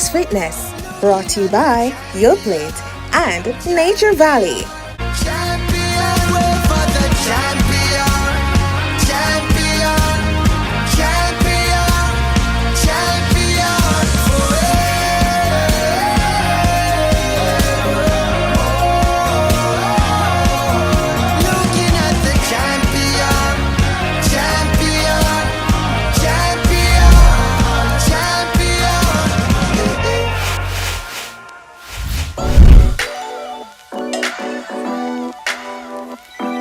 Sunrise Fitness, brought to you by Your Plate and Nature Valley.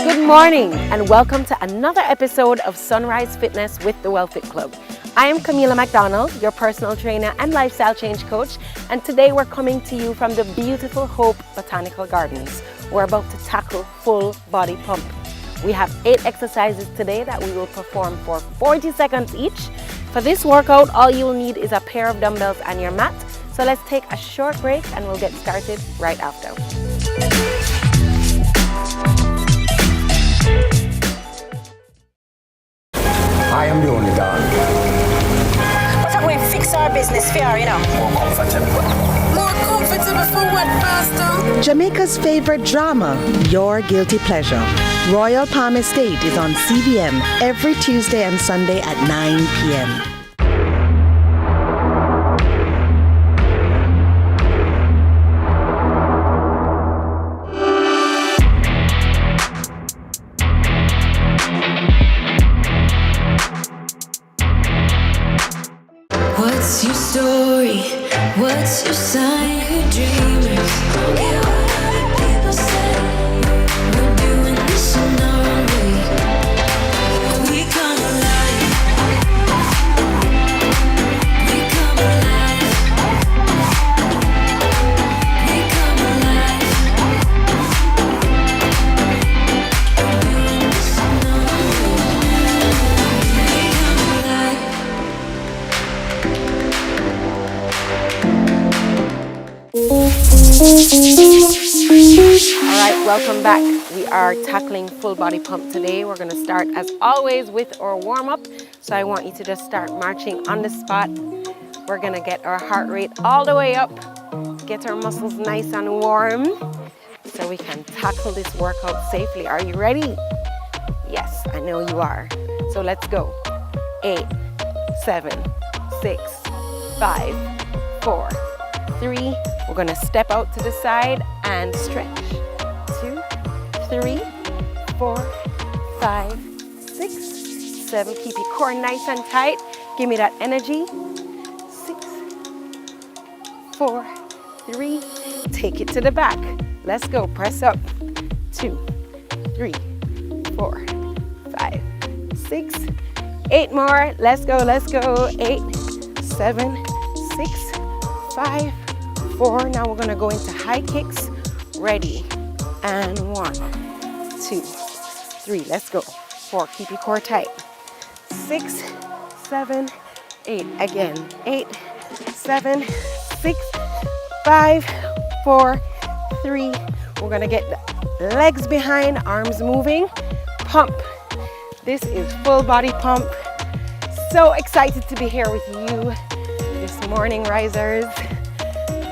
Good morning and welcome to another episode of Sunrise Fitness with the WellFit Club. I am Camila McDonald, your personal trainer and lifestyle change coach, and today we're coming to you from the beautiful Hope Botanical Gardens. We're about to tackle full body pump. We have 8 exercises today that we will perform for 40 seconds each. For this workout, all you'll need is a pair of dumbbells and your mat. So let's take a short break and we'll get started right after. I am the only dog. But I'm going to fix our business fair, you know. More comfortable. More comfortable for what, Pastor? Jamaica's favorite drama, Your Guilty Pleasure. Royal Palm Estate is on CVM every Tuesday and Sunday at 9 p.m. What's your story? What's your sign? Who dreamers? Don't care what other people say. We're doing this in our own way. We come alive. We come alive. We come alive. We're doing this in our own way. We come alive. Alright, welcome back. We are tackling full body pump today. We're going to start as always with our warm-up. So I want you to just start marching on the spot. We're going to get our heart rate all the way up, get our muscles nice and warm so we can tackle this workout safely. Are you ready? Yes, I know you are. So let's go. 8, 7, 6, 5, 4, 3. We're going to step out to the side and stretch. 2, 3, 4, 5, 6, 7. Keep your core nice and tight. Give me that energy. 6, 4, 3. Take it to the back. Let's go. Press up. 2, 3, 4, 5, 6, 8 more. Let's go. Let's go. 8, 7, 6, 5, 4. Now we're going to go into high kicks. Ready. And 1, 2, 3. Let's go. 4. Keep your core tight. 6, 7, 8. Again. 8, 7, 6, 5, 4, 3. We're going to get the legs behind, arms moving. Pump. This is full body pump. So excited to be here with you this morning, risers.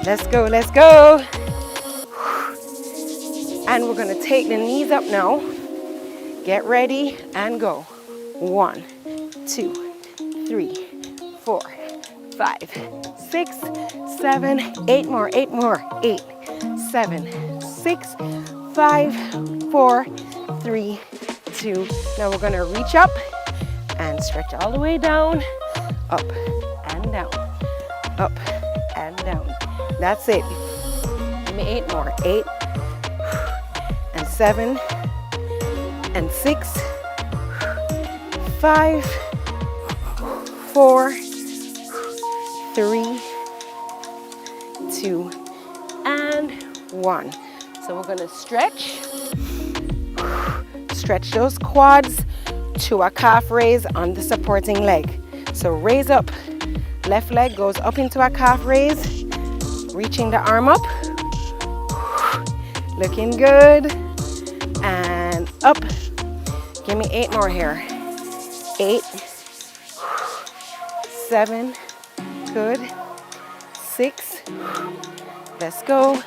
Let's go, let's go. And we're gonna take the knees up now. Get ready and go. 1, 2, 3, 4, 5, 6, 7, 8 more, 8 more. 8, 7, 6, 5, 4, 3, 2. Now we're gonna reach up and stretch all the way down, up and down, up and down. That's it. Give me 8 more. 8 and 7 and 6, 5, 4, 3, 2, and 1. So we're going to stretch those quads to a calf raise on the supporting leg. So raise up, left leg goes up into a calf raise, reaching the arm up, looking good, and up. Give me 8 more here. 8, 7, good, 6. Let's go.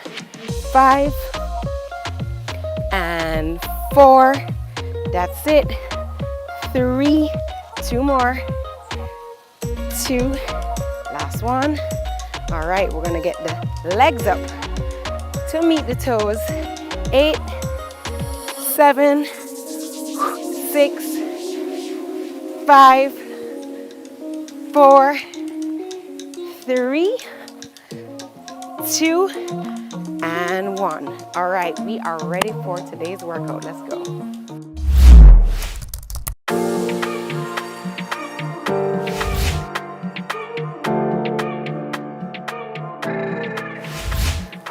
5 and 4. That's it. 3. 2 more. 2. Last one. All right, we're gonna get the legs up to meet the toes. 8, 7, 6, 5, 4, 3, 2, and 1. All right, we are ready for today's workout. Let's go.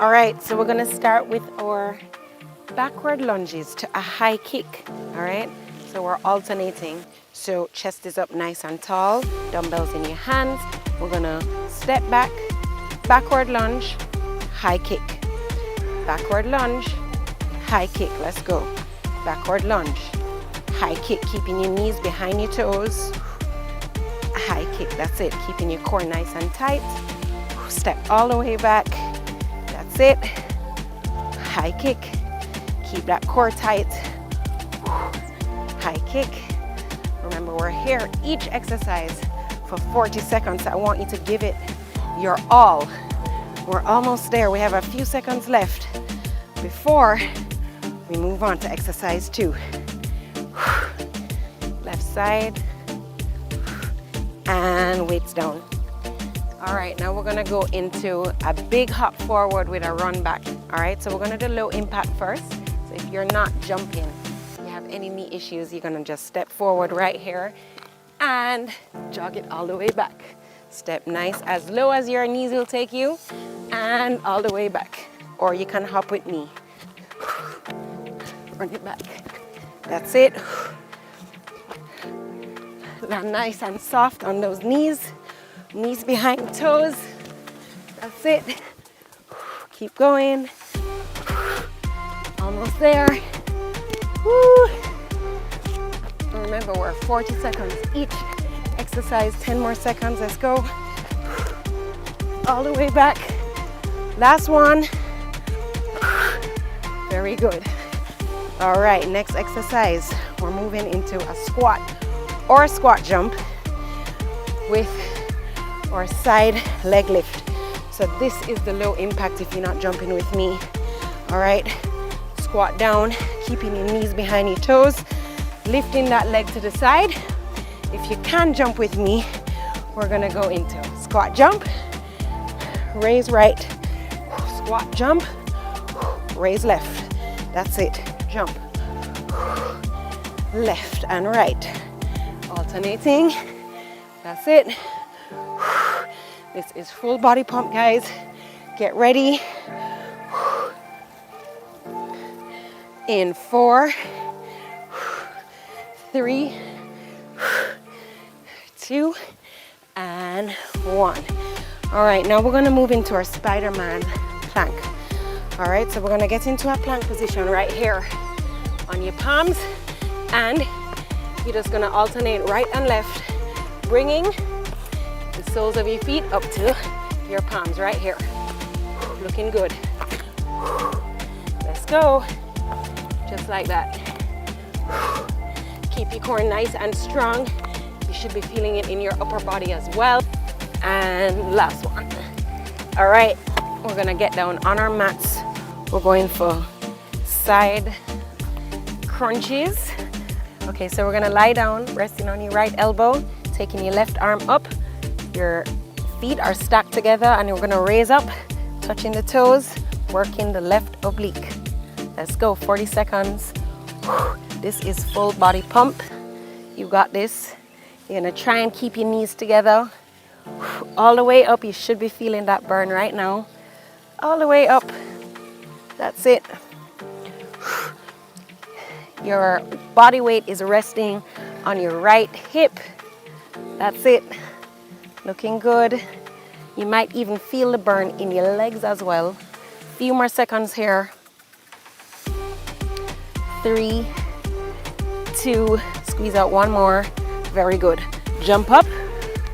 All right, so we're gonna start with our backward lunges to a high kick. All right, so we're alternating. So chest is up nice and tall, dumbbells in your hands. We're gonna step back, backward lunge, high kick. Backward lunge, high kick. Let's go. Backward lunge, high kick, keeping your knees behind your toes. High kick, that's it. Keeping your core nice and tight. Step all the way back. That's it. High kick. Keep that core tight. High kick. Remember, we're here each exercise for 40 seconds. I want you to give it your all. We're almost there. We have a few seconds left before we move on to exercise 2. Left side and weights down. All right, now we're gonna go into a big hop forward with a run back. All right, so we're gonna do low impact first. So if you're not jumping, you have any knee issues, you're gonna just step forward right here and jog it all the way back. Step nice, as low as your knees will take you, and all the way back. Or you can hop with me. Run it back. That's it. Land nice and soft on those knees. Knees behind toes. That's it. Keep going. Almost there. Woo. Remember, we're 40 seconds each exercise. 10 more seconds. Let's go. All the way back. Last one. Very good. All right, next exercise. We're moving into a squat or a squat jump with our side leg lift. So this is the low impact if you're not jumping with me. All right, squat down, keeping your knees behind your toes, lifting that leg to the side. If you can jump with me, we're gonna go into squat jump, raise right, squat jump, raise left. That's it, jump, left and right, alternating. That's it. This is full body pump, guys. Get ready. In 4, 3, 2, and 1. All right, now we're gonna move into our Spider-Man plank. All right, so we're gonna get into a plank position right here on your palms, and you're just gonna alternate right and left, bringing the soles of your feet up to your palms right here. Looking good. Let's go. Just like that. Keep your core nice and strong. You should be feeling it in your upper body as well. And last one. All right, we're gonna get down on our mats. We're going for side crunches. Okay, so we're gonna lie down, resting on your right elbow, taking your left arm up. Your feet are stacked together, and we're gonna raise up, touching the toes, working the left oblique. Let's go, 40 seconds. This is full body pump. You got this. You're gonna try and keep your knees together. All the way up, you should be feeling that burn right now. All the way up. That's it. Your body weight is resting on your right hip. That's it. Looking good. You might even feel the burn in your legs as well. Few more seconds here. 3, 2, squeeze out one more. Very good. Jump up,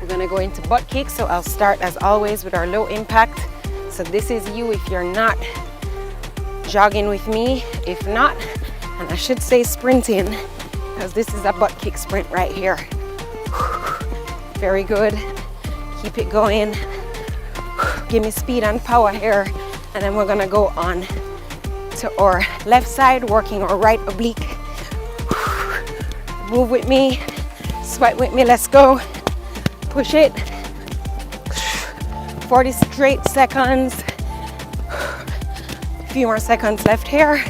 We're gonna go into butt kicks, so I'll start as always with our low impact. So this is you if you're not jogging with me. If not, and I should say sprinting, because this is a butt kick sprint right here. Very good. Keep it going. Give me speed and power here. And then we're gonna go on to our left side, working our right oblique. Move with me, sweat with me, let's go. Push it. 40 straight seconds. A few more seconds left here.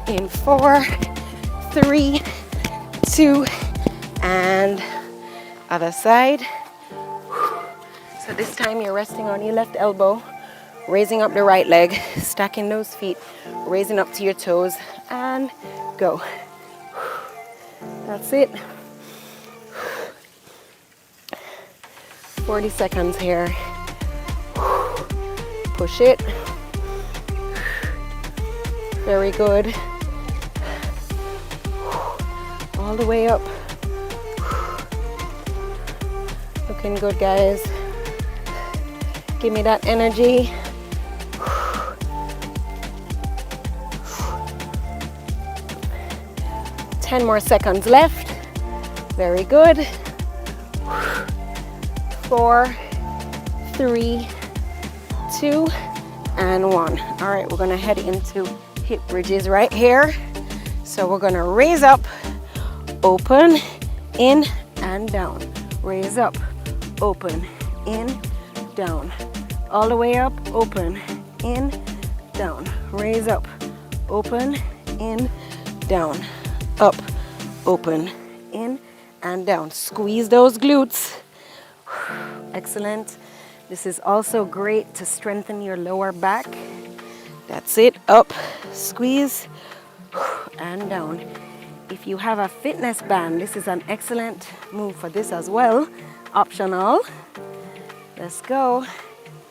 In 4, 3, 2, and other side. So this time you're resting on your left elbow, raising up the right leg, stacking those feet, raising up to your toes, and go. That's it. 40 seconds here. Push it. Very good. All the way up. Looking good, guys. Give me that energy. Ten more seconds left. Very good. 4, 3, 2, and 1. All right, we're gonna head into hip bridges right here. So we're gonna raise up, open, in, and down. Raise up, open, in, down. All the way up, open, in, down. Raise up, open, in, down. Up, open, in, and down. Squeeze those glutes. Excellent. This is also great to strengthen your lower back. That's it. Up, squeeze, and down. If you have a fitness band, this is an excellent move for this as well. Optional. Let's go.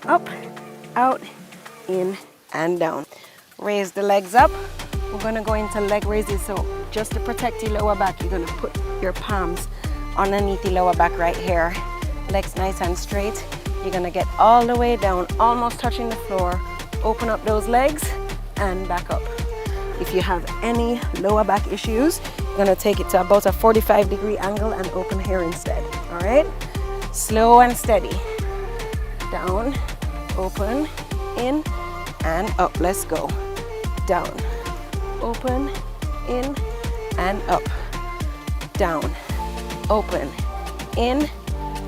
Up, out, in, and down. Raise the legs up. We're gonna go into leg raises. So just to protect your lower back, you're gonna put your palms underneath the lower back right here. Legs nice and straight. You're gonna get all the way down, almost touching the floor. Open up those legs and back up. If you have any lower back issues, you're gonna take it to about a 45-degree angle and open here instead. All right? Slow and steady. Down, open, in, and up. Let's go. Down, open, in, and up. Down, open, in,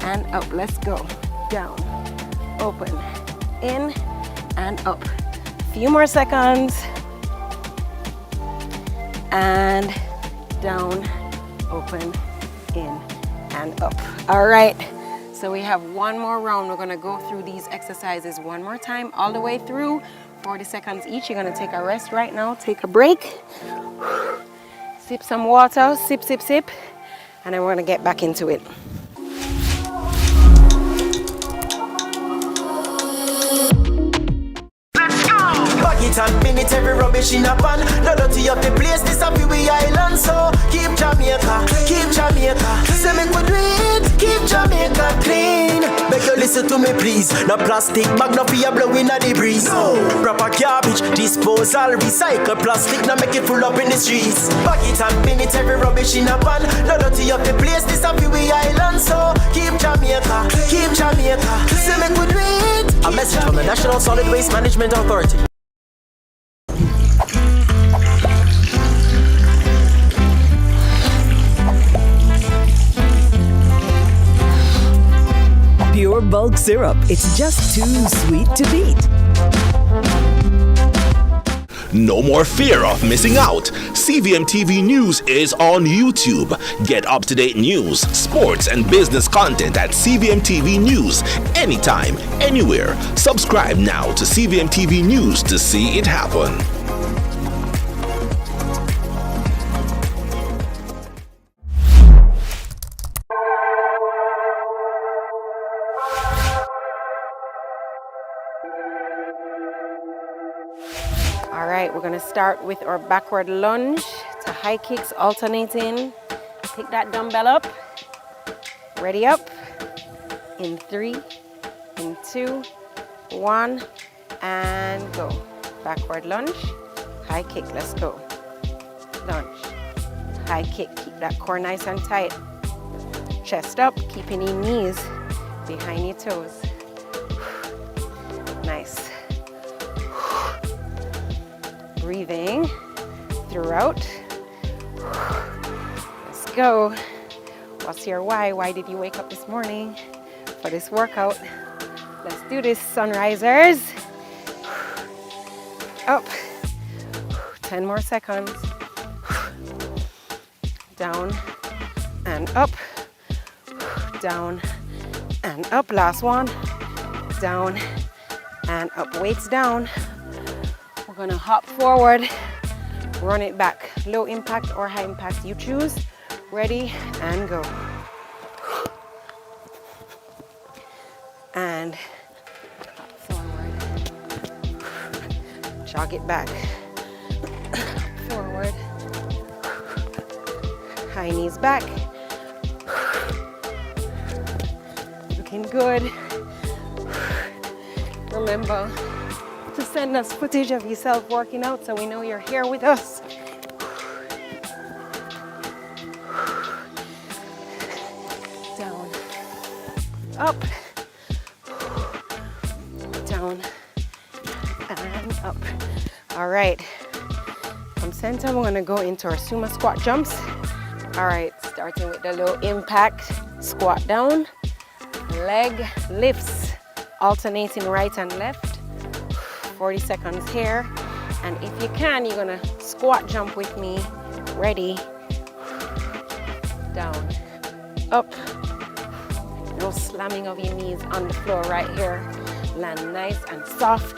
and up. Let's go. Down, open, in, and up. Few more seconds. And down, open, in, and up. All right. So we have one more round. We're gonna go through these exercises one more time, all the way through, 40 seconds each. You're gonna take a rest right now, take a break. Sip some water, sip, sip, sip. And then we're gonna get back into it. And minute every rubbish in a pan. No dirty up the place, this a we island. So keep Jamaica, say me could do it, keep Jamaica clean. Beg you listen to me please. No plastic bag, no fear blowing at the breeze. No proper garbage, disposal, recycle plastic, now make it full up in the streets. Bag it and bin it every rubbish in a pan. No dirty up the place, this a we island. So keep Jamaica, say me could do it. A message from the National Solid Waste Management Authority. Pure bulk syrup. It's just too sweet to beat. No more fear of missing out. CVMTV News is on YouTube. Get up-to-date news, sports, and business content at CVMTV News anytime, anywhere. Subscribe now to CVMTV News to see it happen. All right, we're gonna start with our backward lunge to high kicks, alternating. Pick that dumbbell up, Ready, up. In 3, in 2, 1, and go. Backward lunge, high kick, let's go. Lunge, high kick, keep that core nice and tight. Chest up, keeping your knees behind your toes. Nice. Breathing throughout. Let's go. What's your why? Why did you wake up this morning for this workout? Let's do this, sunrisers. Up. 10 more seconds. Down and up. Down and up. Last one. Down and up. Weights down. We're gonna hop forward, run it back. Low impact or high impact, you choose. Ready and go. And hop forward. Jog it back. Forward. High knees back. Looking good. Remember to send us footage of yourself working out so we know you're here with us. Down, up, down, and up. All right, from center, we're gonna go into our sumo squat jumps. All right, starting with the low impact squat down, leg lifts, alternating right and left, 40 seconds here. And if you can, you're gonna squat jump with me. Ready, down, up. No slamming of your knees on the floor right here. Land nice and soft.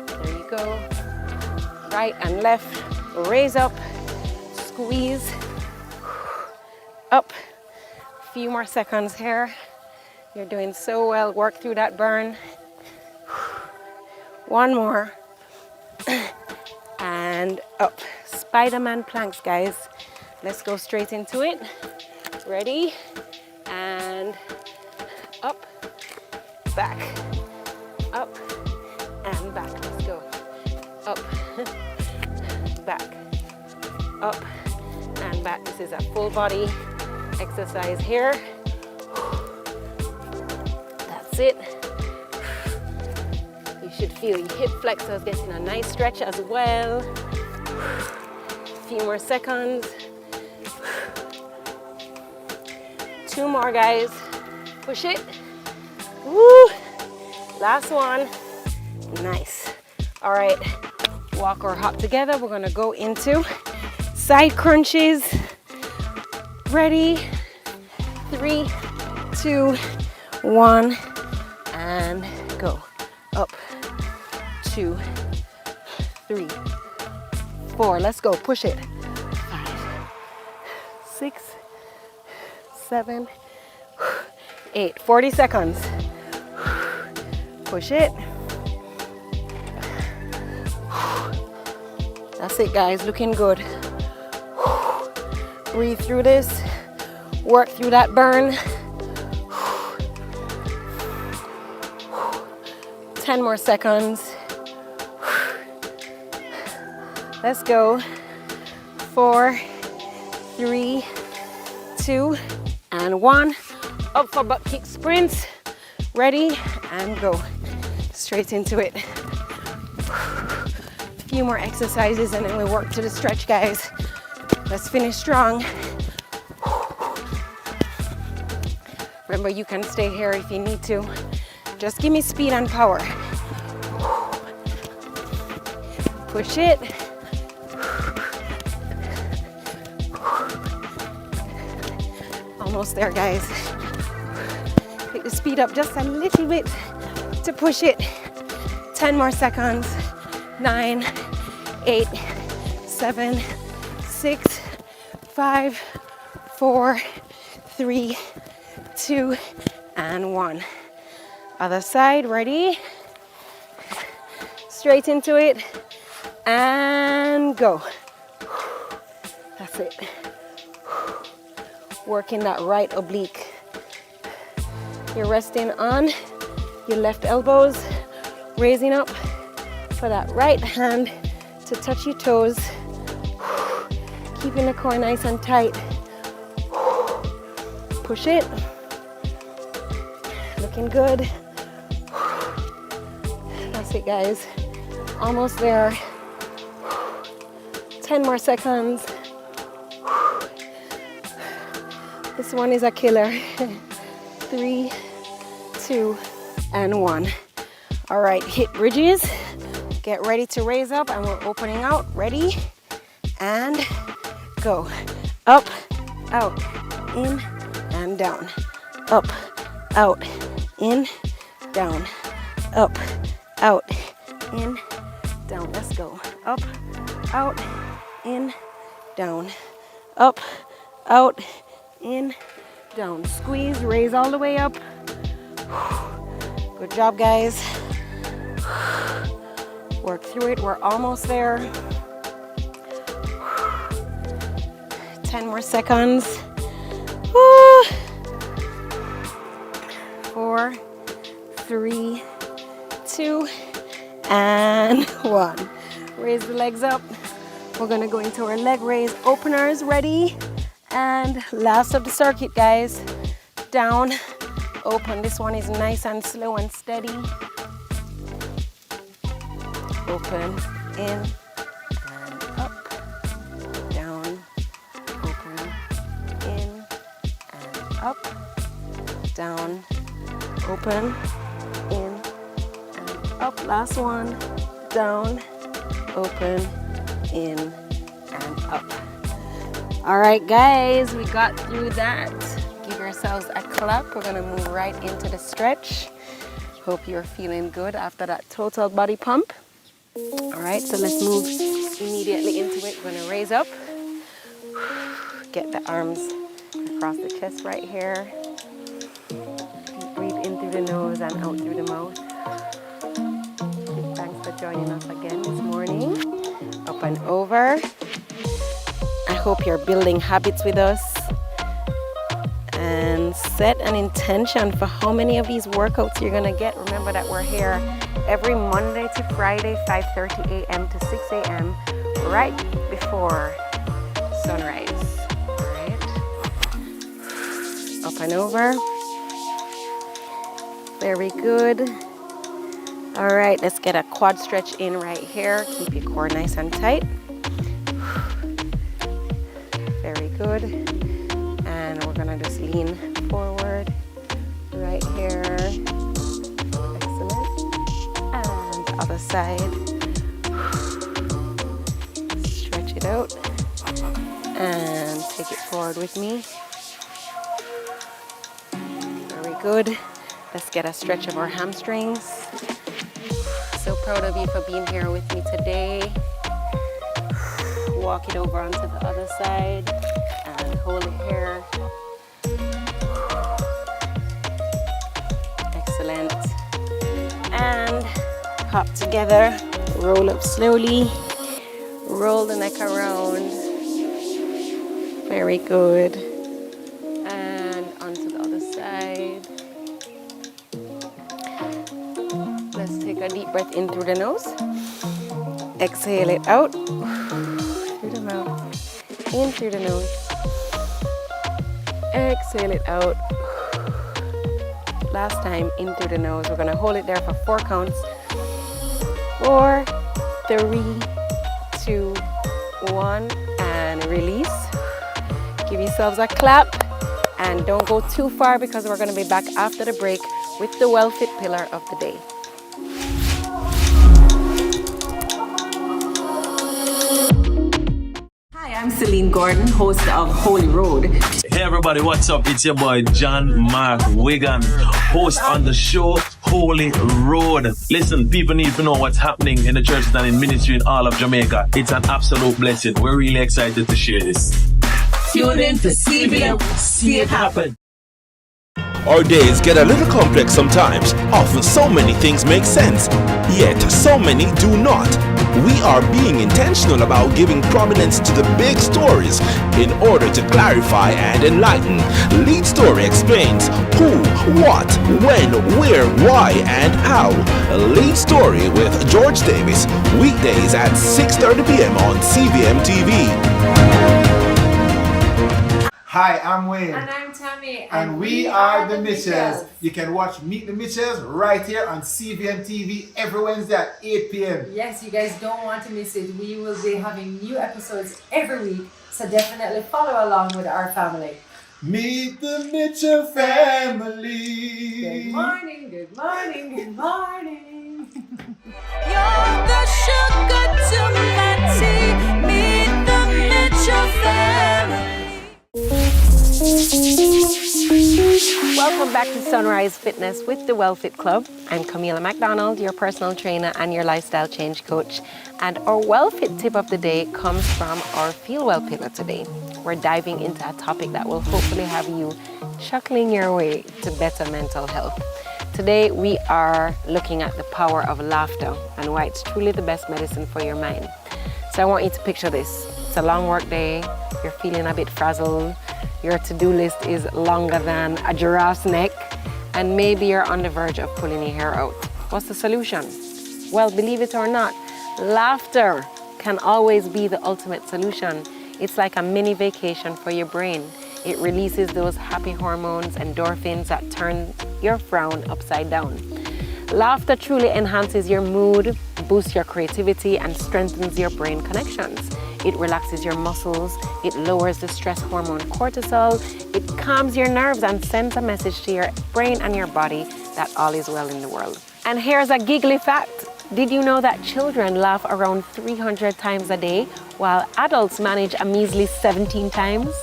There you go. Right and left, raise up, squeeze, up. A few more seconds here. You're doing so well. Work through that burn. One more. And up. Spider-Man planks, guys. Let's go straight into it. Ready? And up, back, up, and back. Let's go. Up, back, up, and back. This is a full body exercise here. That's it. You should feel your hip flexors getting a nice stretch as well. A few more seconds. 2 more, guys. Push it. Woo! Last one. Nice. All right. Walk or hop together. We're gonna go into side crunches. Ready? 3, 2, 1, and go. Up. 2, 3, 4. Let's go. Push it. 5, 6, 7, 8. 40 seconds. Push it. That's it, guys. Looking good. Breathe through this. Work through that burn. 10 more seconds. Let's go. 4, 3, 2, and 1. Up for butt kick sprints. Ready, and go. Straight into it. A few more exercises and then we work to the stretch, guys. Let's finish strong. Remember, you can stay here if you need to. Just give me speed and power. Push it. Almost there, guys. Pick the speed up just a little bit to push it. 10 more seconds. 9, 8, 7, 6, 5, 4, 3, 2, and 1. Other side, ready? Straight into it, and go. That's it. working that right oblique. You're resting on your left elbows, raising up for that right hand to touch your toes, keeping the core nice and tight. Push it. Looking good. That's it, guys. Almost there. 10 more seconds. This one is a killer. 3, 2, and 1. All right, hip bridges. Get ready to raise up, and we're opening out. Ready? And go. Up, out, in, and down. Up, out, in, down. Up, out, in, down. Let's go. Up, out, in, down. Up, out, in, down. Squeeze, raise all the way up. Good job, guys. Work through it. We're almost there. 10 more seconds. 4, 3, 2, and 1. Raise the legs up. We're gonna go into our leg raise openers. Ready? And last of the circuit, guys. Down, open. This one is nice and slow and steady. Open, in, and up. Down, open, in, and up. Down, open, in, and up. Last one. Down, open, in, and up. All right, guys, we got through that. Give yourselves a clap. We're gonna move right into the stretch. Hope you're feeling good after that total body pump. All right, so let's move immediately into it. We're gonna raise up. Get the arms across the chest right here. Breathe in through the nose and out through the mouth. Thanks for joining us again this morning. Up and over. I hope you're building habits with us. And set an intention for how many of these workouts you're gonna get. Remember that we're here every Monday to Friday, 5:30 a.m. to 6 a.m. right before sunrise. All right. Up and over. Very good. All right, let's get a quad stretch in right here. Keep your core nice and tight. Very good. And we're gonna just lean forward right here. Excellent. And the other side. Stretch it out. And take it forward with me. Very good. Let's get a stretch of our hamstrings. So proud of you for being here with me today. Walk it over onto the other side and hold it here. Excellent. And hop together. Roll up slowly. Roll the neck around. Very good. And onto the other side. Let's take a deep breath in through the nose. Exhale it out. Through the mouth. In through the nose. Exhale it out. Last time, in through the nose. We're going to hold it there for 4 counts. 4, 3, 2, 1, and release. Give yourselves a clap. And don't go too far because we're going to be back after the break with the well-fit pillar of the day. I'm Celine Gordon, host of Holy Road. Hey everybody, what's up? It's your boy John Mark Wigan, host on the show Holy Road. Listen, people need to know what's happening in the churches and in ministry in all of Jamaica. It's an absolute blessing. We're really excited to share this. Tune in for CVM See It Happen. Our days get a little complex sometimes. Often so many things make sense, yet so many do not. We are being intentional about giving prominence to the big stories in order to clarify and enlighten. Lead Story explains who, what, when, where, why, and how. Lead Story with George Davis, weekdays at 6:30 p.m. on CVMTV. Hi, I'm Wayne. And I'm Tami. And we are the Mitchells. You can watch Meet the Mitchells right here on CVM TV every Wednesday at 8 p.m. Yes, you guys don't want to miss it. We will be having new episodes every week, so definitely follow along with our family. Meet the Mitchell family. Good morning, good morning, good morning. You're the sugar to my tea. Meet the Mitchell family. Welcome back to Sunrise Fitness with the WellFit Club. I'm Camila McDonald, your personal trainer and your lifestyle change coach. And our WellFit tip of the day comes from our Feel Well pillar today. We're diving into a topic that will hopefully have you chuckling your way to better mental health. Today we are looking at the power of laughter and why it's truly the best medicine for your mind. So I want you to picture this. It's a long work day, you're feeling a bit frazzled, your to-do list is longer than a giraffe's neck, and maybe you're on the verge of pulling your hair out. What's the solution? Well, believe it or not, laughter can always be the ultimate solution. It's like a mini vacation for your brain. It releases those happy hormones, endorphins that turn your frown upside down. Laughter truly enhances your mood, boosts your creativity, and strengthens your brain connections. It relaxes your muscles, it lowers the stress hormone cortisol, it calms your nerves and sends a message to your brain and your body that all is well in the world. And here's a giggly fact. Did you know that children laugh around 300 times a day, while adults manage a measly 17 times?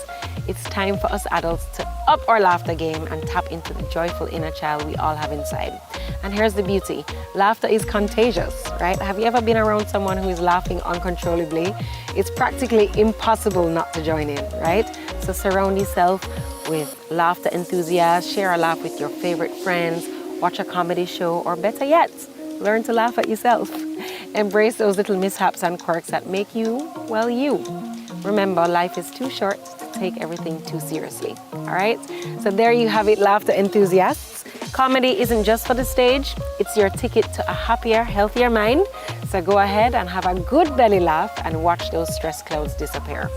It's time for us adults to up our laughter game and tap into the joyful inner child we all have inside. And here's the beauty. Laughter is contagious, right? Have you ever been around someone who is laughing uncontrollably? It's practically impossible not to join in, right? So surround yourself with laughter enthusiasts, share a laugh with your favorite friends, watch a comedy show, or better yet, learn to laugh at yourself. Embrace those little mishaps and quirks that make you, well, you. Remember, life is too short to take everything too seriously, all right? So there you have it, laughter enthusiasts. Comedy isn't just for the stage, it's your ticket to a happier, healthier mind. So go ahead and have a good belly laugh and watch those stress clouds disappear.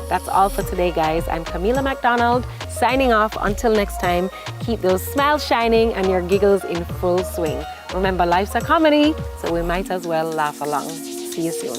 That's all for today, guys. I'm Camila McDonald, signing off. Until next time, keep those smiles shining and your giggles in full swing. Remember, life's a comedy, so we might as well laugh along. See you soon.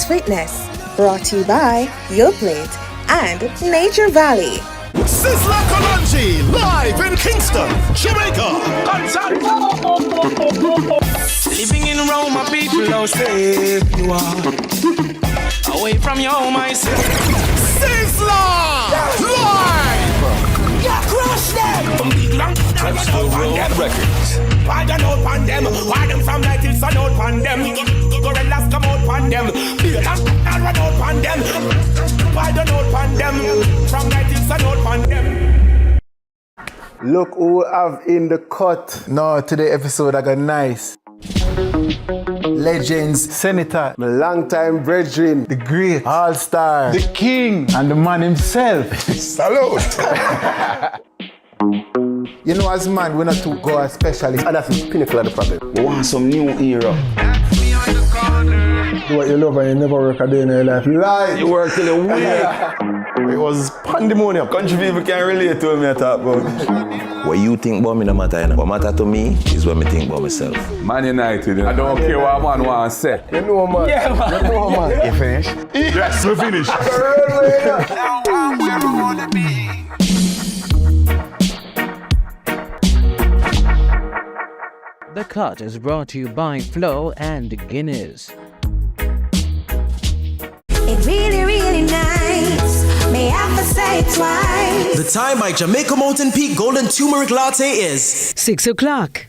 Fitness, brought to you by Your Plate and Nature Valley. Sizzla Kalonji, live in Kingston, Jamaica. Living in Rome, my people, how safe you are. Away from your home, I say. Sizzla! Live! Yeah, crush them! From big long Touch the Road Records. Why don't know pan them? Why them from like it's a note pan them? Gorillas come out pan them. Beer and run out pan them. Why don't know pan them? From like it's a note pan them. Look who we have in the cut. No, today episode I got nice. Legends, Senator, my longtime brethren, the great, all-star, the king, and the man himself. Salute! You know, as man, we're not too God specialists, and that's the pinnacle of the problem. We want some new era. That's me on the corner. do what you love and you never work a day in your life. Lie! You work till you win. It was pandemonium. Country people can relate to me talk about. What you think about me no matter, you know. What matter to me is what me think about myself. Man United, you know. I don't care what man wants to say. You know, man. Yeah, man. You know, man. You finished? Yes, we finished. The Cut is brought to you by Flo and Guinness. It's really, really nice. May I have to say it twice. The time by Jamaica Mountain Peak Golden Turmeric Latte is 6 o'clock.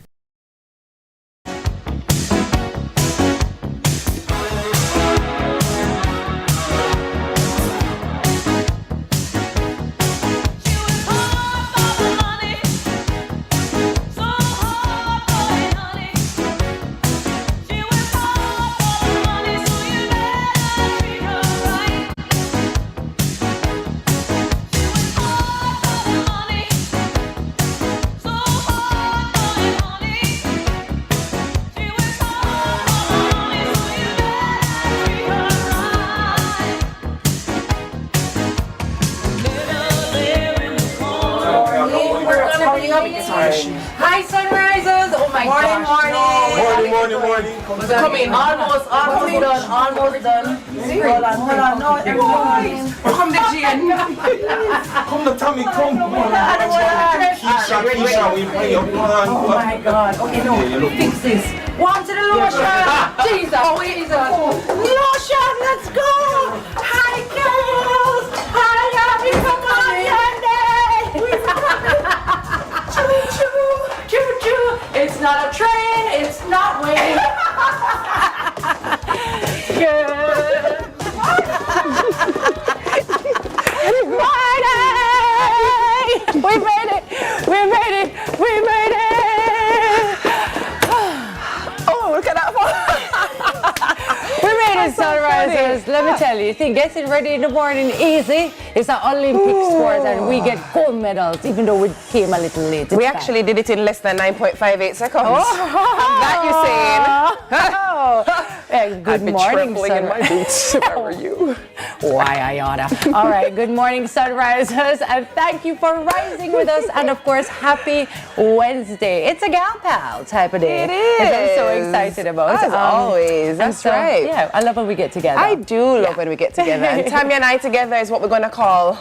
Hi, sunrisers! Oh my gosh. Morning. Coming. Almost done. Hold on. No, everyone. Come the Jane. Come the Tami, come. Keisha, we play your plan. Oh my God. Okay, no. Fix this. One to the lotion. Jesus. Oh, Jesus. Lotion, let's go. Hi, girls. Hi, happy come on, Choo-choo. It's not a train. It's not waiting. Good. Friday. We made it. Oh, look at that one. We made it, sunrisers. Let me tell you, getting ready in the morning easy. It's an Olympic sport, and we get gold medals, even though we came a little late. We actually did it in less than 9.58 seconds. That you saying? Good morning, sunrisers. In my boots, if I were you. Why I oughta. All right, good morning, sunrisers, and thank you for rising with us, and of course, happy Wednesday. It's a gal pal type of day. It is. Which I'm so excited about. As always, that's right. Yeah, I love when we get together. I do love when we get together. And Tami and I together is what we're going to call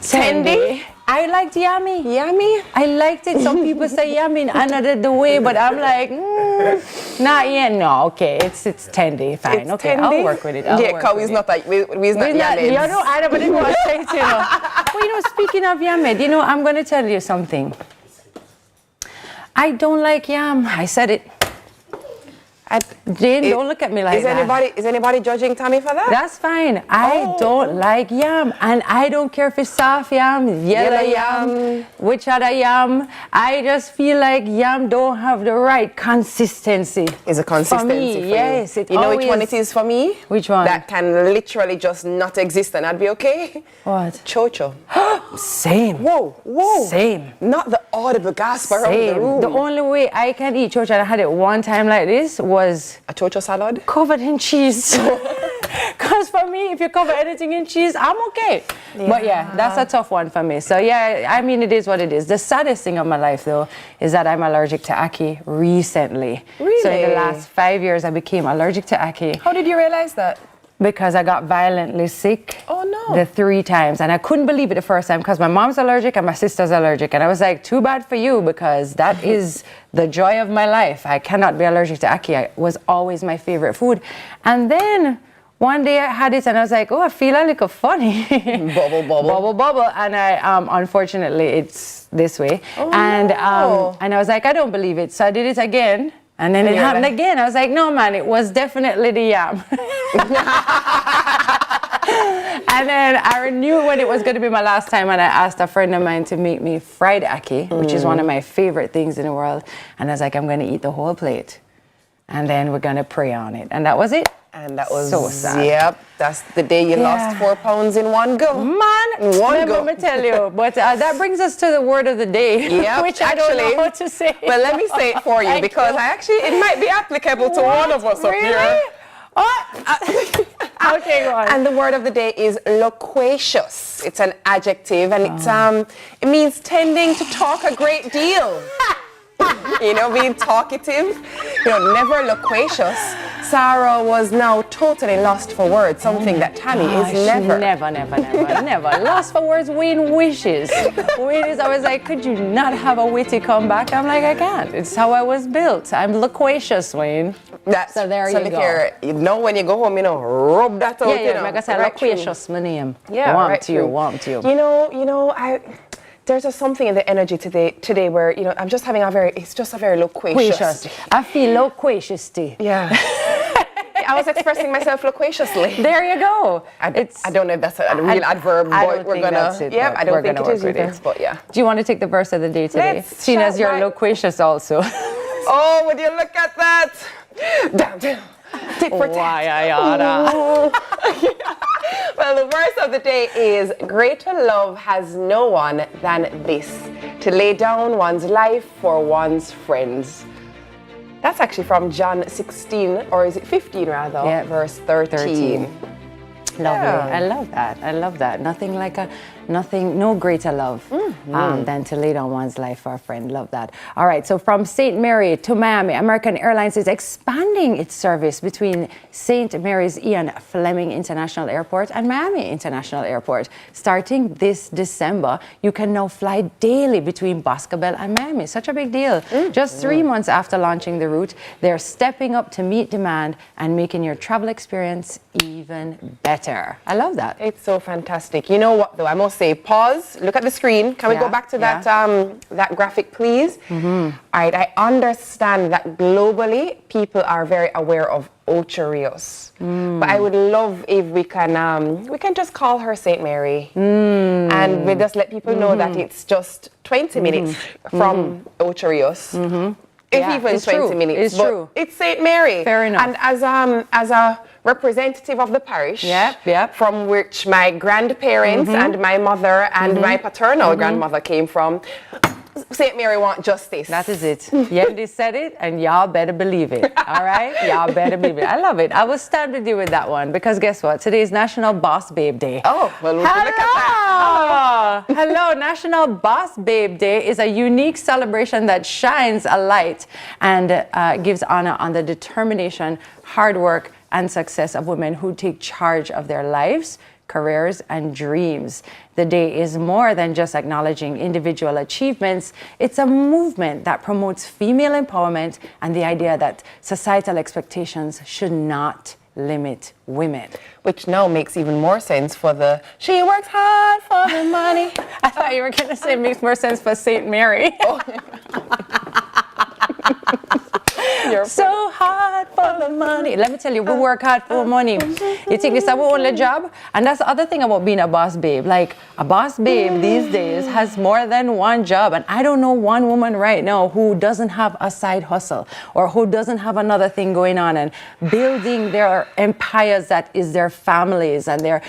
Tendy. I liked yummy. Yummy? I liked it. Some people say yummy another the way, but I'm like, not yet. No, okay, it's tendy. Fine, it's okay, tendy. I'll work with it. Yeah, because we's not like, we's not yummy. You know, I don't want to say it, you know. Well, you know, speaking of yummy, I'm going to tell you something. I don't like yam. I said it. Jane, don't look at me like that. Is anybody judging Tami for that? That's fine. I don't like yam, and I don't care if it's soft yam, yellow yam, which other yam. I just feel like yam don't have the right consistency. Is a consistency for me? Yes, it you know which one it is for me? Which one? That can literally just not exist and I'd be okay. What? Chocho. Same. Whoa. Same. Not the audible gasp around the room. The only way I can eat chocho, and I had it one time like this, was a chocho salad covered in cheese. Because for me, if you cover anything in cheese, I'm okay. Yeah. But yeah, that's a tough one for me. So yeah, I mean, it is what it is. The saddest thing of my life, though, is that I'm allergic to ackee recently. Really? So in the last 5 years, I became allergic to ackee. How did you realize that? Because I got violently sick. Oh no. The 3 times. And I couldn't believe it the first time because my mom's allergic and my sister's allergic. And I was like, too bad for you, because that is the joy of my life. I cannot be allergic to ackee. It was always my favorite food. And then one day I had it and I was like, oh, I feel a little funny. Bubble. And I, unfortunately, it's this way. Oh, and I was like, I don't believe it. So I did it again. And then it happened again. I was like, no, man, it was definitely the yam. And then I knew when it was going to be my last time, and I asked a friend of mine to make me fried ackee, which is one of my favorite things in the world. And I was like, I'm going to eat the whole plate. And then we're going to pray on it. And that was it. And that was so sad. Yep, that's the day you lost 4 pounds in one go. Man, let me tell you. But that brings us to the word of the day, which I don't know what to say. Well, let me say it for you, because it might be applicable to one of us up here. Okay, go on. And the word of the day is loquacious. It's an adjective, and it means tending to talk a great deal. You know, being talkative, you know, never loquacious. Sarah was now totally lost for words, something that Tami is never. Never. Lost for words, Wayne wishes. Wayne is always like, could you not have a witty comeback? I'm like, I can't. It's how I was built. I'm loquacious, Wayne. So there you go. Here, you know, when you go home, you know, rub that out. Yeah, like I said, right loquacious, my name. Yeah, warm to you. You know, there's just something in the energy today where, you know, I'm just having it's just a very loquacious. I feel loquaciously. Yeah. I was expressing myself loquaciously. There you go. I don't know if that's a real adverb, but we're gonna. Yeah, I don't think it is either. But yeah. Do you want to take the verse of the day today? Seeing as you're loquacious also. Oh, would you look at that? Down. Tit for tat. Well, the verse of the day is, greater love has no one than this, to lay down one's life for one's friends. That's actually from John 16, or is it 15 rather? Yeah. Verse 13. Lovely. I love that. No greater love than to lay down one's life for a friend. Love that. All right, so from St. Mary to Miami, American Airlines is expanding its service between St. Mary's Ian Fleming International Airport and Miami International Airport. Starting this December, you can now fly daily between Boscobel and Miami. Such a big deal. Just 3 months after launching the route, they're stepping up to meet demand and making your travel experience even better. I love that. It's so fantastic. You know what though? I must say, pause, look at the screen. Can we go back to that graphic, please? All right, I understand that globally people are very aware of Ocho Rios. But I would love if we can just call her St. Mary. And we just let people know that it's just 20 minutes from Ocho Rios. If even 20 minutes. It's true. It's St. Mary. Fair enough. And as a representative of the parish, from which my grandparents and my mother and my paternal grandmother came from, St. Mary want justice. That is it. Yendi said it, and y'all better believe it. All right? Y'all better believe it. I love it. I will stand with you with that one, because guess what? Today is National Boss Babe Day. Oh, well, look at that. Hello. National Boss Babe Day is a unique celebration that shines a light and gives honor on the determination, hard work, and success of women who take charge of their lives, careers, and dreams. The day is more than just acknowledging individual achievements. It's a movement that promotes female empowerment and the idea that societal expectations should not limit women. Which now makes even more sense for she works hard for the money. I thought you were going to say it makes more sense for St. Mary. You're so hard for the money. Let me tell you, we work hard for money. You think it's our only job? And that's the other thing about being a boss babe. Like, a boss babe these days has more than one job. And I don't know one woman right now who doesn't have a side hustle or who doesn't have another thing going on and building their empires that is their families and their,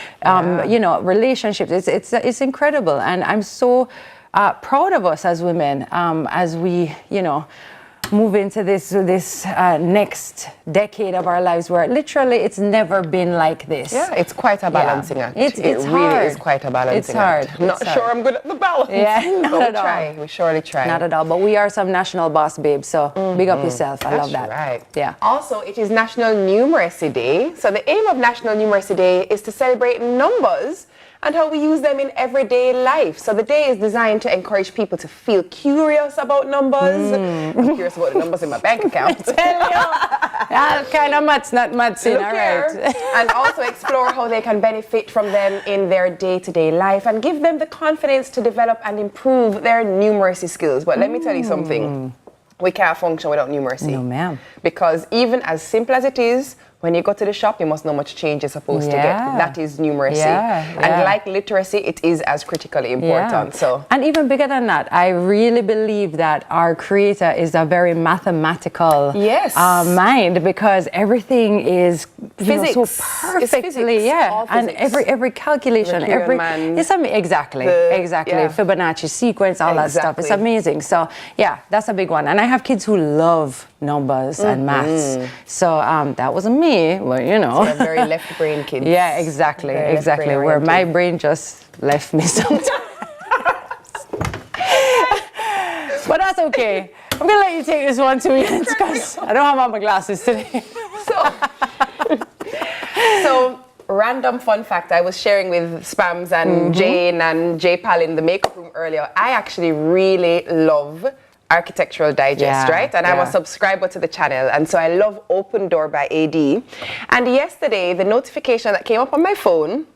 relationships. It's incredible. And I'm so proud of us as women as we, move into this next decade of our lives where literally it's never been like this. Yeah, it's quite a balancing act. It really hard. is quite a balancing act. It's Not sure I'm good at the balance. Yeah, not at all. We surely try. Not at all, but we are some national boss babes, so big up yourself. I love that. Right. Yeah. Also, it is National Numeracy Day. So the aim of National Numeracy Day is to celebrate numbers and how we use them in everyday life. So the day is designed to encourage people to feel curious about numbers. I'm curious about the numbers in my bank account. Tell you, all kind of maths, not maths in, all right. And also explore how they can benefit from them in their day-to-day life and give them the confidence to develop and improve their numeracy skills. But let me tell you something. We can't function without numeracy. No, ma'am. Because even as simple as it is, when you go to the shop, you must know how much change you're supposed to get. That is numeracy. And like literacy, it is as critically important. So, and even bigger than that, I really believe that our creator is a very mathematical mind, because everything is physics. so It's perfectly, physics, yeah. all And physics. every calculation, exactly. Fibonacci sequence, all that stuff. It's amazing. So yeah, that's a big one. And I have kids who love numbers and maths. So that wasn't me, well, you know. So very left brain kids. Yeah, exactly. Where my brain just left me sometimes. But that's okay. I'm gonna let you take this one 2 minutes because I don't have on my glasses today. So, random fun fact I was sharing with Spams and Jane and J-Pal in the makeup room earlier. I actually really love Architectural Digest, right? And I'm a subscriber to the channel. And so I love Open Door by AD. And yesterday, the notification that came up on my phone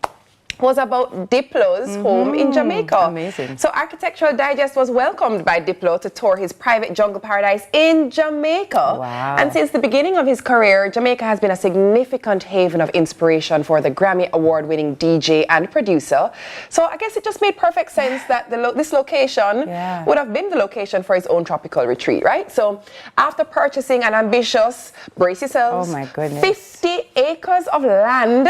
was about Diplo's home in Jamaica. Amazing. So Architectural Digest was welcomed by Diplo to tour his private jungle paradise in Jamaica. Wow. And since the beginning of his career, Jamaica has been a significant haven of inspiration for the Grammy Award-winning DJ and producer. So I guess it just made perfect sense that this location would have been the location for his own tropical retreat, right? So after purchasing an ambitious, brace yourselves, 50 acres of land,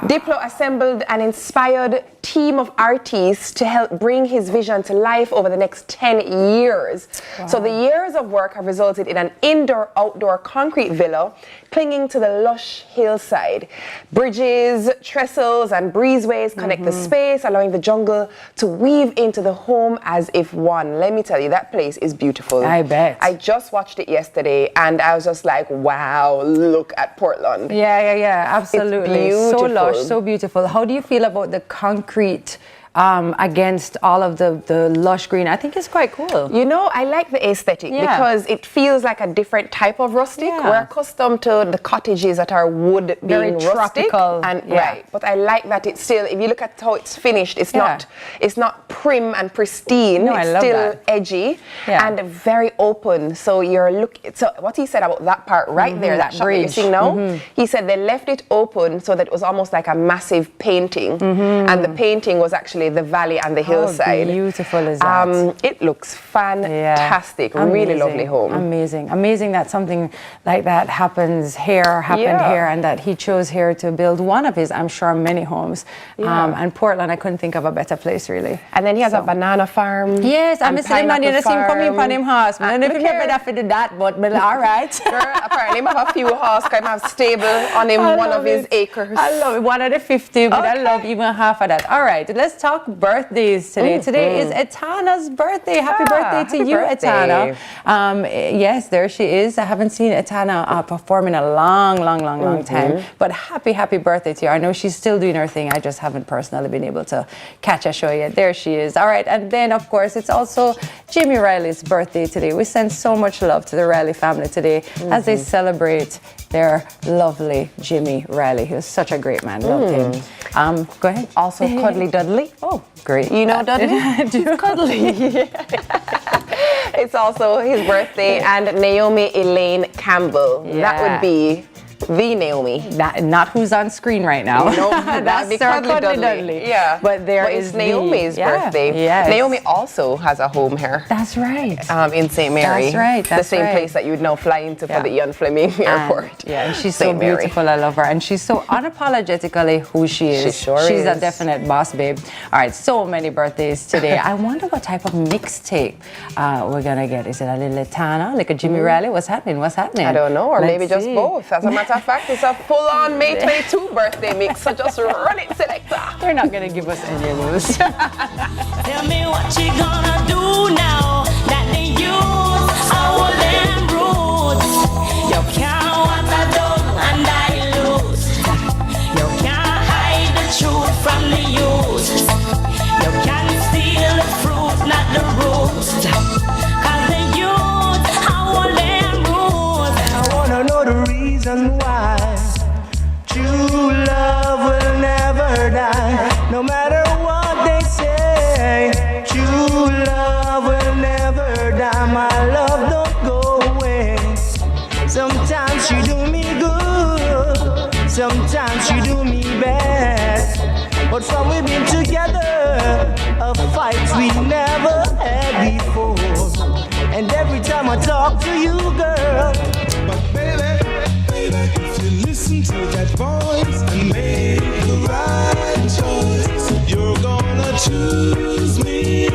Diplo assembled an inspired team of artists to help bring his vision to life over the next 10 years. So the years of work have resulted in an indoor-outdoor concrete villa clinging to the lush hillside. Bridges, trestles, and breezeways connect the space, allowing the jungle to weave into the home as if one. Let me tell you, that place is beautiful. I bet. I just watched it yesterday, and I was just like, wow, look at Portland. Yeah, absolutely. It's So beautiful. lush, so beautiful. How do you feel about the concrete against all of the lush green? I think it's quite cool. You know, I like the aesthetic because it feels like a different type of rustic. We're accustomed to the cottages that are wood Very being rustic. tropical. And but I like that it's still, if you look at how it's finished, it's not prim and pristine. No, I it's love still that. edgy and very open. So so what he said about that part right there, that shot that you're bridge. seeing now, he said they left it open so that it was almost like a massive painting. And the painting was actually the valley and the hillside. How beautiful is that? It looks fantastic. Really lovely home. Amazing that something like that happened here, and that he chose here to build one of his, I'm sure, many homes. And Portland, I couldn't think of a better place, really. And then he has a banana farm. Yes, I'm and saying man, you know, pineapple coming upon him house. I don't know if you better for that, but all right. Girl, apparently, I have a few horse. I have stable on him, one of his acres. I love it. One of the 50, but I love even half of that. All right, let's talk birthdays today. Today is Etana's birthday. Happy birthday to you, Etana. Yes, there she is. I haven't seen Etana perform in a long time. But happy birthday to you. I know she's still doing her thing. I just haven't personally been able to catch a show yet. There she is. All right, and then of course it's also Jimmy Riley's birthday today. We send so much love to the Riley family today as they celebrate their lovely Jimmy Riley. He was such a great man. Loved him. Go ahead. Also, Cuddly Dudley. Oh, great. You know Dudley? He's cuddly. It's also his birthday, and Naomi Elaine Campbell. That would be the Naomi. Not who's on screen right now. No, that'd be Cuddly Dudley. Yeah. But it's Naomi's birthday. Yes. Naomi also has a home here. That's right. In St. Mary. That's right. The same place that you would now fly into for the Ian Fleming Airport. And she's so beautiful. I love her. And she's so unapologetically who she is. She sure She's is. a definite boss babe. All right, so many birthdays today. I wonder what type of mixtape we're going to get. Is it a little Etana, like a Jimmy Riley? What's happening? I don't know. Or maybe just both. As a matter of fact, it's a full-on May 22 birthday mix. So just run it, selector. They're not going to give us any of those. Tell me what you gonna do now that they use our land roots. You can't want I don't and I lose. You can't hide the truth from the use. You can't steal the fruit, not the roots. Cause they use our land roots. I wanna know the reason why true love will never die. No matter what they say, true love will never die. My love don't go away. Sometimes she do me good, sometimes she do me bad. But from we've been together, a fight we never had before. And every time I talk to you, girl, but baby, if you listen to that voice and make the right choice. You're gonna choose me,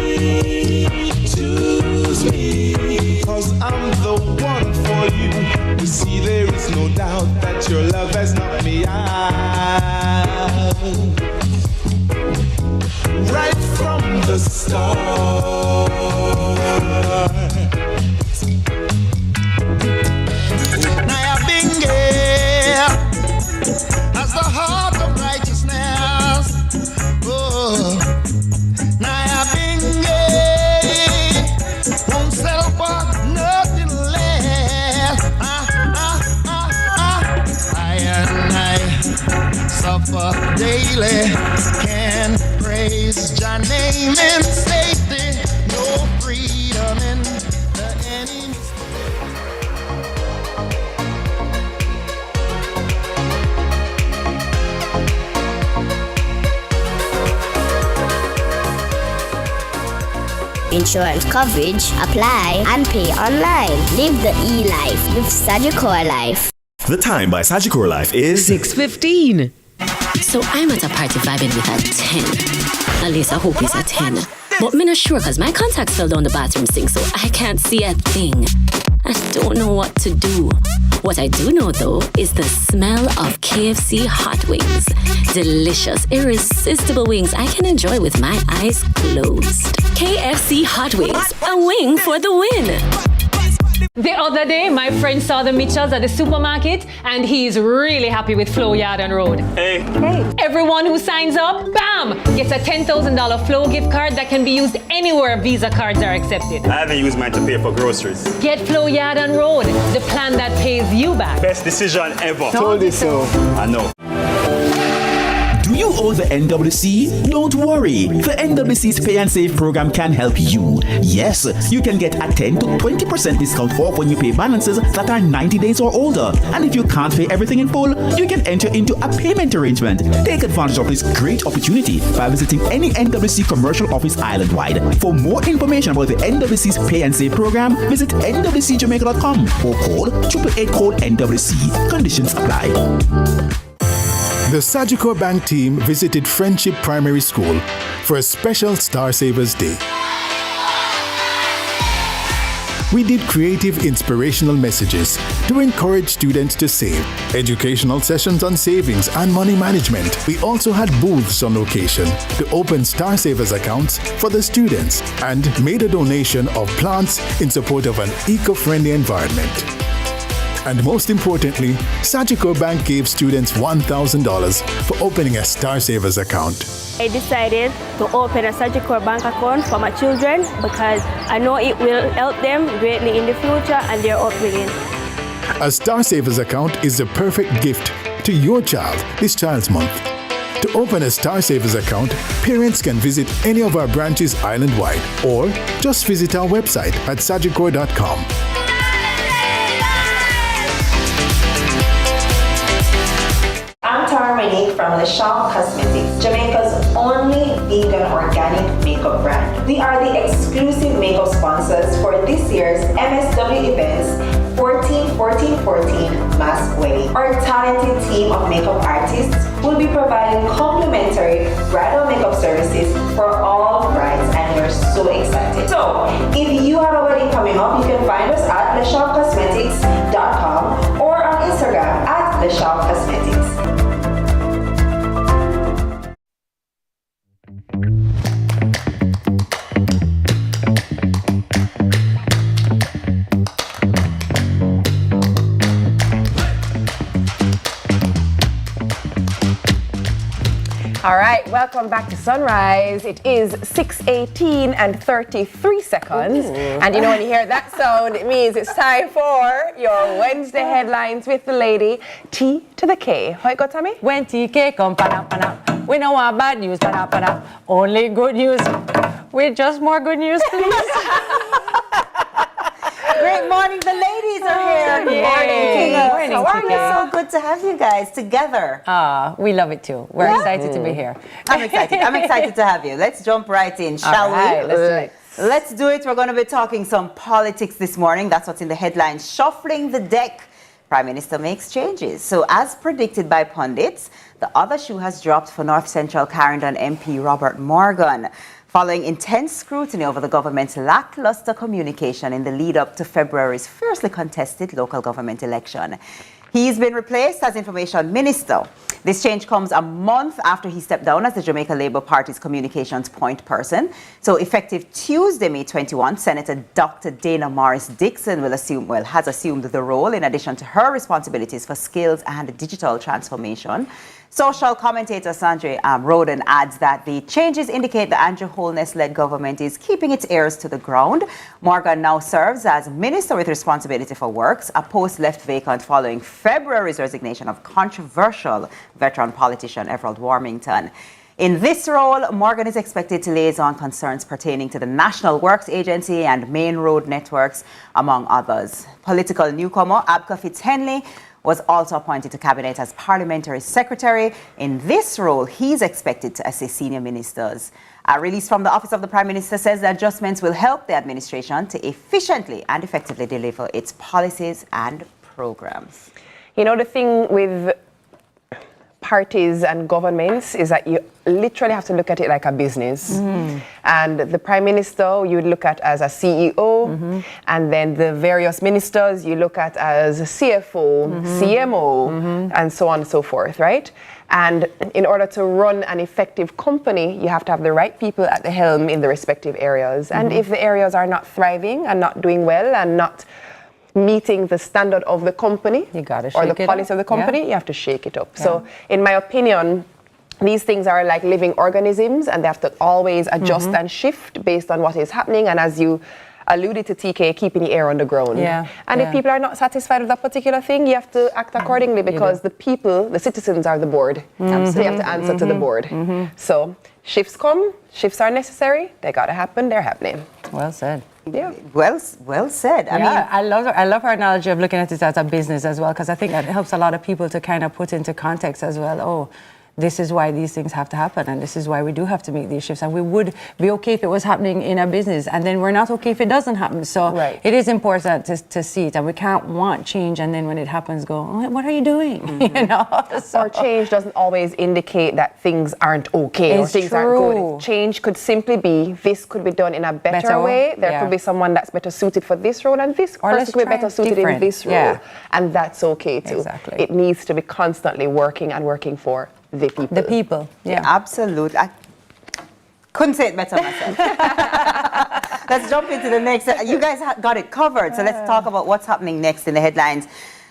'cause I'm the one for you. You see, there is no doubt that your love has knocked me out. Right from the start. Now I've been here as the heart of righteousness. Oh, now I've been here, won't settle for nothing less. I suffer daily, can praise your name in safety, no freedom in the enemy's. Insurance coverage, apply and pay online. Live the e-life with Sagicor Life. The time by Sagicor Life is 6:15. So I'm at a party vibing with a 10. At least I hope he's a 10. But I'm not sure because my contacts fell down the bathroom sink, so I can't see a thing. I don't know what to do. What I do know though is the smell of KFC hot wings. Delicious, irresistible wings I can enjoy with my eyes closed. KFC hot wings, a wing for the win. The other day, my friend saw the Mitchells at the supermarket and he's really happy with Flow Yard and Road. Hey. Everyone who signs up, bam, gets a $10,000 Flow gift card that can be used anywhere Visa cards are accepted. I haven't used mine to pay for groceries. Get Flow Yard and Road, the plan that pays you back. Best decision ever. Told you so. I know. Do you owe the NWC? Don't worry. The NWC's Pay and Save program can help you. Yes, you can get a 10 to 20% discount off when you pay balances that are 90 days or older. And if you can't pay everything in full, you can enter into a payment arrangement. Take advantage of this great opportunity by visiting any NWC commercial office island-wide. For more information about the NWC's Pay and Save program, visit nwcjamaica.com or call 888-NWC. Conditions apply. The Sagicor Bank team visited Friendship Primary School for a special Star Savers Day. We did creative, inspirational messages to encourage students to save, educational sessions on savings and money management. We also had booths on location to open Star Savers accounts for the students and made a donation of plants in support of an eco-friendly environment. And most importantly, Sagicor Bank gave students $1,000 for opening a Star Savers account. I decided to open a Sagicor Bank account for my children because I know it will help them greatly in the future and their upbringing. A Star Savers account is the perfect gift to your child this Child's Month. To open a Star Savers account, parents can visit any of our branches island-wide or just visit our website at sagicor.com. I'm Tami from Lashon Cosmetics, Jamaica's only vegan organic makeup brand. We are the exclusive makeup sponsors for this year's MSW events 14-14-14 Mask Wedding. Our talented team of makeup artists will be providing complimentary bridal makeup services for all brides, and we're so excited. So, if you have a wedding coming up, you can find us at LashonCosmetics.com or on Instagram at Lashon Cosmetics. All right, welcome back to Sunrise. It is 6:18 and 33 seconds. Ooh. And you know, when you hear that sound, it means it's time for your Wednesday headlines with the lady T to the K. How it go, Tami? When TK come, pa-na. We don't want bad news, pa-na. Only good news. With just more good news, please. Great morning, the ladies are here. Good morning. How are you? So good to have you guys together. We love it too. We're excited to be here. I'm excited. I'm excited to have you. Let's jump right in, shall we? Let's do it. Let's do it. We're going to be talking some politics this morning. That's what's in the headlines. Shuffling the deck Prime Minister makes changes. So as predicted by pundits, the other shoe has dropped for North Central Clarendon MP Robert Morgan, following intense scrutiny over the government's lackluster communication in the lead-up to February's fiercely contested local government election. He's been replaced as Information Minister. This change comes a month after he stepped down as the Jamaica Labour Party's communications point person. So effective Tuesday, May 21, Senator Dr. Dana Morris Dixon has assumed the role in addition to her responsibilities for skills and digital transformation. Social commentator Sandra Roden adds that the changes indicate the Andrew Holness-led government is keeping its ears to the ground. Morgan now serves as Minister with responsibility for works, a post left vacant following February's resignation of controversial veteran politician Everald Warmington. In this role, Morgan is expected to liaison concerns pertaining to the National Works Agency and main road networks, among others. Political newcomer Abka Fitzhenley was also appointed to Cabinet as Parliamentary Secretary. In this role, he's expected to assist senior ministers. A release from the Office of the Prime Minister says the adjustments will help the administration to efficiently and effectively deliver its policies and programs. You know, the thing with parties and governments is that you literally have to look at it like a business. And the Prime Minister you would look at as a CEO, and then the various ministers you look at as CFO, CMO, and so on and so forth, right? And in order to run an effective company, you have to have the right people at the helm in the respective areas. And if the areas are not thriving and not doing well and not meeting the standard of the company or the policy of the company, you have to shake it up. So in my opinion, these things are like living organisms and they have to always adjust and shift based on what is happening. And as you alluded to, TK, keeping the air on the ground. And if people are not satisfied with that particular thing, you have to act accordingly because the people, the citizens are the board. So you have to answer to the board. So shifts come, shifts are necessary, they gotta happen, they're happening. Well said. Yeah. Well said. I mean, I love her analogy of looking at it as a business as well, because I think that helps a lot of people to kind of put into context as well. Oh, this is why these things have to happen, and this is why we do have to make these shifts. And we would be okay if it was happening in a business, and then we're not okay if it doesn't happen. So it is important to see it, and we can't want change, and then when it happens, go, oh, what are you doing? You know. So, or change doesn't always indicate that things aren't okay or things aren't good. Change could simply be this could be done in a better way. There could be someone that's better suited for this role, and this person could be better suited in this role, and that's okay too. Exactly. It needs to be constantly working and working for the people. The people, absolutely. I couldn't say it better myself. Let's jump into the next. You guys got it covered, so let's talk about what's happening next in the headlines.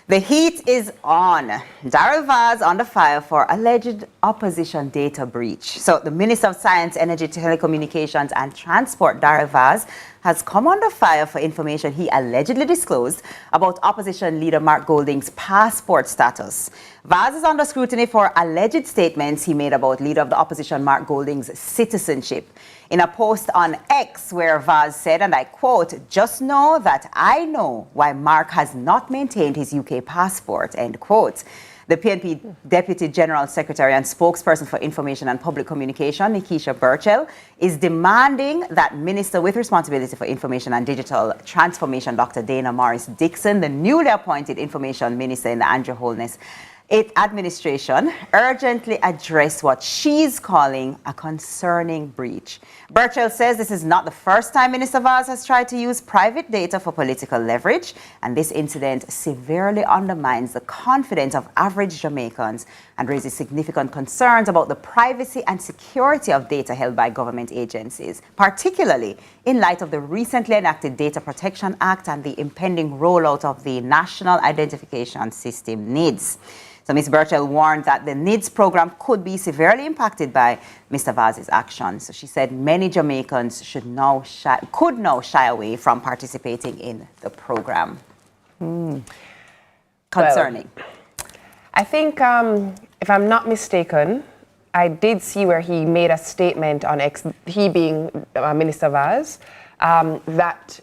The heat is on. Darrell Vaz under fire for alleged opposition data breach. So the Minister of Science, Energy, Telecommunications and Transport, Darrell Vaz, has come under fire for information he allegedly disclosed about opposition leader Mark Golding's passport status. Vaz is under scrutiny for alleged statements he made about leader of the opposition Mark Golding's citizenship. In a post on X where Vaz said, and I quote, "Just know that I know why Mark has not maintained his UK passport," end quote. The PNP Deputy General Secretary and spokesperson for Information and Public Communication, Nikisha Burchell, is demanding that Minister with responsibility for Information and Digital Transformation, Dr. Dana Morris Dixon, the newly appointed Information Minister in the Andrew Holness administration, urgently address what she's calling a concerning breach. Burchell says this is not the first time Minister Vaz has tried to use private data for political leverage, and this incident severely undermines the confidence of average Jamaicans and raises significant concerns about the privacy and security of data held by government agencies, particularly in light of the recently enacted Data Protection Act and the impending rollout of the National Identification System NIDS. So Ms. Burchell warned that the NIDS program could be severely impacted by Mr. Vaz's actions. So she said many Jamaicans could now shy away from participating in the program. Concerning. Well, I think, if I'm not mistaken, I did see where he made a statement on X, he being Minister Vaz, that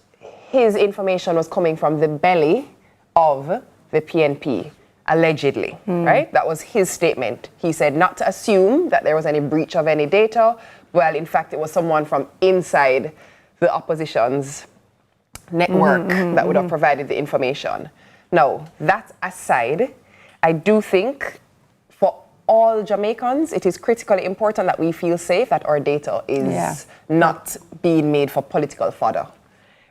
his information was coming from the belly of the PNP. Allegedly, right? That was his statement. He said not to assume that there was any breach of any data. Well, in fact, it was someone from inside the opposition's network that would have provided the information. Now, that aside, I do think for all Jamaicans, it is critically important that we feel safe, that our data is not being made for political fodder.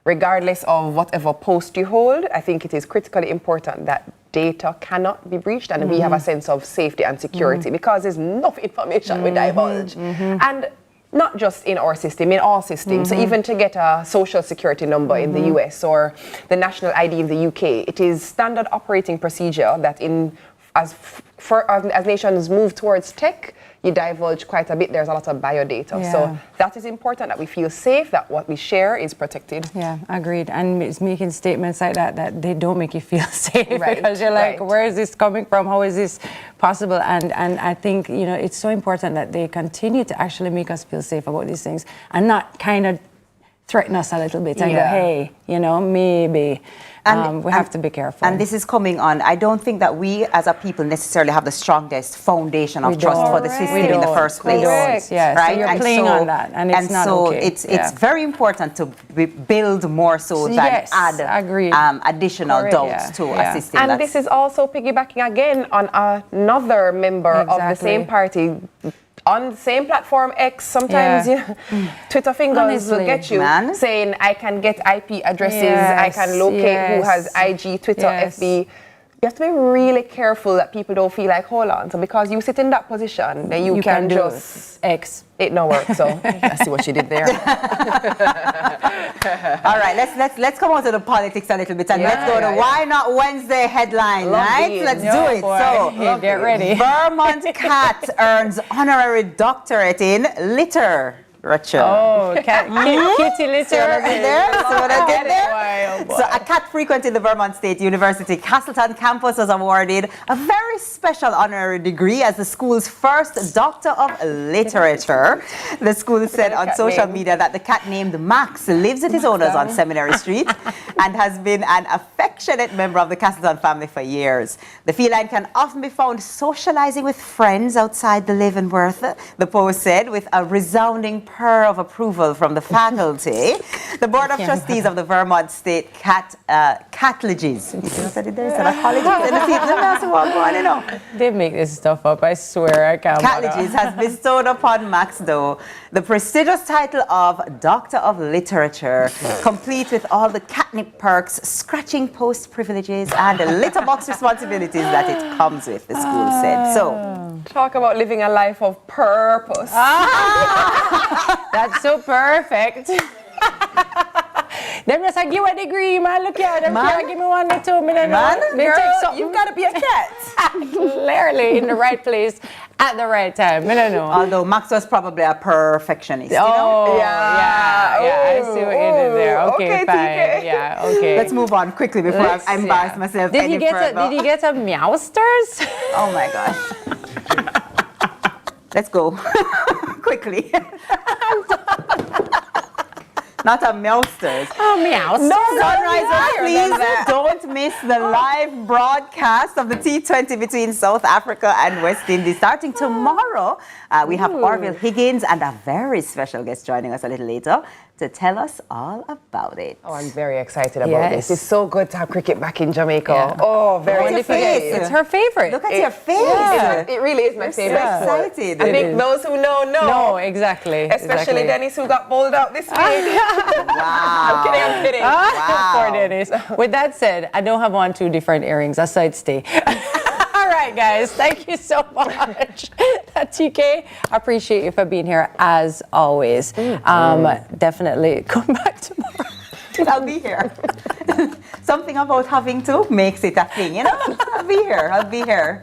Regardless of whatever post you hold, I think it is critically important that data cannot be breached and we have a sense of safety and security because there's enough information we divulge. And not just in our system, in all systems. So even to get a social security number in the US or the national ID in the UK, it is standard operating procedure that as nations move towards tech, you divulge quite a bit. There's a lot of biodata. So that is important, that we feel safe, that what we share is protected. Yeah, agreed. And it's making statements like that they don't make you feel safe because you're like, where is this coming from? How is this possible? And I think, you know, it's so important that they continue to actually make us feel safe about these things and not kind of threaten us a little bit and go, hey, you know, maybe. We have to be careful. And this is coming on. I don't think that we as a people necessarily have the strongest foundation of trust for the system in the first place. Yes, right? So you're playing on that, and it's not okay. It's very important to build more so than add additional doubts to a system. And this is also piggybacking again on another member of the same party. On the same platform X, sometimes you know, Twitter fingers will get you saying, I can get IP addresses, I can locate who has IG, Twitter, FB. You have to be really careful that people don't feel like, hold on, so because you sit in that position, then you can just X. It no work. So I see what you did there. All right, let's come on to the politics a little bit and let's go to Why Not Wednesday headline, right? Let's do it. So get ready. Vermont cat earns honorary doctorate in literature. Oh, kitty litter. See what I did there? See what I did there? So a cat frequenting the Vermont State University Castleton campus was awarded a very special honorary degree as the school's first Doctor of Literature. The school said on social media that the cat named Max lives with his owners on Seminary Street and has been an affectionate member of the Castleton family for years. The feline can often be found socializing with friends outside the Leavenworth, the post said, with a resounding purr of approval from the faculty. The Board of Trustees of the Vermont State Catleges. They make this stuff up, I swear. I can't. Catleges has bestowed upon Max, though, the prestigious title of Doctor of Literature, complete with all the catnip perks, scratching post privileges, and the litterbox responsibilities that it comes with, the school said. So, talk about living a life of purpose. That's so perfect. Them just like, give a degree, man. Look here, them here, give me 1 or 2 minutes. Man, girl, you've got to be a cat. Clearly in the right place at the right time. I don't know. Although Max was probably a perfectionist, I see what you did there. Okay, fine. TK. Yeah, okay. Let's move on quickly before I embarrass myself Did any you get further. Did you get a Meowsters? Oh my gosh. Let's go. Quickly. Not a Meowsters. Oh, Meowsters. No, Sunrisers, please don't miss the live broadcast of the T20 between South Africa and West Indies. Starting tomorrow, we have Orville Higgins and a very special guest joining us a little later to tell us all about it. Oh, I'm very excited about this. It's so good to have cricket back in Jamaica. Yeah. Oh, very excited. It's her favorite. Look at your face. Yeah. It really is my favorite. So excited. I think those who know. No, exactly. Especially Dennis, who got bowled out this week. Wow. I'm kidding. Wow. Poor Dennis. With that said, I don't have on 2 different earrings. A side stay. All right, guys. Thank you so much. TK, I appreciate you for being here as always. Definitely come back tomorrow. I'll be here. Something about having to makes it a thing, you know? I'll be here.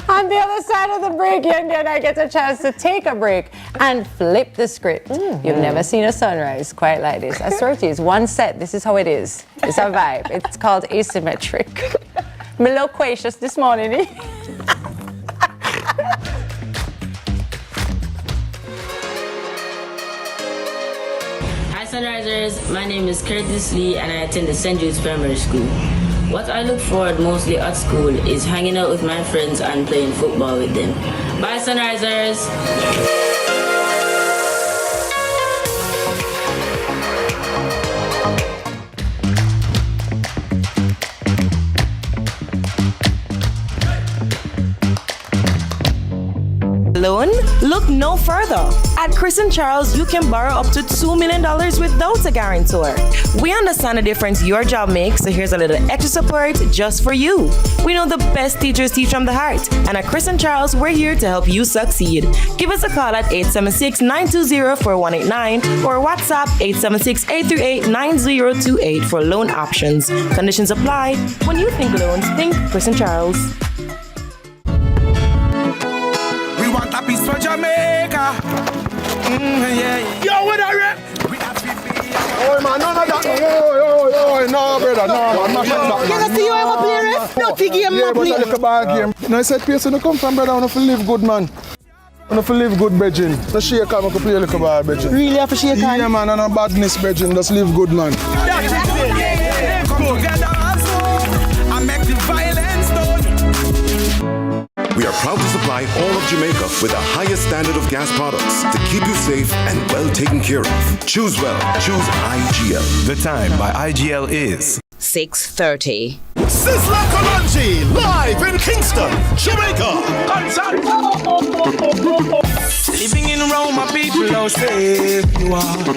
On the other side of the break, and then I get a chance to take a break and flip the script. You've never seen a sunrise quite like this. I swear to you, it's one set. This is how it is. It's a vibe. It's called asymmetric. I'm a little loquacious this morning, eh? Hi Sunrisers, my name is Curtis Lee and I attend the St. Jude's Primary School. What I look forward mostly at school is hanging out with my friends and playing football with them. Bye Sunrisers! Look no further. At Chris and Charles, you can borrow up to $2 million without a guarantor. We understand the difference your job makes, so here's a little extra support just for you. We know the best teachers teach from the heart, and at Chris and Charles, we're here to help you succeed. Give us a call at 876-920-4189 or WhatsApp 876-838-9028 for loan options. Conditions apply. When you think loans, think Chris and Charles. We want a piece for Jamaica. Yeah. Yo, what are you? Oh man, none of that. No, brother, no. Can I see you ever play ref? No, piggy, I'm not playing. Yeah, but I look a bad game. No, I said, place when you come from, brother, I want to live good, man. I want to live good, brethren. No shake hand, I can play a little bad, brethren. Really have to shake hand? Yeah, man, and no badness, brethren. Just live good, man. That's it. Come together, I make the violence done. We are proud to supply all of Jamaica with the highest standard of gas products to keep you safe and well taken care of. Choose well. Choose IGL. The time by IGL is 6:30. Sizzla Kalonji, live in Kingston, Jamaica. Living in Rome, my people, how safe you are.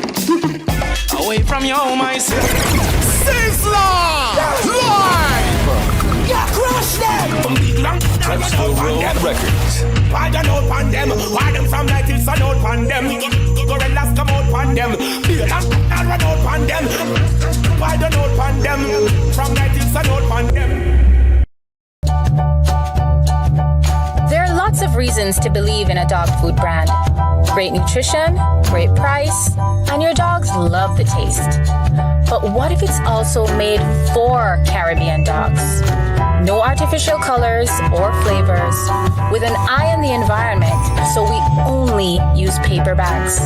Away from your home, I say. Sizzla! Live! Yeah, crush them! From big long, Touch the World Records. why don't know pan them? Why them from night till sun out pan them? Gorillas come out pan them. Big long, run out pan them. Why don't know pan them? From night till sun out pan them. There are lots of reasons to believe in a dog food brand. Great nutrition, great price, and your dogs love the taste. But what if it's also made for Caribbean dogs? No artificial colors or flavors, with an eye on the environment, so we only use paper bags.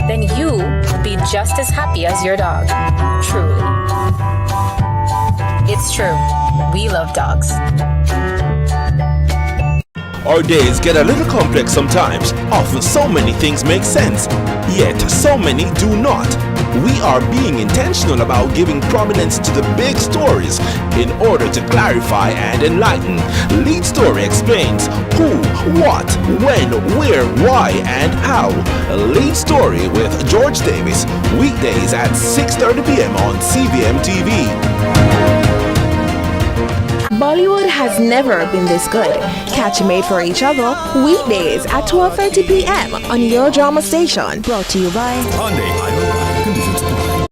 Then you will be just as happy as your dog, truly. It's true, we love dogs. Our days get a little complex sometimes. Often so many things make sense, yet so many do not. We are being intentional about giving prominence to the big stories in order to clarify and enlighten. Lead Story explains who, what, when, where, why, and how. Lead Story with George Davis, weekdays at 6:30 p.m. on CVMTV. Bollywood has never been this good. Catch Made for Each Other weekdays at 12:30 p.m. on your drama station. Brought to you by Hyundai, I conditions apply.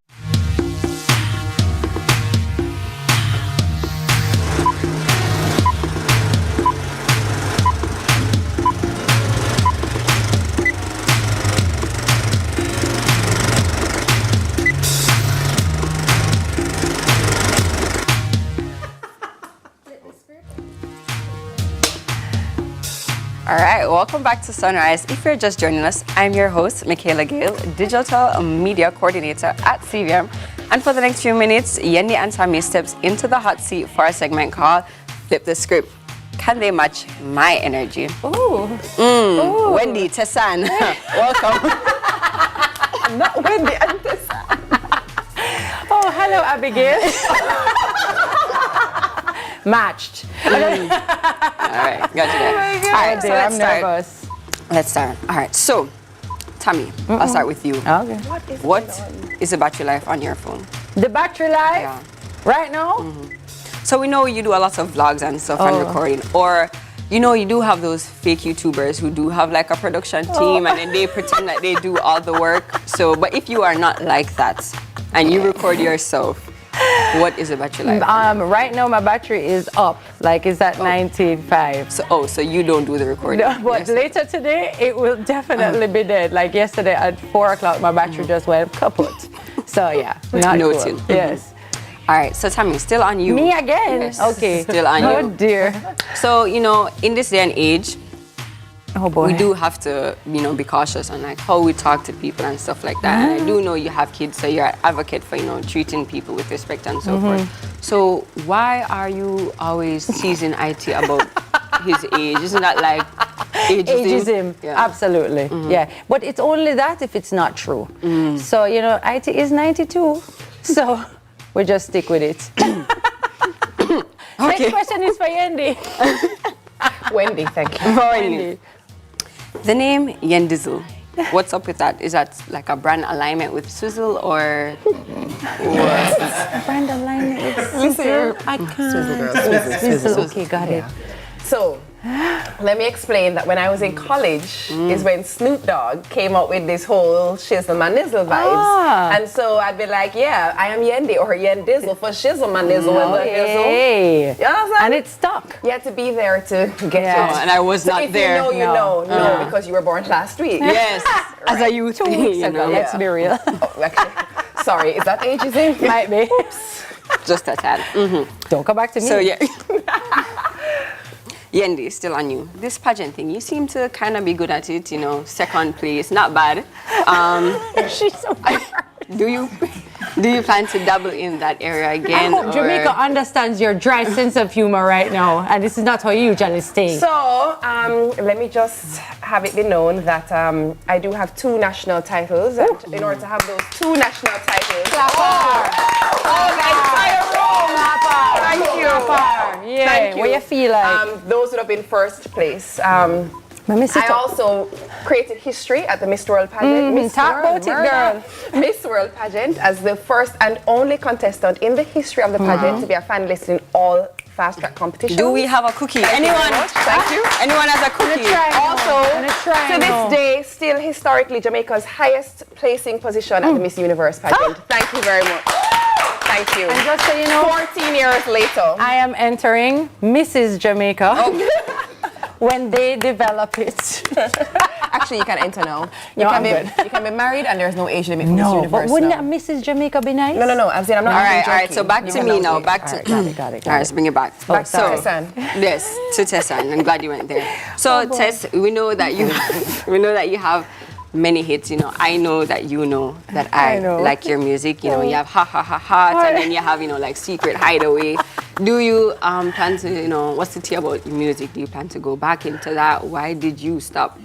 All right, welcome back to Sunrise. If you're just joining us, I'm your host, Michaela Gale, Digital Media Coordinator at CVM. And for the next few minutes, Yendi and Tami steps into the hot seat for a segment called Flip the Script. Can they match my energy? Ooh. Wendy, Tessan, welcome. Not Wendy and Tessan. Oh, hello, Abigail. Matched. All right, got you there. Oh my God. All right, so let's start. nervous. Let's start. All right, so, Tami, I'll start with you. Okay. What is the battery life on your phone? The battery life? Yeah. Right now? So we know you do a lot of vlogs and stuff and recording, or you know you do have those fake YouTubers who do have like a production team and then they pretend that they do all the work. So, but if you are not like that and you record yourself, what is the battery life? Right now my battery is up, like it's at 95. So you don't do the recording? No, but later today it will definitely be dead. Like yesterday at 4 o'clock my battery just went kaput. So yeah, not Noted. cool. Yes. All right, so Tami, still on you. Me again? Yes, Okay. still on you. Oh dear. So, you know, in this day and age, oh boy, we do have to, you know, be cautious on like how we talk to people and stuff like that. And I do know you have kids, so you're an advocate for, you know, treating people with respect and so forth. So why are you always teasing IT about his age? Isn't that like ageism? Yeah. Absolutely. Yeah. But it's only that if it's not true. So, you know, IT is 92. So we just stick with it. Next question is for Yendi. Wendy, thank you. Wendy. The name Yendizzle. What's up with that? Is that like a brand alignment with Swizzle or what? Brand alignment with Listen, I can't. Swizzle. Okay, got it. So, let me explain that when I was in college is when Snoop Dogg came up with this whole shizzle my nizzle vibes. And so I'd be like, yeah, I am Yendi or Yendizzle for shizzle my nizzle and the hizzle. Hey. You know what I'm saying? And it stuck. You had to be there to get it. And I was not if there. You know, you know, because you were born last week. Yes, as a youth. 2 weeks ago, let's be real. Sorry, is that ageism? Might be. Just a tad. Don't come back to me. So yeah. Yendi, still on you. This pageant thing, you seem to kind of be good at it, you know, second place, not bad. She's so do you plan to dabble in that area again? I hope Jamaica understands your dry sense of humor right now, and this is not how you usually stay. So, let me just have it be known that I do have 2 national titles, and in order to have those 2 national titles, the entire room. Thank you. Yeah, Thank you. what you feel like? Those would have been first place. I also created history at the Miss World pageant. Talk about it, girl. Miss World pageant as the first and only contestant in the history of the pageant to be a finalist in all fast track competitions. Do we have a cookie? Anyone? Thank you. Anyone has a cookie? Also, to this day, still historically Jamaica's highest placing position at the Miss Universe pageant. Thank you very much. Thank you. And just so you know, 14 years later, I am entering Mrs. Jamaica when they develop it. Actually, you can enter now. You No, can I'm you can be married and there's no age limit for Miss No, Universe. but wouldn't now. that Mrs. Jamaica be nice? No. I'm saying I'm not. All even right. joking. So back to me now. Back to. Got it. All right, let's bring it back. Back to Tessan. Yes, to Tessan. I'm glad you went there. So Tess, we know that you have many hits. You know, I know that you know that I like your music. You know, you have Ha Ha Ha Ha, and then you have like Secret Hideaway. Do you plan to what's the tea about your music? Do you plan to go back into that? Why did you stop?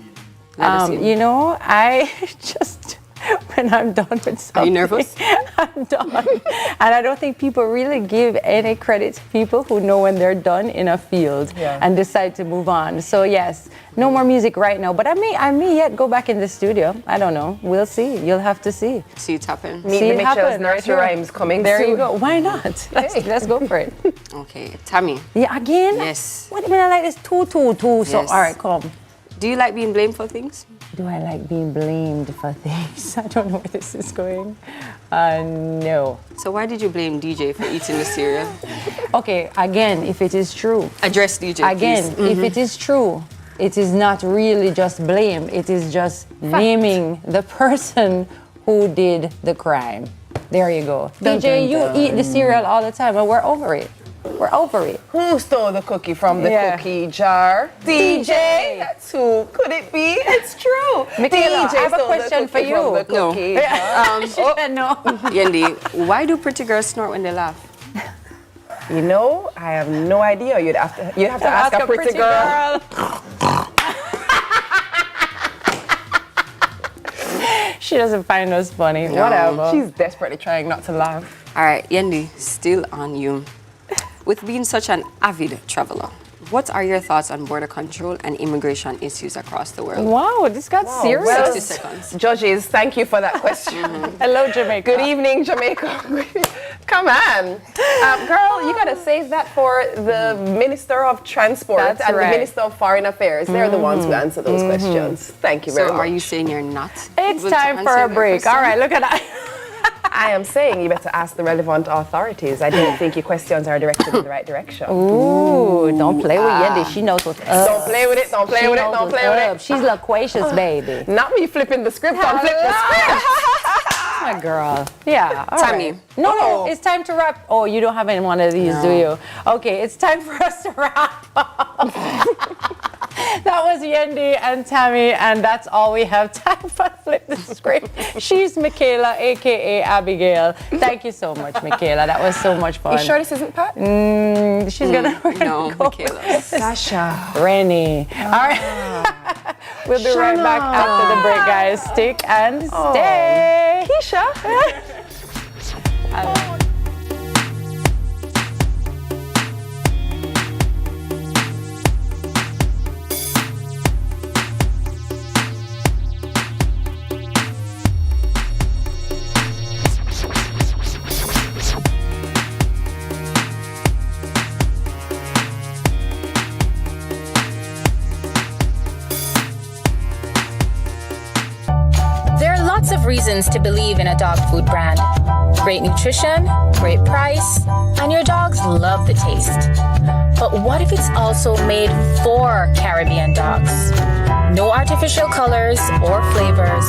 I just when I'm done with something. Are you nervous? I'm done. And I don't think people really give any credit to people who know when they're done in a field and decide to move on. So yes, no more music right now. But I may yet go back in the studio. I don't know. We'll see. You'll have to see. See it happen. Meet the Mitchells, nursery rhymes coming there soon. you go. Why not? Let's go for it. Okay, Tami. Yeah, again? Yes. What do you mean I like this? 2-2-2. So Yes. all right, come. Do you like being blamed for things? Do I like being blamed for things? I don't know where this is going. No. So why did you blame DJ for eating the cereal? Okay, again, if it is true. Address DJ, again, please. if it is true, it is not really just blame. It is just naming the person who did the crime. There you go. DJ, you eat the cereal all the time, and we're over it. We're over it. Who stole the cookie from the cookie jar? DJ. That's who. Could it be? It's true. Michaela, DJ I have a stole question the for cookie you. from the cookie jar. She said no. Yendi, why do pretty girls snort when they laugh? You know, I have no idea. You'd have to ask a pretty girl. She doesn't find us funny. No. Whatever. She's desperately trying not to laugh. All right, Yendi, still on you. With being such an avid traveler, what are your thoughts on border control and immigration issues across the world? Wow, this got serious. Well, 60 seconds. Judges, thank you for that question. Hello, Jamaica. Good evening, Jamaica. Come on. Girl, you got to save that for the Minister of Transport That's and right. the Minister of Foreign Affairs. They're the ones who answer those questions. Thank you very So much. are you saying you're not? It's able to time for answer a that break. question? All right, look at that. I am saying you better ask the relevant authorities. I don't think your questions are directed in the right direction. Ooh, don't play with Yendi. She knows what's up. Don't play with it, don't play with it, don't play with it. She's loquacious, baby. Not me flipping the script on flip the script. My girl. Yeah. All Tami. right. No, it's time to wrap. Oh, you don't have any one of these, do you? Okay, it's time for us to wrap up. That was Yendi and Tami, and that's all we have time for. Flip the script. She's Michaela, aka Abigail. Thank you so much, Michaela. That was so much fun. You sure this isn't Pat? She's gonna No, go Michaela. Sasha. Rennie. All right. We'll be right back after the break, guys. Stick and stay. Keisha. reasons to believe in a dog food brand. Great nutrition, great price, and your dogs love the taste. But what if it's also made for Caribbean dogs? No artificial colors or flavors,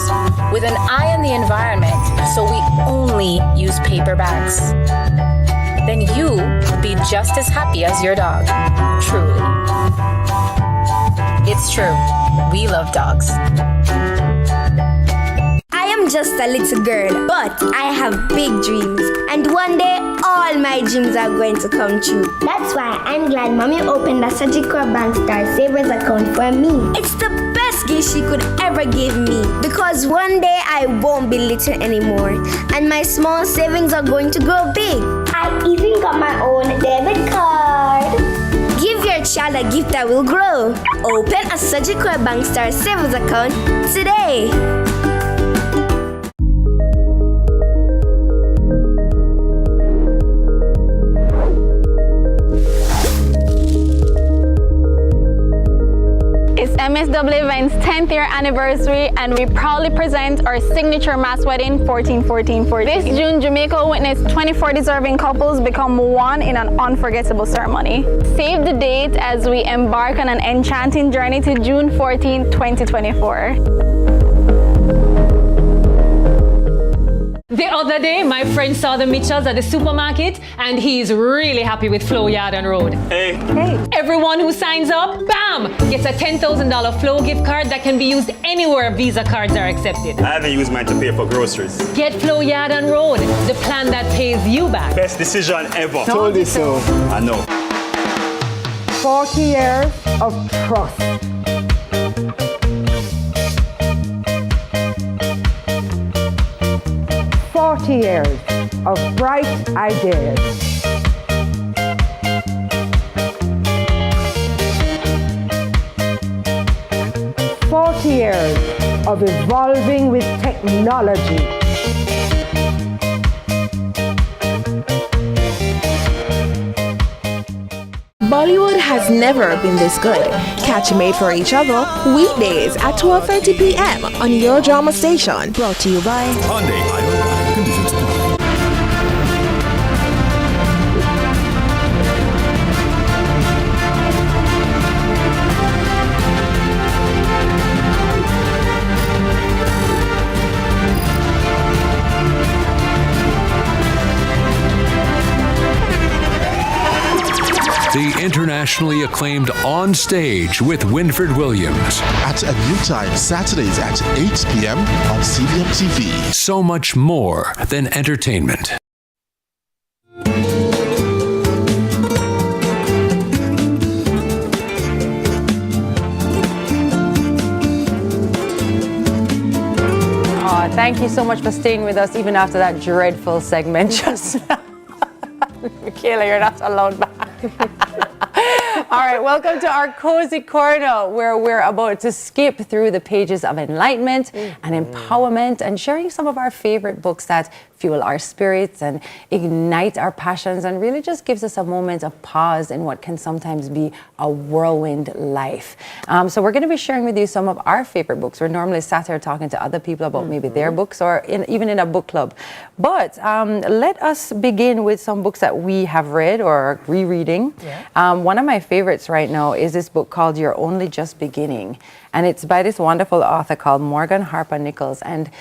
with an eye on the environment, so we only use paper bags. Then you will be just as happy as your dog, truly. It's true, we love dogs. I am just a little girl, but I have big dreams. And one day, all my dreams are going to come true. That's why I'm glad Mommy opened a Surgical Bank Star Savers account for me. It's the best gift she could ever give me. Because one day, I won't be little anymore. And my small savings are going to grow big. I even got my own debit card. Give your child a gift that will grow. Open a Surgical Bank Star Savers account today. It's MSW Events 10th year anniversary, and we proudly present our signature mass wedding 14-14-14. This June, Jamaica will witness 24 deserving couples become one in an unforgettable ceremony. Save the date as we embark on an enchanting journey to June 14, 2024. The other day, my friend saw the Mitchells at the supermarket, and he's really happy with Flow Yard and Road. Hey. Everyone who signs up, bam, gets a $10,000 Flow gift card that can be used anywhere Visa cards are accepted. I haven't used mine to pay for groceries. Get Flow Yard and Road, the plan that pays you back. Best decision ever. Told you so. I know. 40 years of trust. Years of bright ideas. 40 years of evolving with technology. Bollywood has never been this good. Catch Made for Each Other weekdays at 12:30 p.m. on your drama station. Brought to you by Hyundai. Conditions apply. The internationally acclaimed On Stage with Winfred Williams. At a new time, Saturdays at 8 p.m. on CVMTV. So much more than entertainment. Thank you so much for staying with us even after that dreadful segment just now. Michaela, you're not alone back. All right, welcome to our Cozy Corner, where we're about to skip through the pages of enlightenment and empowerment and sharing some of our favorite books that fuel our spirits and ignite our passions and really just gives us a moment of pause in what can sometimes be a whirlwind life. So we're going to be sharing with you some of our favorite books. We're normally sat here talking to other people about maybe their books or even in a book club. But let us begin with some books that we have read or are rereading. Yeah. One of my favorites right now is this book called You're Only Just Beginning. And it's by this wonderful author called Morgan Harper Nichols. And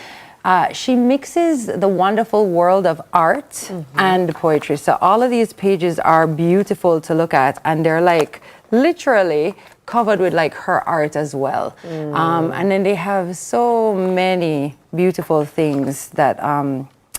she mixes the wonderful world of art and poetry. So all of these pages are beautiful to look at, and they're like literally covered with like her art as well. And then they have so many beautiful things that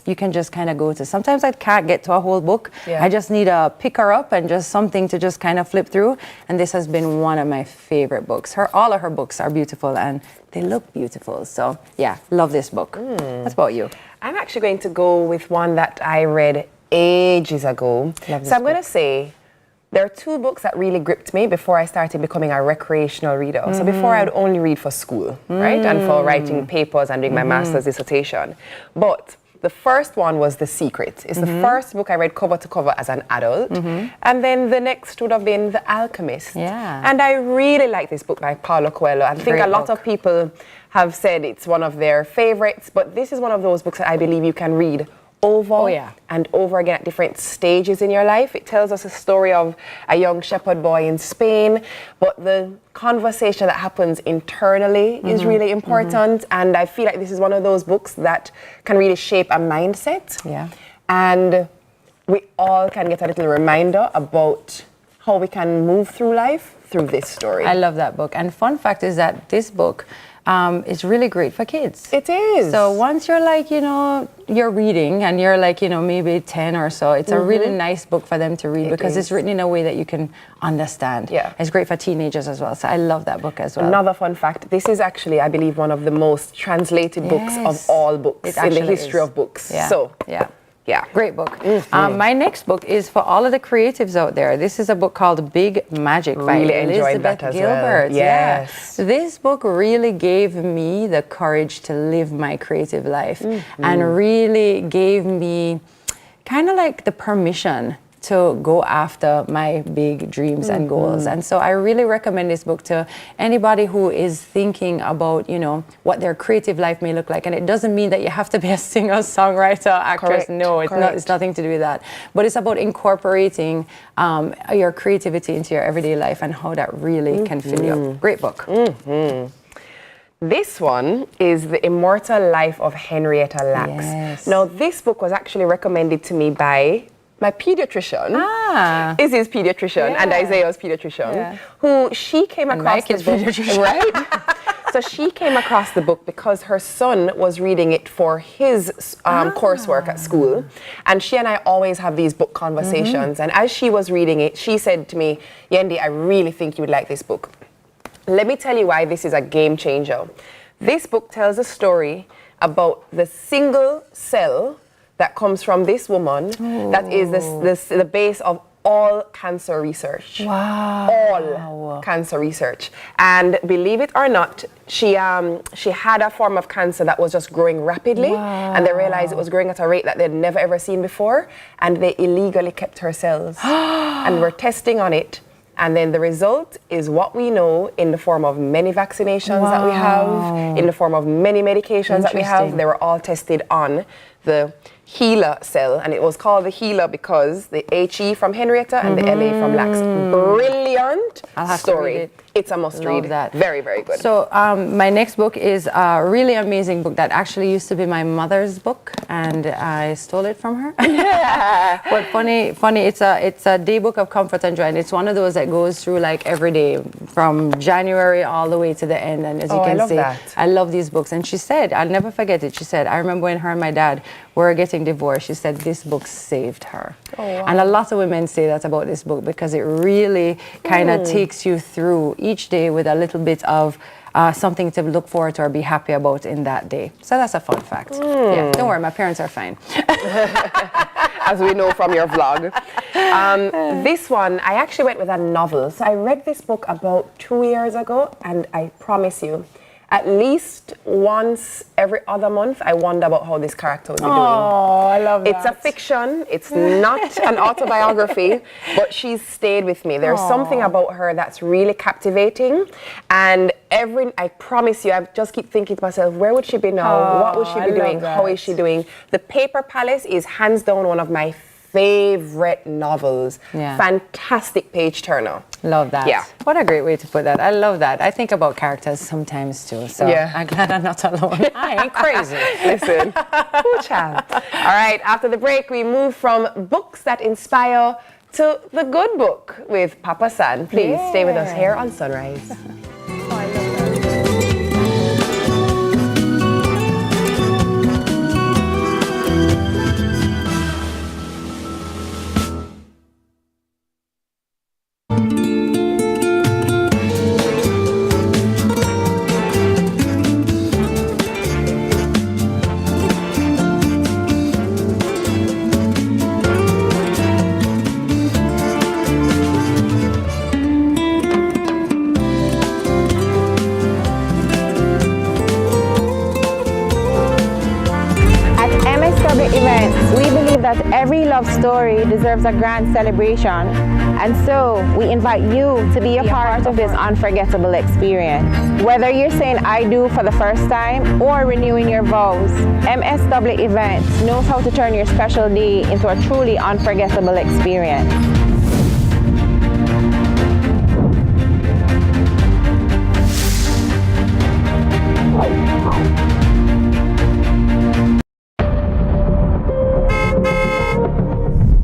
you can just kind of go to. Sometimes I can't get to a whole book. Yeah. I just need a picker up and just something to just kind of flip through. And this has been one of my favorite books. All of her books are beautiful and they look beautiful. So yeah, love this book. What about you? I'm actually going to go with one that I read ages ago. So I'm going to say there are two books that really gripped me before I started becoming a recreational reader. So before I would only read for school, right? And for writing papers and doing my master's dissertation. But The first one was The Secret. It's the first book I read cover to cover as an adult. And then the next would have been The Alchemist. Yeah. And I really like this book by Paulo Coelho. I think a lot of people have said it's one of their favorites, but this is one of those books that I believe you can read over and over again at different stages in your life. It tells us a story of a young shepherd boy in Spain, but the conversation that happens internally is really important. And I feel like this is one of those books that can really shape a mindset. Yeah. And we all can get a little reminder about how we can move through life through this story. I love that book. And fun fact is that this book is really great for kids. It is. So once you're like, you're reading and you're like, maybe 10 or so, it's a really nice book for them to read because it's written in a way that you can understand. Yeah. It's great for teenagers as well. So I love that book as well. Another fun fact, this is actually, I believe, one of the most translated books of all books in the history of books. Yeah. So, yeah, great book. My next book is for all of the creatives out there. This is a book called Big Magic by Elizabeth Gilbert. Yes. Yeah. This book really gave me the courage to live my creative life and really gave me kind of like the permission to go after my big dreams and goals. And so I really recommend this book to anybody who is thinking about, what their creative life may look like. And it doesn't mean that you have to be a singer, songwriter, actress. Correct. No, it's nothing to do with that. But it's about incorporating your creativity into your everyday life and how that really can fill you up. Great book. This one is The Immortal Life of Henrietta Lacks. Yes. Now, this book was actually recommended to me by my pediatrician, Izzy's pediatrician, and Isaiah's pediatrician, who she came across this book, right? So she came across the book because her son was reading it for his coursework at school, and she and I always have these book conversations. And as she was reading it, she said to me, "Yendi, I really think you would like this book. Let me tell you why this is a game changer. This book tells a story about the single cell that comes from this woman that is the base of all cancer research. Wow. All cancer research. And believe it or not, she had a form of cancer that was just growing rapidly. Wow. And they realized it was growing at a rate that they'd never ever seen before. And they illegally kept her cells and were testing on it. And then the result is what we know in the form of many vaccinations that we have, in the form of many medications that we have. They were all tested on the HeLa cell, and it was called the HeLa because the HE from Henrietta and the LA from Lacks. Brilliant story. It's a must read. That. Very, very good. So my next book is a really amazing book that actually used to be my mother's book, and I stole it from her. But funny, it's a day book of comfort and joy, and it's one of those that goes through like every day from January all the way to the end. And as you can see, I love these books. And she said, I'll never forget it. She said, I remember when her and my dad were getting divorced. She said this book saved her. And a lot of women say that about this book because it really kind of takes you through each day with a little bit of something to look forward to or be happy about in that day. So that's a fun fact. Yeah, don't worry, my parents are fine. As we know from your vlog. This one, I actually went with a novel. So I read this book about 2 years ago, and I promise you, at least once every other month, I wonder about how this character would be doing. Oh, I love that. It's a fiction. It's not an autobiography, but she's stayed with me. There's something about her that's really captivating. And I promise you, I just keep thinking to myself, where would she be now? What would she be doing? How is she doing? The Paper Palace is hands down one of my favorite novels. Fantastic page turner. Love that. Yeah. What a great way to put that. I love that. I think about characters sometimes too. So I'm glad I'm not alone. I ain't crazy. Listen. Ooh, child. All right, after the break, we move from books that inspire to the good book with Papa San. Please stay with us here on Sunrise. that every love story deserves a grand celebration, and so we invite you to be a part of this unforgettable experience. Whether you're saying I do for the first time or renewing your vows, MSW Events knows how to turn your special day into a truly unforgettable experience.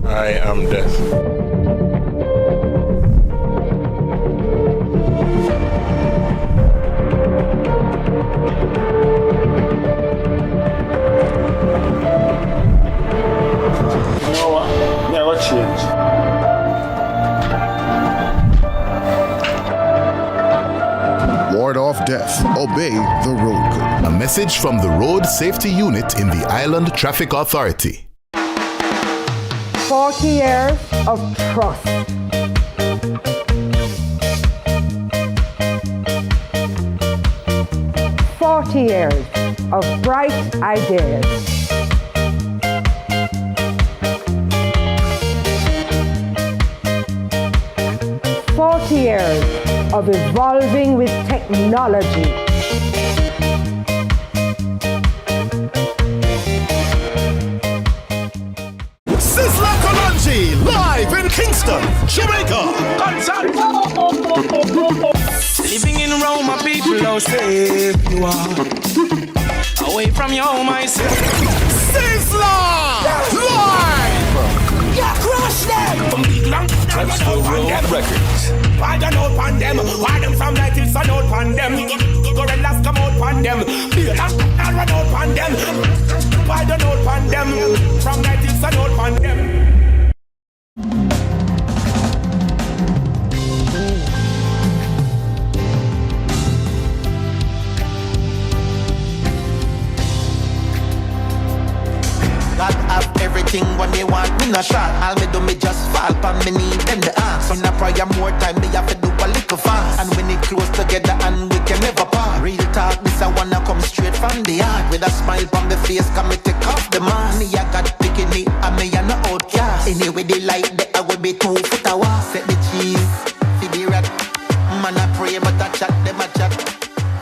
I am death. You know what? Never change. Ward off death. Obey the road code. A message from the Road Safety Unit in the Island Traffic Authority. 40 years of trust. Years of bright ideas. 40 years of evolving with technology. Sizzler Kalonji, live in Kingston, Jamaica. Living in Rome, my people, how safe you are. Away from your home, I say. Sizzler! Live! Yeah, crush them! From big long, That's the Road Records. why don't know pan them? Why them from night till sun out pan them? Gorillas come out pan them. Beer and run out pan them. Why don't know pan them? From night till sun out pan them. God have everything when me want, me no shot. All me do, me just fall pan me knee, then the ass. In a prayer more time, me have to do a little fast. And when it close together and we can never part. Real talk, this I wanna come straight from the heart. With a smile on the face, come me take off the mask. Me I got picking it, and me I no outcast. Anyway they like that I will be 2 foot away. Set the cheese, feed the rat. Man I pray but I chat, them a chat.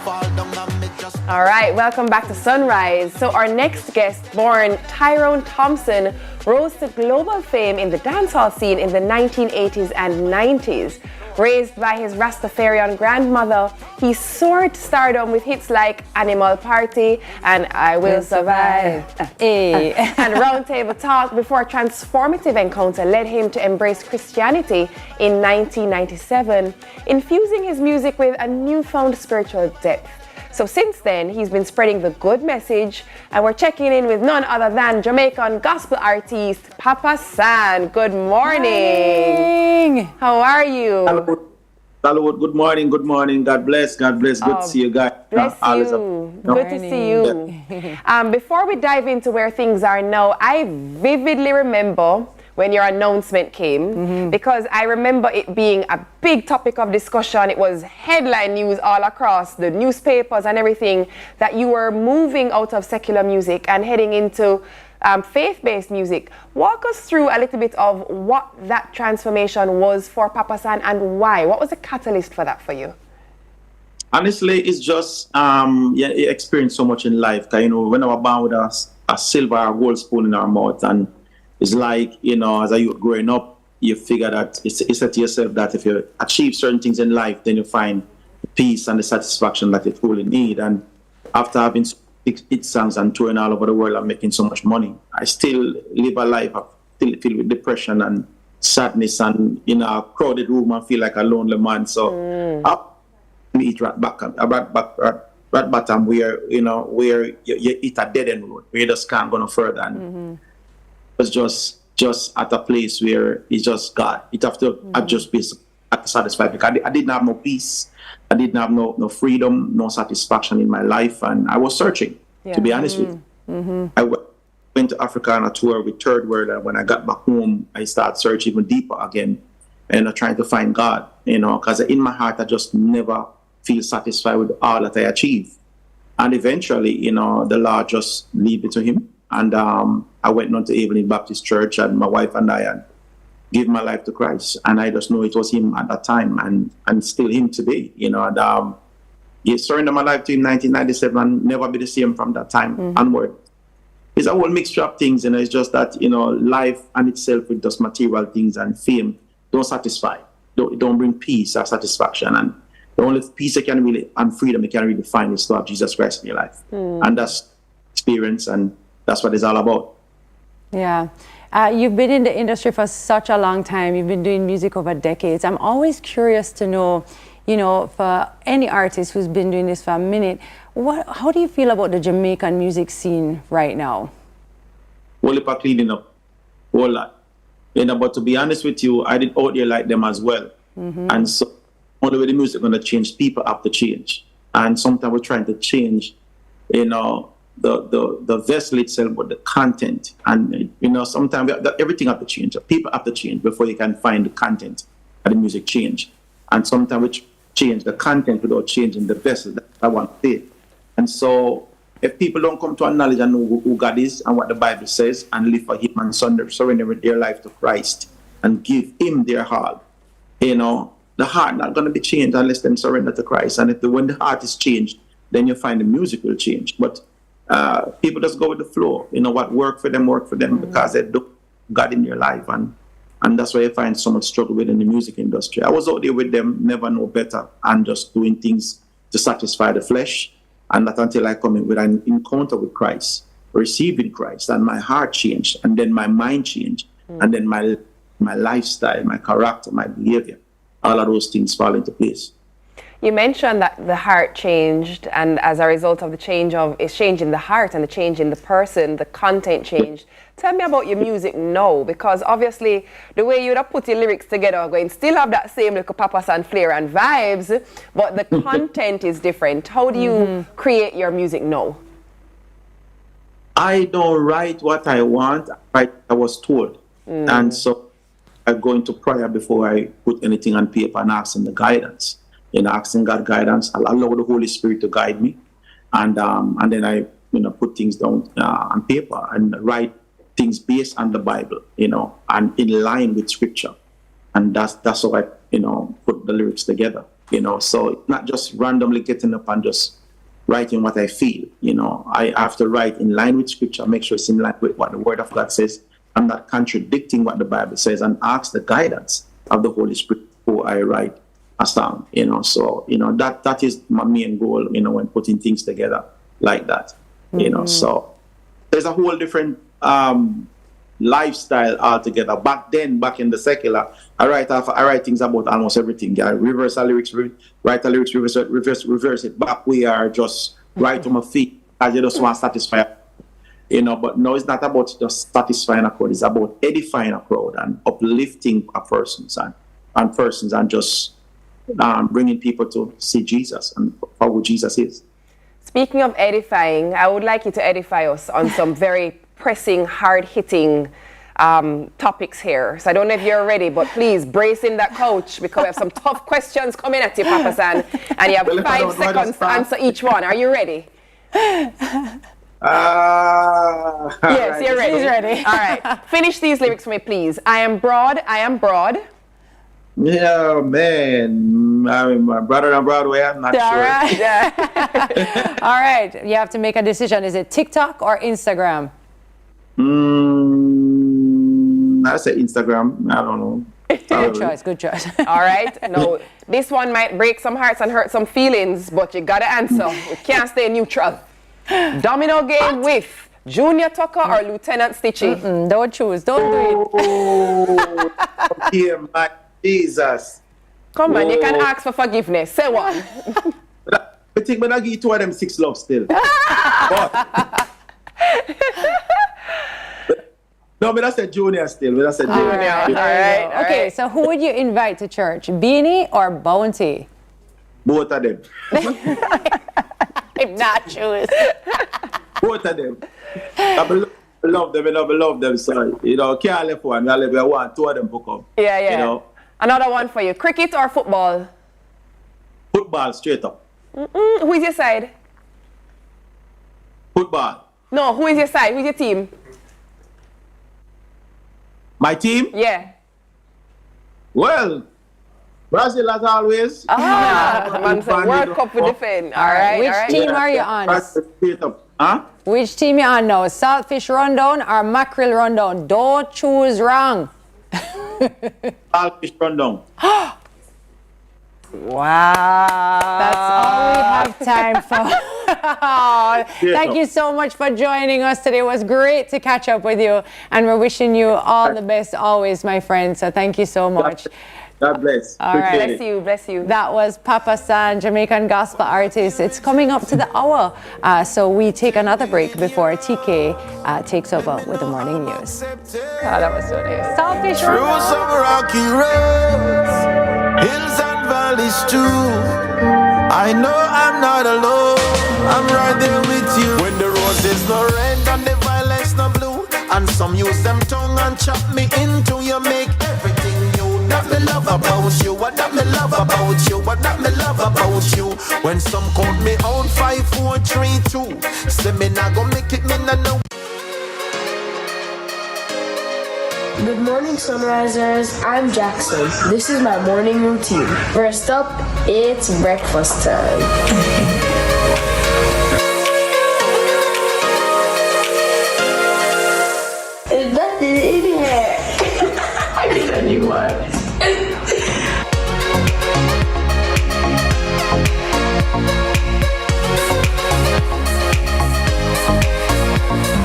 Fall down and me just. All right, welcome back to Sunrise. So our next guest, born Tyrone Thompson, rose to global fame in the dancehall scene in the 1980s and 90s. Raised by his Rastafarian grandmother, he soared to stardom with hits like Animal Party and I Will Survive and Roundtable Talk before a transformative encounter led him to embrace Christianity in 1997, infusing his music with a newfound spiritual depth. So since then, he's been spreading the good message, and we're checking in with none other than Jamaican gospel artist Papa San. Good morning. How are you? Hello, good morning, good morning. God bless, God bless. Good to see you guys. Bless you. Good to see you. Before we dive into where things are now, I vividly remember when your announcement came, because I remember it being a big topic of discussion. It was headline news all across the newspapers and everything that you were moving out of secular music and heading into faith-based music. Walk us through a little bit of what that transformation was for Papa San and why. What was the catalyst for that for you? Honestly, it's just you experience so much in life. You know, when I was born with a silver or gold spoon in our mouth, and it's like, you know, as you growing up, you figure that it's said to yourself that if you achieve certain things in life, then you find the peace and the satisfaction that you truly need. And after having hit songs and touring all over the world and making so much money, I still live a life still filled with depression and sadness and in a crowded room and feel like a lonely man. So I eat right bottom where, you know, where you hit a dead end road, where you just can't go no further. And was just at a place where it's just God. It have to just be satisfied, because I didn't have no peace. I didn't have no freedom, no satisfaction in my life, and I was searching, to be honest with you. I went to Africa on a tour with Third World, and when I got back home, I started searching even deeper again, and trying to find God, you know, because in my heart, I just never feel satisfied with all that I achieve. And eventually, you know, the Lord just lead me to Him, and I went on to Evelyn Baptist Church, and my wife and I gave my life to Christ. And I just know it was him at that time and still him today, you know. And he surrendered my life to him in 1997 and never be the same from that time onward. It's a whole mixture of things, you know. It's just that, you know, life and itself with just material things and fame don't satisfy. Don't bring peace or satisfaction. And the only peace you can really, and freedom you can really find is to have Jesus Christ in your life. And that's experience, and that's what it's all about. Yeah. You've been in the industry for such a long time. You've been doing music over decades. I'm always curious to know, you know, for any artist who's been doing this for a minute, how do you feel about the Jamaican music scene right now? Whole heap of cleaning up, whole lot. You know, but to be honest with you, I did out there like them as well. And so, only way the music going to change, people have to change. And sometimes we're trying to change, you know, the vessel itself, but the content. And, you know, sometimes everything have to change. People have to change before you can find the content and the music change. And sometimes we change the content without changing the vessel. That's what I want to say. And so if people don't come to acknowledge and know who God is and what the Bible says and live for him and surrender their life to Christ and give him their heart, you know, the heart not going to be changed unless them surrender to Christ. And when the heart is changed, then you find the music will change. But people just go with the flow. You know, what work for them because they do God in their life. And that's why I find so much struggle within the music industry. I was out there with them, never know better, and just doing things to satisfy the flesh. And not until I come in with an encounter with Christ, receiving Christ, and my heart changed, and then my mind changed, and then my lifestyle, my character, my behavior, all of those things fall into place. You mentioned that the heart changed, and as a result of the change in the heart and the change in the person, the content changed. Tell me about your music now, because obviously the way you would have put your lyrics together are going to still have that same little papas and flair and vibes, but the content is different. How do you create your music now? I don't write what I want, I write what I was told. And so I go into prayer before I put anything on paper and ask him the guidance. You know, asking God guidance, I'll allow the Holy Spirit to guide me. And then I, you know, put things down on paper and write things based on the Bible, you know, and in line with Scripture. And that's how I, you know, put the lyrics together, you know. So it's not just randomly getting up and just writing what I feel, you know. I have to write in line with Scripture, make sure it's in line with what the Word of God says. I'm not contradicting what the Bible says, and ask the guidance of the Holy Spirit before I write a song, you know. So, you know, that is my main goal, you know, when putting things together like that, you know. So there's a whole different lifestyle altogether. Back in the secular, I write things about almost everything. I reverse the lyrics, write the lyrics, reverse it. Back we are just right on my feet. I just want to satisfy, you know. But no, it's not about just satisfying a crowd. It's about edifying a crowd and uplifting a persons and just bringing people to see Jesus and how Jesus is. Speaking of edifying, I would like you to edify us on some very pressing, hard-hitting topics here. So I don't know if you're ready, but please brace in that couch because we have some tough questions coming at you, Papa San, and you have 5 seconds to answer each one. Are you ready? Yes, you're ready. He's ready. All right. Finish these lyrics for me, please. I am broad. Yeah, man. I mean, my brother on Broadway, I'm not sure. Right. Yeah. All right. You have to make a decision. Is it TikTok or Instagram? I say Instagram. I don't know. Good choice. All right. No, this one might break some hearts and hurt some feelings, but you gotta answer. You can't stay neutral. Domino game with Junior Tucker or Lieutenant Stitchie? Don't choose. Don't do it. Yeah, my Jesus. Come on, you can ask for forgiveness. Say one. I think when I give two of them 6 love still. No, but I said Junior still. But I said Junior. All right. Okay, so who would you invite to church? Beanie or Bounty? Both of them. I'm not choose. Both of them. I love them. So, you know, can't left one. I left one. 2 of them to come. Yeah. You know. Another one for you. Cricket or football? Football, straight up. Who is your side? Football. No, who is your side? Who is your team? My team? Yeah. Well, Brazil as always. Man said World Cup we defend. All right. Which team are you on? Huh? Which team you on now? Saltfish rundown or mackerel rundown? Don't choose wrong. Saltfish rundown. Wow. That's all we have time for. Thank you so much for joining us today. It was great to catch up with you. And we're wishing you all the best always, my friend. So thank you so much. God bless. All right. Bless you. That was Papa San, Jamaican gospel artist. It's coming up to the hour. So we take another break before TK takes over with the morning news. That was so nice. Saltfish through some rocky roads, hills and valleys too. I know I'm not alone. I'm right there with you. When the roses no red and the violets no blue, and some use them tongue and chop me into, you make everything new. That me love about you, what that me love about you, what that me love about you. When some count me out 5, 4, 3, 2, say me not gonna make it, me not know. Good morning, Sunrisers. I'm Jackson. This is my morning routine. First up, it's breakfast time. Is that in here? I need a new one.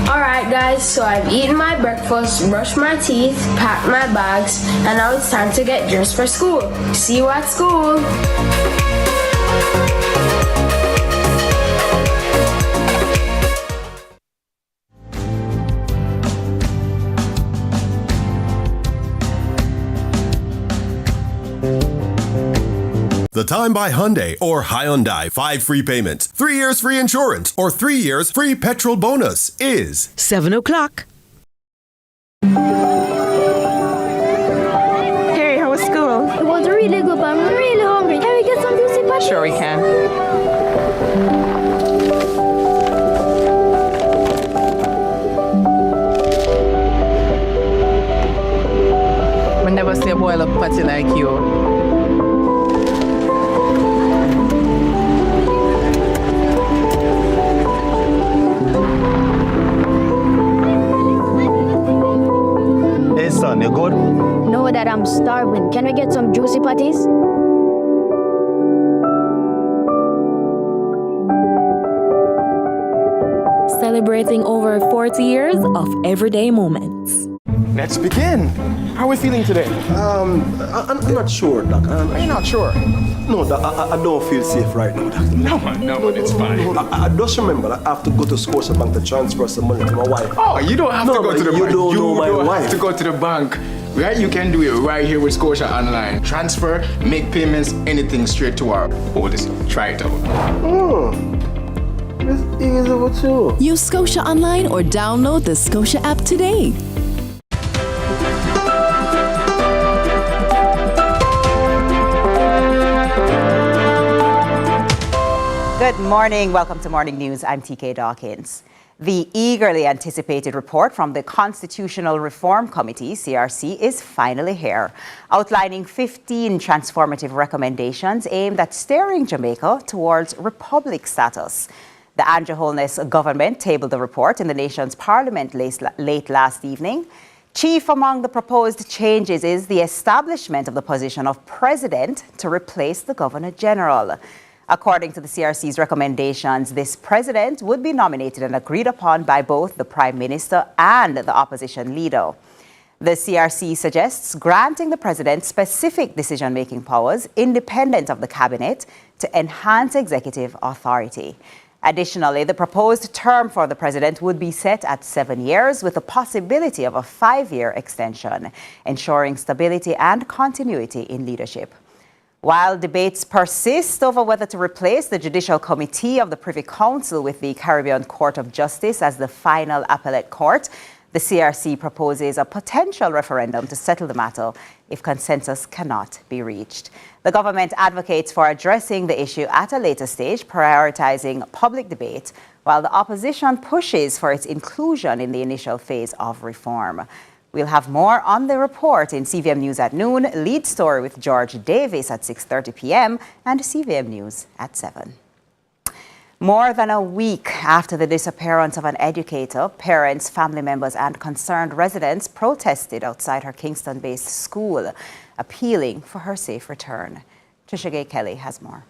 Alright guys, so I've eaten my breakfast, brushed my teeth, packed my bags, and now it's time to get dressed for school. See you at school! The Time by Hyundai or Hyundai 5 free payments, 3 years free insurance, or 3 years free petrol bonus is 7 o'clock. Hey, how was school? It was really good, but I'm really hungry. Can we get some juicy patties? Sure we can. We never see a boil up patty like you. Hey son, you good? No, Dad, I'm starving. Can we get some juicy patties? Celebrating over 40 years of everyday moments. Let's begin. How are we feeling today? I'm not sure, Doc. Are you not sure? No, Doc, I don't feel safe right now, Doc. No, it's fine. I just remember I have to go to Scotiabank to transfer some money to my wife. Oh, you don't have to go to the bank. You don't know my wife. Have to go to the bank. Right? You can do it right here with Scotia Online. Transfer, make payments, anything straight to our oldest. Try it out. It's easy with you. Use Scotia Online or download the Scotia app today. Good morning. Welcome to Morning News. I'm TK Dawkins. The eagerly anticipated report from the Constitutional Reform Committee, CRC, is finally here, outlining 15 transformative recommendations aimed at steering Jamaica towards republic status. The Andrew Holness government tabled the report in the nation's parliament late last evening. Chief among the proposed changes is the establishment of the position of president to replace the Governor General. According to the CRC's recommendations, this president would be nominated and agreed upon by both the Prime Minister and the opposition leader. The CRC suggests granting the president specific decision-making powers independent of the cabinet to enhance executive authority. Additionally, the proposed term for the president would be set at 7 years with the possibility of a 5-year extension, ensuring stability and continuity in leadership. While debates persist over whether to replace the Judicial Committee of the Privy Council with the Caribbean Court of Justice as the final appellate court, the CRC proposes a potential referendum to settle the matter if consensus cannot be reached. The government advocates for addressing the issue at a later stage, prioritizing public debate, while the opposition pushes for its inclusion in the initial phase of reform. We'll have more on the report in CVM News at noon, lead story with George Davis at 6:30 p.m. and CVM News at 7. More than a week after the disappearance of an educator, parents, family members and concerned residents protested outside her Kingston-based school, appealing for her safe return. Trisha Gay Kelly has more.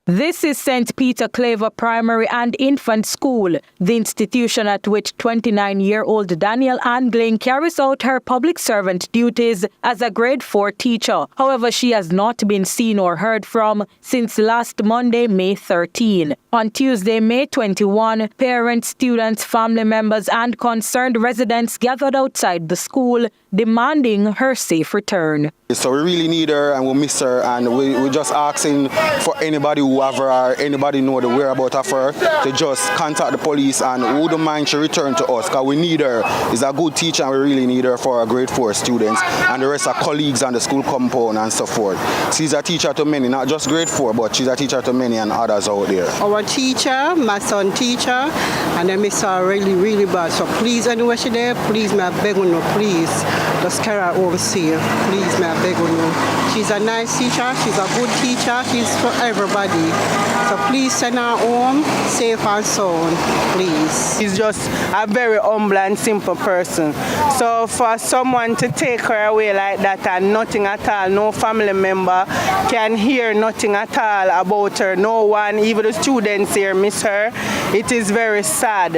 This is St. Peter Claver Primary and Infant School, the institution at which 29-year-old Danielle Angling carries out her public servant duties as a grade 4 teacher. However, she has not been seen or heard from since last Monday, May 13. On Tuesday, May 21, parents, students, family members and concerned residents gathered outside the school, demanding her safe return. So we really need her and we miss her, and we're just asking for anybody who have her or anybody know the whereabouts of her to just contact the police and who don't mind she return to us, because we need her. She's a good teacher and we really need her for our grade 4 students and the rest of colleagues on the school compound and so forth. She's a teacher to many, not just grade 4, but she's a teacher to many and others out there. Our teacher, my son teacher, and I miss her really, really bad. So please, anywhere she there, please, may I beg you, please, just carry her overseas. Please, may I beg you. She's a nice teacher, she's a good teacher, she's for everybody. So please send her home safe and sound, please. She's just a very humble and simple person. So for someone to take her away like that and nothing at all, no family member can hear nothing at all about her, no one, even the students here miss her, it is very sad.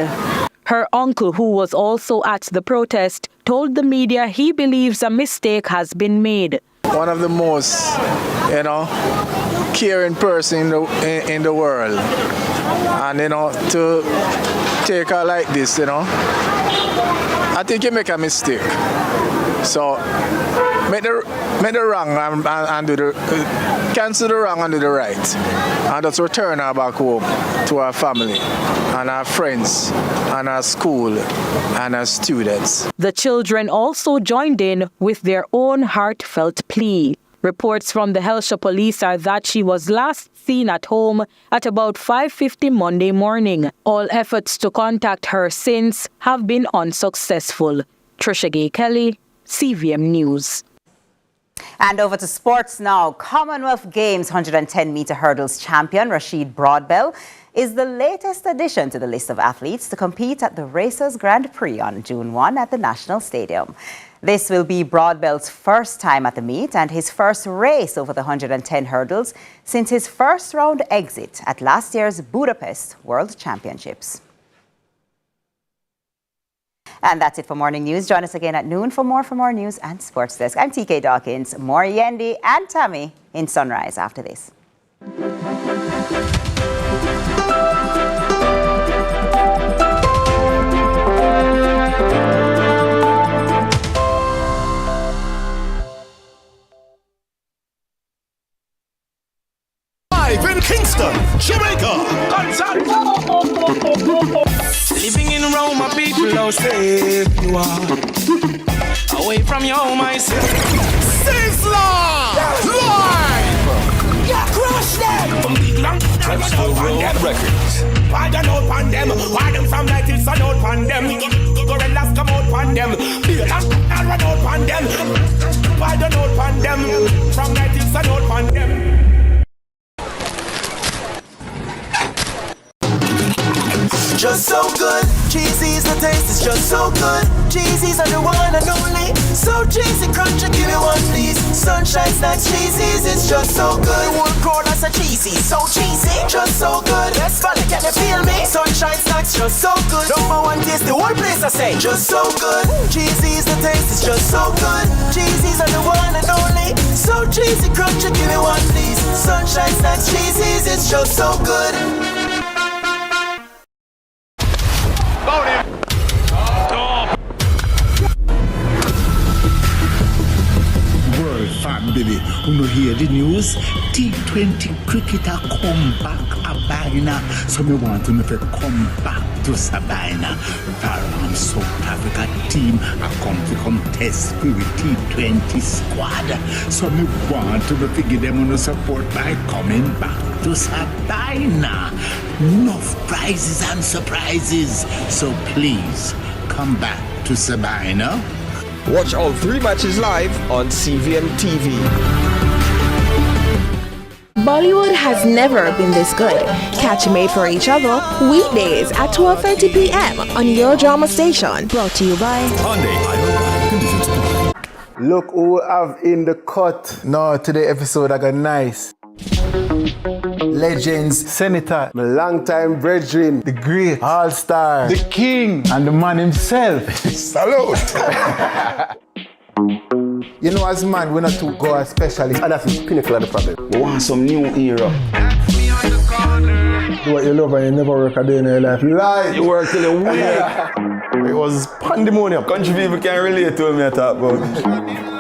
Her uncle, who was also at the protest, told the media he believes a mistake has been made. One of the most, caring person in the world. And, to take her like this, I think you make a mistake. So, make the wrong and do the, cancel the wrong and do the right. And just return her back home to her family and her friends and her school and her students. The children also joined in with their own heartfelt plea. Reports from the Helsha police are that she was last seen at home at about 5:50 Monday morning. All efforts to contact her since have been unsuccessful. Trisha Gay Kelly, CVM News. And over to sports now. Commonwealth Games 110-meter hurdles champion Rashid Broadbell is the latest addition to the list of athletes to compete at the Racers Grand Prix on June 1 at the National Stadium. This will be Broadbell's first time at the meet and his first race over the 110 hurdles since his first round exit at last year's Budapest World Championships. And that's it for Morning News. Join us again at noon for more news and sports desk. I'm TK Dawkins, more Yendi and Tami in Sunrise after this. Live in Kingston, Jamaica. Living in Rome, my people, how safe you are. Away from your home, I say. Sizzler! Live! Yeah, crush them! From big long, Transfer World Records. Why the note on them? Why them from like it's a note on them? Gorillas come out on them. Beer and run out on them. Why the note on them? From like it's a note on them. Just so good, cheesy's the taste is just so good. Cheesy's are the one and only. So cheesy, crunchy, give me one please. Sunshine snacks, cheesy's is just so good. The whole crowd that's a cheesy, so cheesy, just so good. Yes, fella, can you feel me? Sunshine snacks, just so good. Number one taste, the whole place I say, just so good. Cheesy's the taste is just so good. Cheesy's are the one and only. So cheesy, crunchy, give me one please. Sunshine snacks, cheesy's is just so good. Baby, you know hear the news? T20 cricketer come back a Sabina. So me want to come back to Sabina. From South Africa team I come to contest with T20 squad. So me want to give them on support by coming back to Sabina. Enough prizes and surprises. So please come back to Sabina. Watch all 3 matches live on CVMTV. Bollywood has never been this good. Catch Made for Each Other weekdays at 12:30 p.m. on your drama station. Brought to you by Look who we have in the cut. No, today episode I got nice. Legends, Senator, my longtime brethren, the great all-star, the king, and the man himself. Salute! You know, as man, we're not to go as specialists, and that's the pinnacle of the problem. We want some new era. Do what you love and you never work a day in your life. Lie! You work till you week. It was pandemonium. Country people can't relate to me I talk about.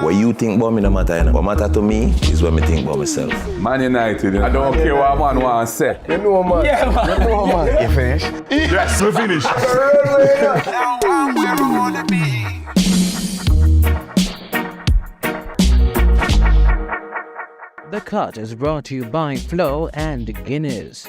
What you think about me no matter, you know. What matter to me is what me think about myself. Man United, you know. I don't care what a man want to say. You know, man. Yeah, man. You know, man. You finished? Yes, we finished. The Cut is brought to you by Flo and Guinness.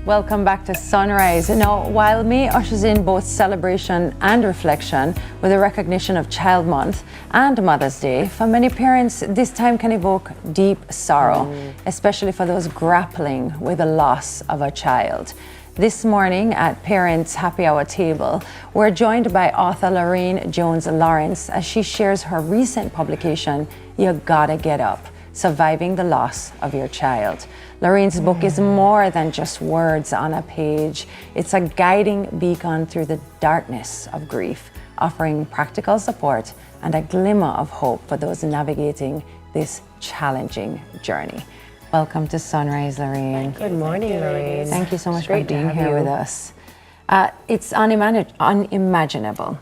Welcome back to Sunrise. Now, while May ushers in both celebration and reflection with the recognition of Child Month and Mother's Day, for many parents, this time can evoke deep sorrow, especially for those grappling with the loss of a child. This morning at Parents Happy Hour table, we're joined by author Lorraine Jones Lawrence as she shares her recent publication, You Gotta Get Up: Surviving the Loss of Your Child. Lorraine's book is more than just words on a page. It's a guiding beacon through the darkness of grief, offering practical support and a glimmer of hope for those navigating this challenging journey. Welcome to Sunrise, Lorraine. Good morning, Lorraine. Thank you so much for being here with us. It's unimaginable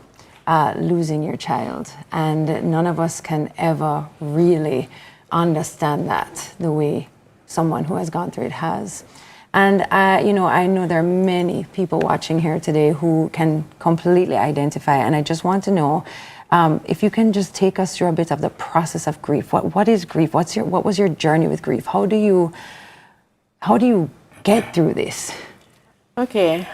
losing your child, and none of us can ever really understand that the way someone who has gone through it has. And I know there are many people watching here today who can completely identify, and I just want to know if you can just take us through a bit of the process of grief. What is grief? What was your journey with grief? How do you get through this? Okay,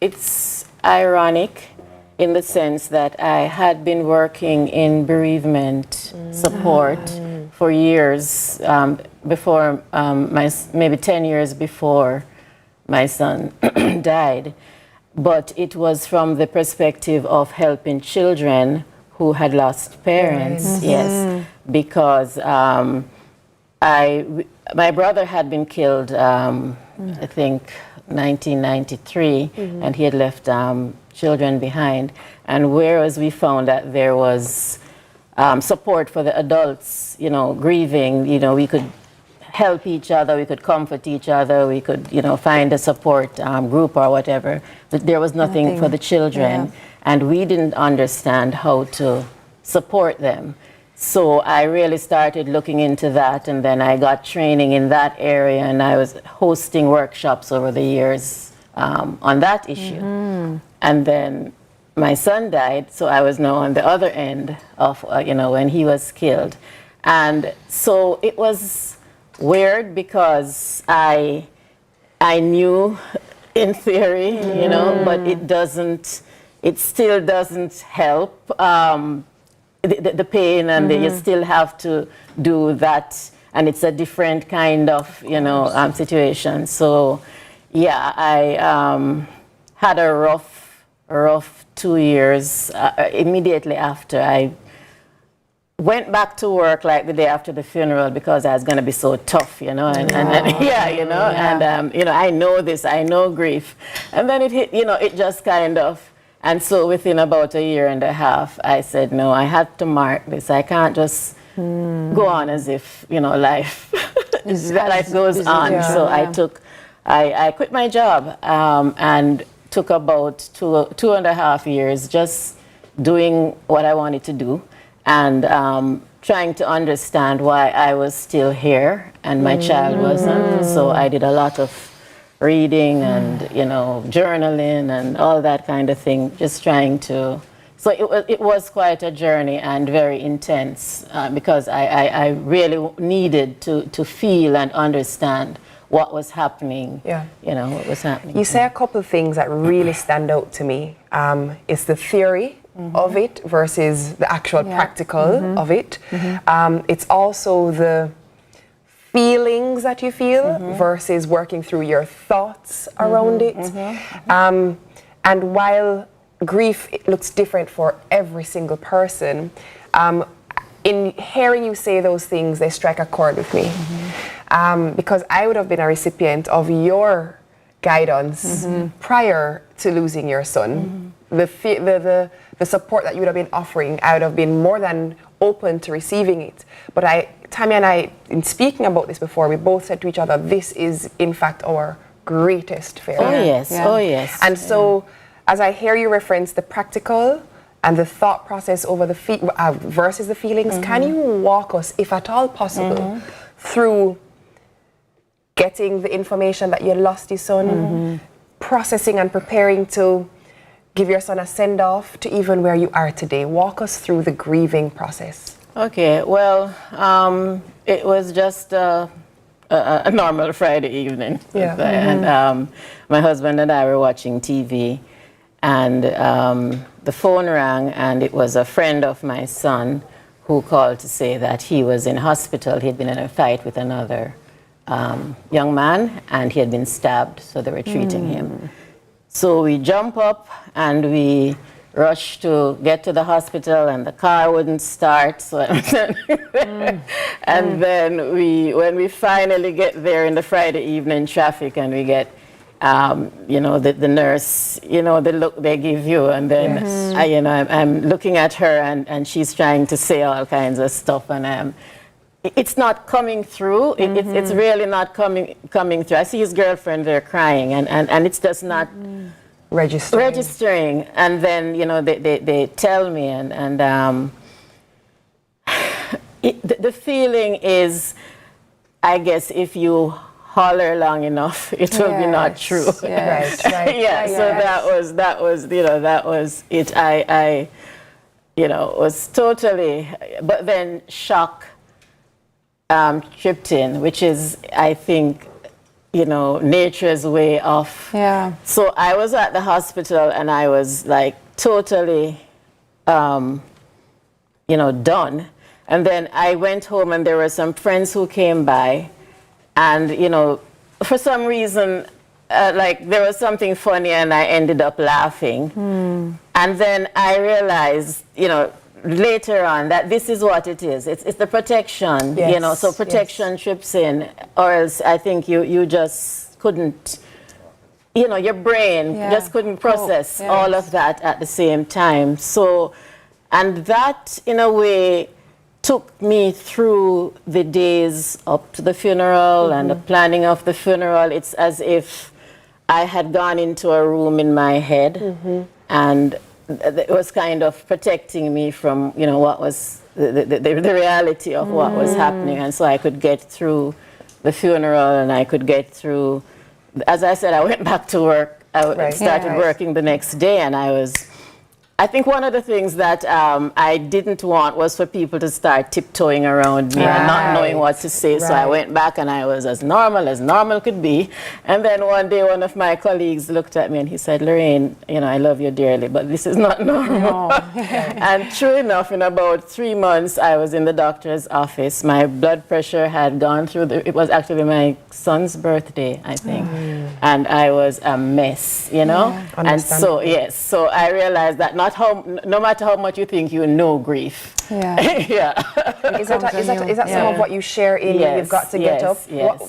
it's ironic in the sense that I had been working in bereavement support for years before maybe 10 years before my son died. But it was from the perspective of helping children who had lost parents, yes, because my brother had been killed, I think, 1993, and he had left children behind. And whereas we found that there was support for the adults, grieving, we could help each other, we could comfort each other, we could, find a support group or whatever. But there was nothing for the children, and we didn't understand how to support them. So I really started looking into that, and then I got training in that area, and I was hosting workshops over the years on that issue. And then my son died, so I was now on the other end of, when he was killed. And so it was weird because I knew in theory, but it still doesn't help the pain, and you still have to do that, and it's a different kind of, situation. So yeah, I had a rough 2 years. Immediately after, I went back to work like the day after the funeral because I was going to be so tough, and I know this, I know grief. And then it hit, it just kind of, and so within about 1.5 years, I said, no, I had to mark this. I can't just go on as if, life goes on. So I took I quit my job and took about 2.5 years just doing what I wanted to do and trying to understand why I was still here and my child wasn't. So I did a lot of reading and, you know, journaling and all that kind of thing, just trying to. So it was quite a journey and very intense because I really needed to feel and understand what was happening. Yeah. You know, what was happening. You say a couple of things that really stand out to me. It's the theory of it versus the actual practical of it. It's also the feelings that you feel versus working through your thoughts around it. And while grief looks different for every single person, in hearing you say those things, they strike a chord with me. Because I would have been a recipient of your guidance prior to losing your son. The support that you would have been offering, I would have been more than open to receiving it. But Tami and I, in speaking about this before, we both said to each other, this is in fact our greatest fear. Oh yes, oh yes. And so, as I hear you reference the practical and the thought process over the versus the feelings, can you walk us, if at all possible, through getting the information that you lost your son, processing and preparing to give your son a send-off to even where you are today? Walk us through the grieving process. Okay, well, it was just a normal Friday evening. Yeah. And my husband and I were watching TV, and the phone rang, and it was a friend of my son who called to say that he was in hospital. He had been in a fight with another young man, and he had been stabbed, so they were treating him. So we jump up and we rush to get to the hospital, and the car wouldn't start. So and then when we finally get there in the Friday evening traffic, and we get, you know, the nurse, you know, the look they give you, and then I'm looking at her, and she's trying to say all kinds of stuff, and it's not coming through. It's really not coming through. I see his girlfriend there crying, and it's just not registering. And then, you know, they tell me, and the feeling is, I guess, if you holler long enough, it will be not true. Yes. Right. Yeah. So that was you know, that was it. I you know, was totally, but then shock tripped in, which is, I think, you know, nature's way of. Yeah. So I was at the hospital, and I was like totally, you know, done. And then I went home, and there were some friends who came by, and, you know, for some reason, like there was something funny, and I ended up laughing. And then I realized, you know, later on that this is what it is. It's the protection, you know, so protection trips in, or else I think you just couldn't, you know, your brain just couldn't process all of that at the same time. So, and that in a way took me through the days up to the funeral and the planning of the funeral. It's as if I had gone into a room in my head, and it was kind of protecting me from, you know, what was the reality of what was happening. And so I could get through the funeral, and I could get through, as I said, I went back to work. I started working the next day, and I think one of the things that I didn't want was for people to start tiptoeing around me and not knowing what to say. So I went back, and I was as normal could be. And then one day, one of my colleagues looked at me, and he said, "Lorraine, you know, I love you dearly, but this is not normal." And true enough, in about 3 months, I was in the doctor's office. My blood pressure had gone through it was actually my son's birthday, I think. And I was a mess, you know? And so, yes, so I realized that no matter how much you think you know grief. Is that some of what you share in You've Got to Get Up?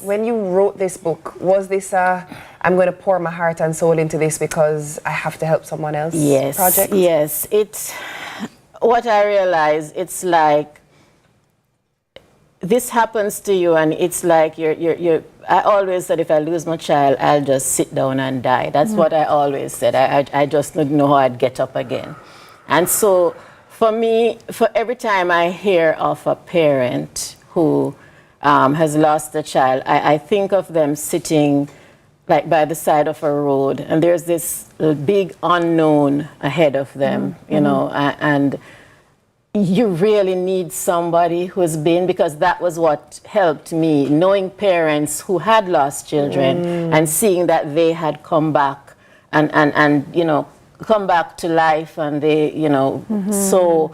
When you wrote this book, was this I'm going to pour my heart and soul into this because I have to help someone else project? Yes, it's what I realized. It's like this happens to you, and it's like you're I always said if I lose my child, I'll just sit down and die. That's what I always said. I just didn't know how I'd get up again. And so for me, for every time I hear of a parent who has lost a child, I think of them sitting like by the side of a road, and there's this big unknown ahead of them, you know, and you really need somebody who's been, because that was what helped me, knowing parents who had lost children and seeing that they had come back and you know, come back to life, and they, you know, so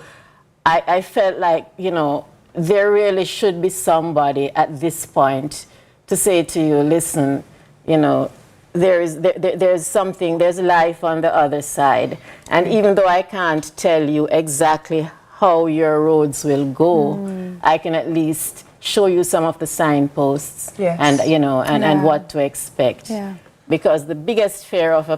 I felt like, you know, there really should be somebody at this point to say to you, listen, you know, there's something, there's life on the other side. And even though I can't tell you exactly how your roads will go, I can at least show you some of the signposts and, you know, and what to expect. Yeah. Because the biggest fear of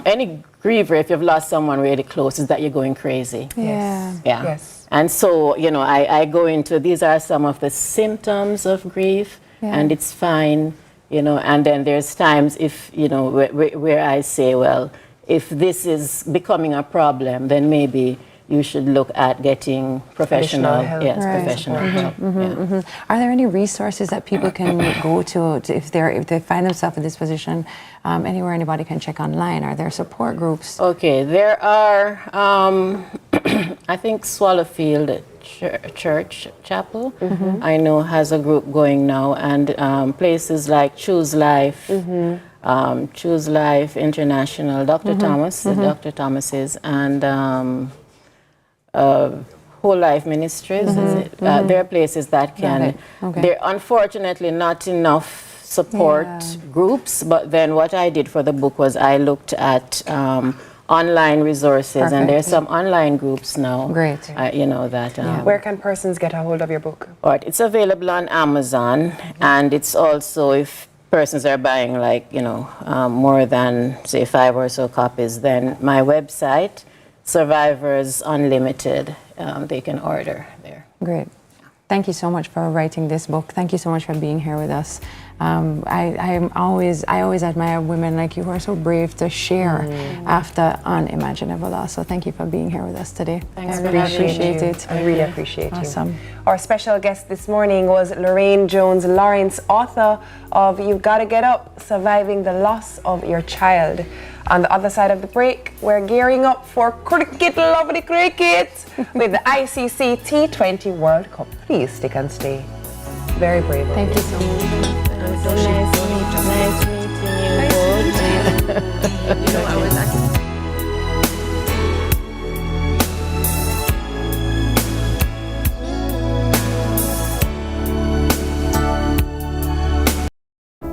any griever, if you've lost someone really close, is that you're going crazy. Yeah. Yes. And so, you know, I go into, these are some of the symptoms of grief, and it's fine, you know, and then there's times if, you know, where I say, well, if this is becoming a problem, then maybe you should look at getting professional help. Yes, professional help. Are there any resources that people can go to if they find themselves in this position? Anywhere anybody can check online? Are there support groups? Okay, there are. I think Swallowfield Church Chapel, I know, has a group going now, and places like Choose Life. Choose Life International, Dr. Thomas, Dr. Thomas's, and Whole Life Ministries, is it? There are places that can, there are unfortunately not enough support groups, but then what I did for the book was I looked at online resources, and there's some online groups now. Great. You know, that. Where can persons get a hold of your book? All right, it's available on Amazon, and it's also, if persons are buying like, you know, more than, say, 5 or so copies, then my website, Survivors Unlimited, they can order there. Great. Thank you so much for writing this book. Thank you so much for being here with us. I always admire women like you who are so brave to share after unimaginable loss. So thank you for being here with us today. Thanks I for really appreciate it. I really appreciate Awesome. you. Our special guest this morning was Lorraine Jones Lawrence, author of You've Gotta Get Up, Surviving the Loss of Your Child. On the other side of the break, we're gearing up for cricket, lovely cricket, with the ICC T20 World Cup. Please stick and stay. Very brave. Thank you so much. So nice meeting you both. You know, I was actually...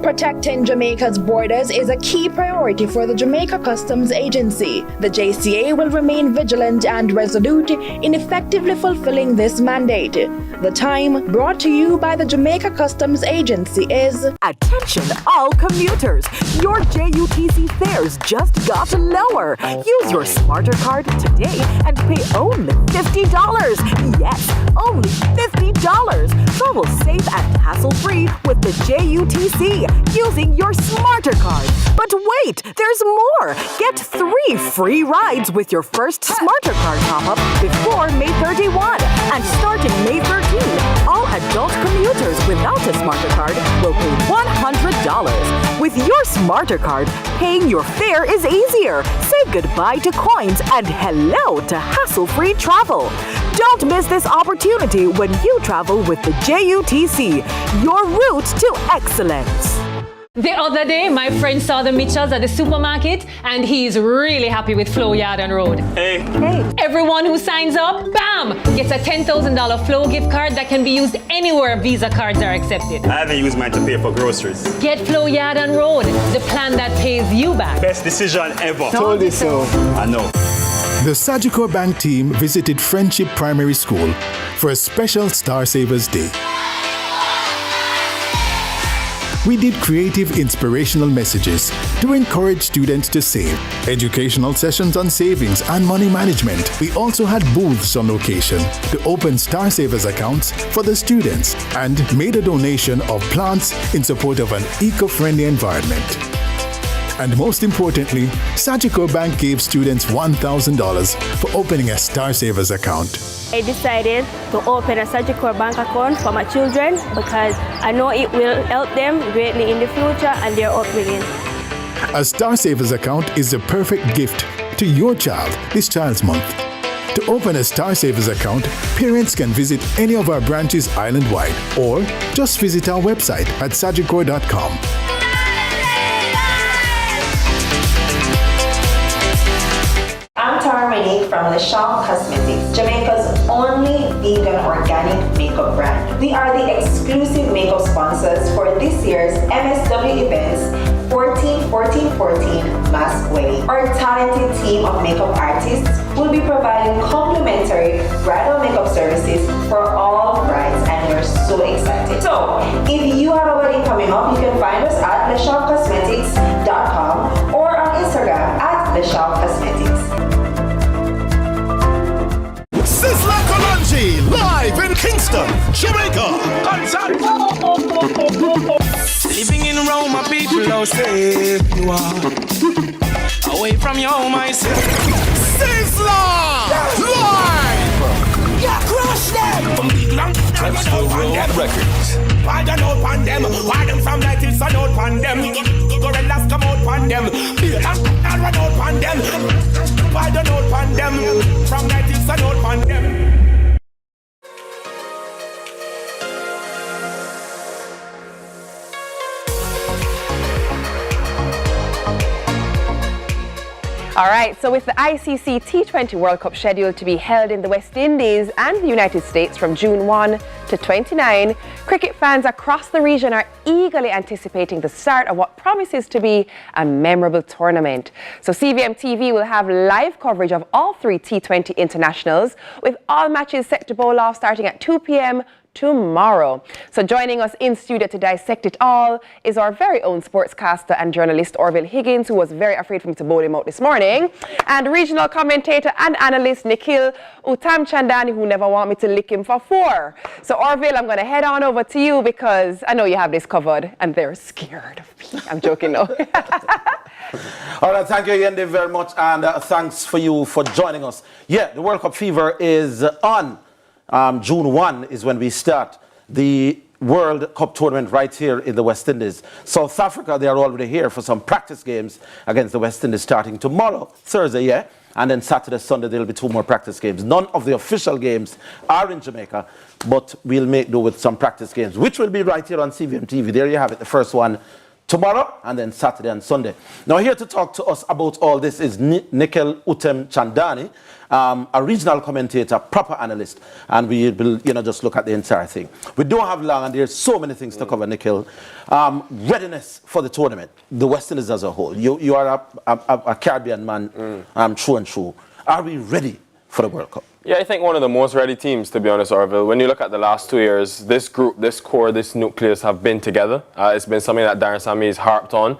Protecting Jamaica's borders is a key priority for the Jamaica Customs Agency. The JCA will remain vigilant and resolute in effectively fulfilling this mandate. The time, brought to you by the Jamaica Customs Agency, is... Attention all commuters! Your JUTC fares just got lower. Use your smarter card today and pay only $50. Yes, only $50. Travel safe and hassle-free with the JUTC using your smarter card. But wait, there's more! Get 3 free rides with your first smarter card top-up before May 31. And starting May 13, all adult commuters without a smarter card will pay $100. With your smarter card, paying your fare is easier. Say goodbye to coins and hello to hassle-free travel. Don't miss this opportunity when you travel with the JUTC, your route to excellence. The other day, my friend saw the Mitchells at the supermarket, and he's really happy with Flow Yard and Road. Hey. Everyone who signs up, bam, gets a $10,000 Flow gift card that can be used anywhere Visa cards are accepted. I haven't used mine to pay for groceries. Get Flow Yard and Road, the plan that pays you back. Best decision ever. Told you so. I know. The Sagicor Bank team visited Friendship Primary School for a special Star Savers Day. we did creative, inspirational messages to encourage students to save, educational sessions on savings and money management. We also had booths on location to open Star Savers accounts for the students and made a donation of plants in support of an eco-friendly environment. And most importantly, Sagicor Bank gave students $1,000 for opening a Star Savers account. I decided to open a Sagicor Bank account for my children because I know it will help them greatly in the future and their upbringing. A Star Savers account is the perfect gift to your child this Child's Month. To open a Star Savers account, parents can visit any of our branches island-wide or just visit our website at sagicor.com. I'm Tami from Le Champ Cosmetics, Jamaica's only vegan organic makeup brand. We are the exclusive makeup sponsors for this year's MSW events 14-14-14 Mask Wedding. Our talented team of makeup artists will be providing complimentary bridal makeup services for all brides, and we're so excited. So, if you have a wedding coming up, you can find us at lechampcosmetics.com or on Instagram at lechampcosmetics. Sizzla Kalonji, live in Kingston, Jamaica. Living in Rome, my people how safe you are. Away from your home, I say. Sizzla! Live! Yeah, crush them! From big long, Transfer World Records. why the note pan them? Why them from night till sun out pan them? Gorillas come out pan them. Beat and run out pan them. Why the note pan them? From night till sun out pan them. All right, so with the ICC T20 World Cup scheduled to be held in the West Indies and the United States from June 1 to 29, cricket fans across the region are eagerly anticipating the start of what promises to be a memorable tournament. So CVMTV will have live coverage of all three T20 internationals, with all matches set to bowl off starting at 2 p.m. tomorrow. So joining us in studio to dissect it all is our very own sportscaster and journalist Orville Higgins, who was very afraid for me to bowl him out this morning, and regional commentator and analyst Nikhil Uttamchandani, who never want me to lick him for 4. So Orville, I'm going to head on over to you because I know you have this covered and they're scared of me. I'm joking now. All right, thank you again very much, and thanks for you for joining us. Yeah, the World Cup fever is on. June 1 is when we start the World Cup tournament right here in the West Indies. South Africa, they are already here for some practice games against the West Indies starting tomorrow, Thursday, yeah? And then Saturday, Sunday, there will be 2 more practice games. None of the official games are in Jamaica, but we'll make do with some practice games, which will be right here on CVMTV. There you have it, the first one tomorrow, and then Saturday and Sunday. Now, here to talk to us about all this is Nikhil Uttamchandani, a regional commentator, proper analyst, and we will, just look at the entire thing. We don't have long, and there's so many things to cover, Nikhil. Readiness for the tournament, the West Indies as a whole. You are a Caribbean man, true and true. Are we ready for the World Cup? Yeah, I think one of the most ready teams, to be honest, Orville. When you look at the last 2 years, this group, this core, this nucleus have been together. It's been something that Darren Sammy has harped on.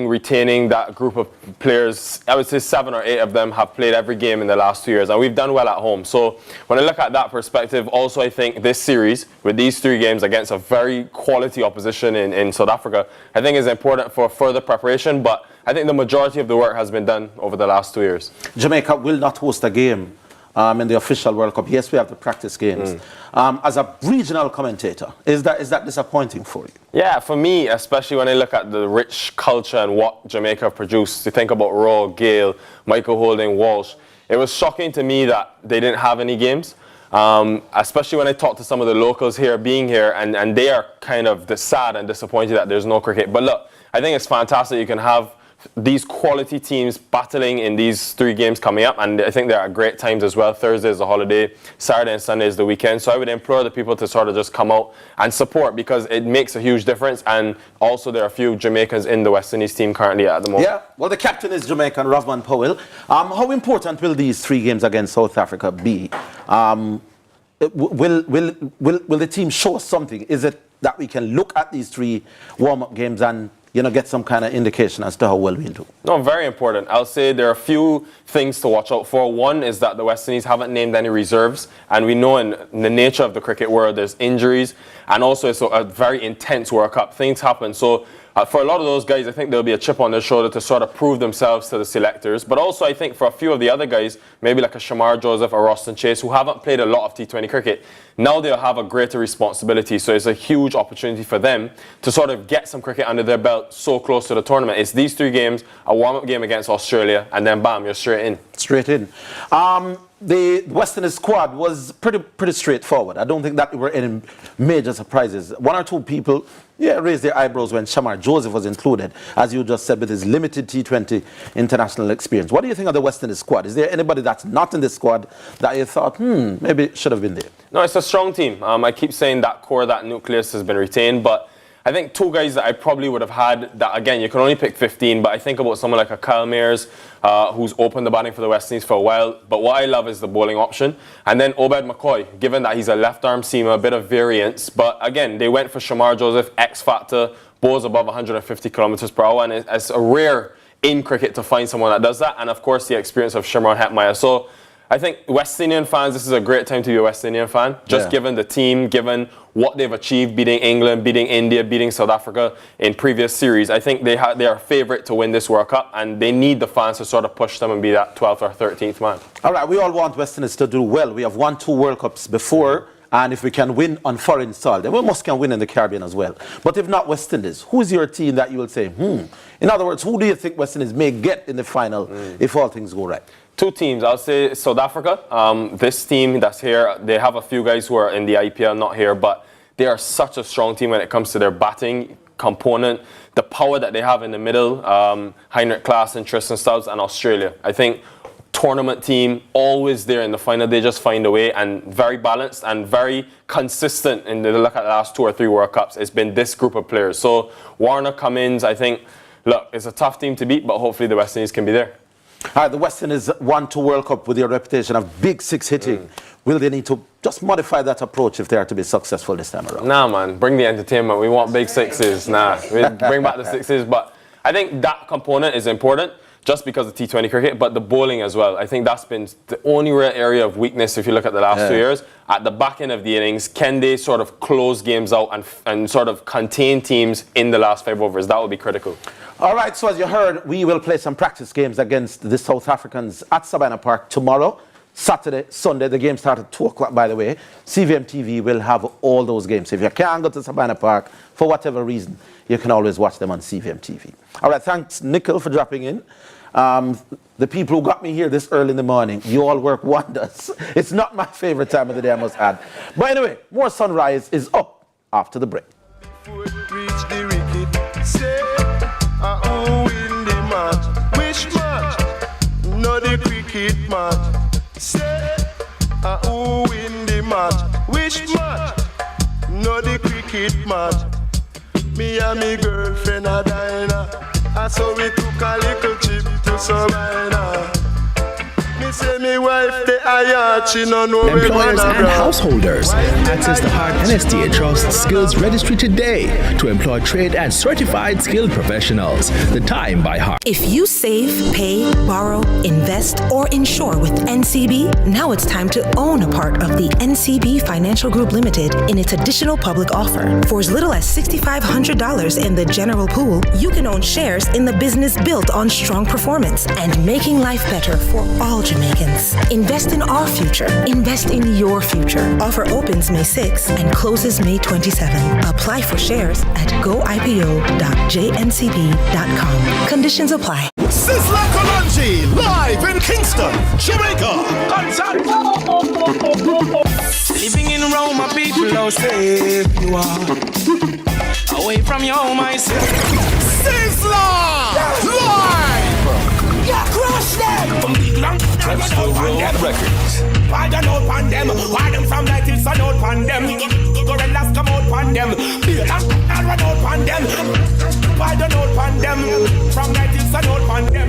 Retaining that group of players, I would say 7 or 8 of them have played every game in the last 2 years, and we've done well at home. So when I look at that perspective, also I think this series, with these 3 games against a very quality opposition in South Africa, I think is important for further preparation, but I think the majority of the work has been done over the last 2 years. Jamaica will not host a game in the official World Cup. Yes, we have the practice games. As a regional commentator, is that disappointing for you? Yeah, for me, especially when I look at the rich culture and what Jamaica have produced. You think about Raw, Gale, Michael Holding, Walsh. It was shocking to me that they didn't have any games. Especially when I talk to some of the locals here, being here, and they are kind of sad and disappointed that there's no cricket. But look, I think it's fantastic you can have these quality teams battling in these 3 games coming up, and I think they're at great times as well. Thursday is the holiday, Saturday and Sunday is the weekend, so I would implore the people to sort of just come out and support, because it makes a huge difference. And also there are a few Jamaicans in the West Indies team currently at the moment. Yeah, well, the captain is Jamaican, Rovman Powell. How important will these 3 games against South Africa be? will the team show us something? Is it that we can look at these 3 warm-up games and get some kind of indication as to how well we'll do? No, very important. I'll say there are a few things to watch out for. One is that the West Indies haven't named any reserves, and we know in the nature of the cricket world there's injuries, and also it's a very intense World Cup. Things happen. So for a lot of those guys, I think there'll be a chip on their shoulder to sort of prove themselves to the selectors. But also I think for a few of the other guys, maybe like a Shamar Joseph or Roston Chase, who haven't played a lot of T20 cricket, now they'll have a greater responsibility. So it's a huge opportunity for them to sort of get some cricket under their belt so close to the tournament. It's these 3 games, a warm-up game against Australia, and then bam, you're straight in. Straight in. The West Indies squad was pretty straightforward. I don't think that there were any major surprises. 1 or 2 people, raised their eyebrows when Shamar Joseph was included, as you just said, with his limited T20 international experience. What do you think of the West Indies squad? Is there anybody that's not in the squad that you thought, maybe it should have been there? No, it's a strong team. I keep saying that core, that nucleus has been retained, but I think 2 guys that I probably would have had, that again, you can only pick 15, but I think about someone like a Kyle Mayers, who's opened the batting for the West Indies for a while. But what I love is the bowling option. And then Obed McCoy, given that he's a left-arm seamer, a bit of variance. But again, they went for Shamar Joseph, X-factor, bowls above 150 kilometers per hour. And it's a rare in cricket to find someone that does that. And of course, the experience of Shimron Hetmeyer. So I think West Indian fans, this is a great time to be a West Indian fan. Just given the team, given what they've achieved, beating England, beating India, beating South Africa in previous series. I think they are a favourite to win this World Cup, and they need the fans to sort of push them and be that 12th or 13th man. All right, we all want West Indies to do well. We have won 2 World Cups before, and if we can win on foreign soil, then we must can win in the Caribbean as well. But if not West Indies, who's your team that you will say, In other words, who do you think West Indies may get in the final if all things go right? 2 teams. I'll say South Africa. This team that's here, they have a few guys who are in the IPL, not here, but they are such a strong team when it comes to their batting component, the power that they have in the middle, Heinrich Klaassen, Tristan Stubbs, and Australia. I think tournament team, always there in the final. They just find a way, and very balanced and very consistent in the look at the last 2 or 3 World Cups. It's been this group of players. So Warner, Cummins, I think, look, it's a tough team to beat, but hopefully the West Indies can be there. All right, the West Indies won 2 World Cup with their reputation of big 6 hitting. Will they need to just modify that approach if they are to be successful this time around? Nah, man, bring the entertainment. We want big 6s. Nah, we bring back the 6s. But I think that component is important just because of T20 cricket, but the bowling as well. I think that's been the only real area of weakness if you look at the last 2 years. At the back end of the innings, can they sort of close games out and sort of contain teams in the last 5 overs? That would be critical. All right, so as you heard, we will play some practice games against the South Africans at Savannah Park tomorrow, Saturday, Sunday. The game starts at 2 o'clock, by the way. CVMTV will have all those games. If you can't go to Savannah Park for whatever reason, you can always watch them on CVMTV. All right, thanks, Nickel, for dropping in. The people who got me here this early in the morning, you all work wonders. It's not my favorite time of the day, I must add. But anyway, more Sunrise is up after the break. Win the match. Which match? No, the cricket match. Say, who win the match? Which match? No, the cricket match. Me and me girlfriend a diner. And so we took a little trip to Savannah. Me say me wife the ayat, she no know we Employers wanna and run. householders, access the Hard NSTA Trust Skills Registry today to employ trained and certified skilled professionals. The time by Hard. If you save, pay, borrow, invest, or insure with NCB, now it's time to own a part of the NCB Financial Group Limited in its additional public offer. For as little as $6,500 in the general pool, you can own shares in the business built on strong performance and making life better for all Jamaicans. Invest in our future. Invest in your future. Offer opens May 6 and closes May 27. Apply for shares at goipo.jncb.com. Conditions apply. Sizzla Kalonji, live in Kingston, Jamaica. Living in Rome, my people, how safe you are. Away from your home, I say. Sizzla! Live! Yeah, crush them! From big long That's the World Records. Why don't know pan them? Why them from night till sun out pan them? Gorillas come out pan them. Beer and run out pan them. Why don't know pan them? From night till sun out pan them.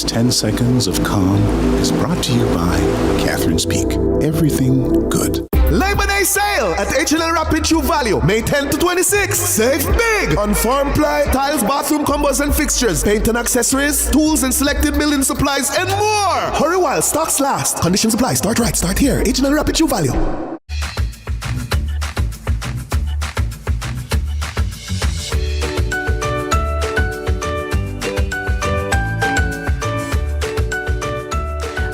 This 10 seconds of calm is brought to you by Catherine's Peak. Everything good. Labor Day sale at H&L Rapid True Value, May 10 to 26. Save big on farm ply, tiles, bathroom combos and fixtures, paint and accessories, tools and selected building supplies, and more. Hurry while stocks last. Conditions apply. Start right. Start here. H&L Rapid True Value.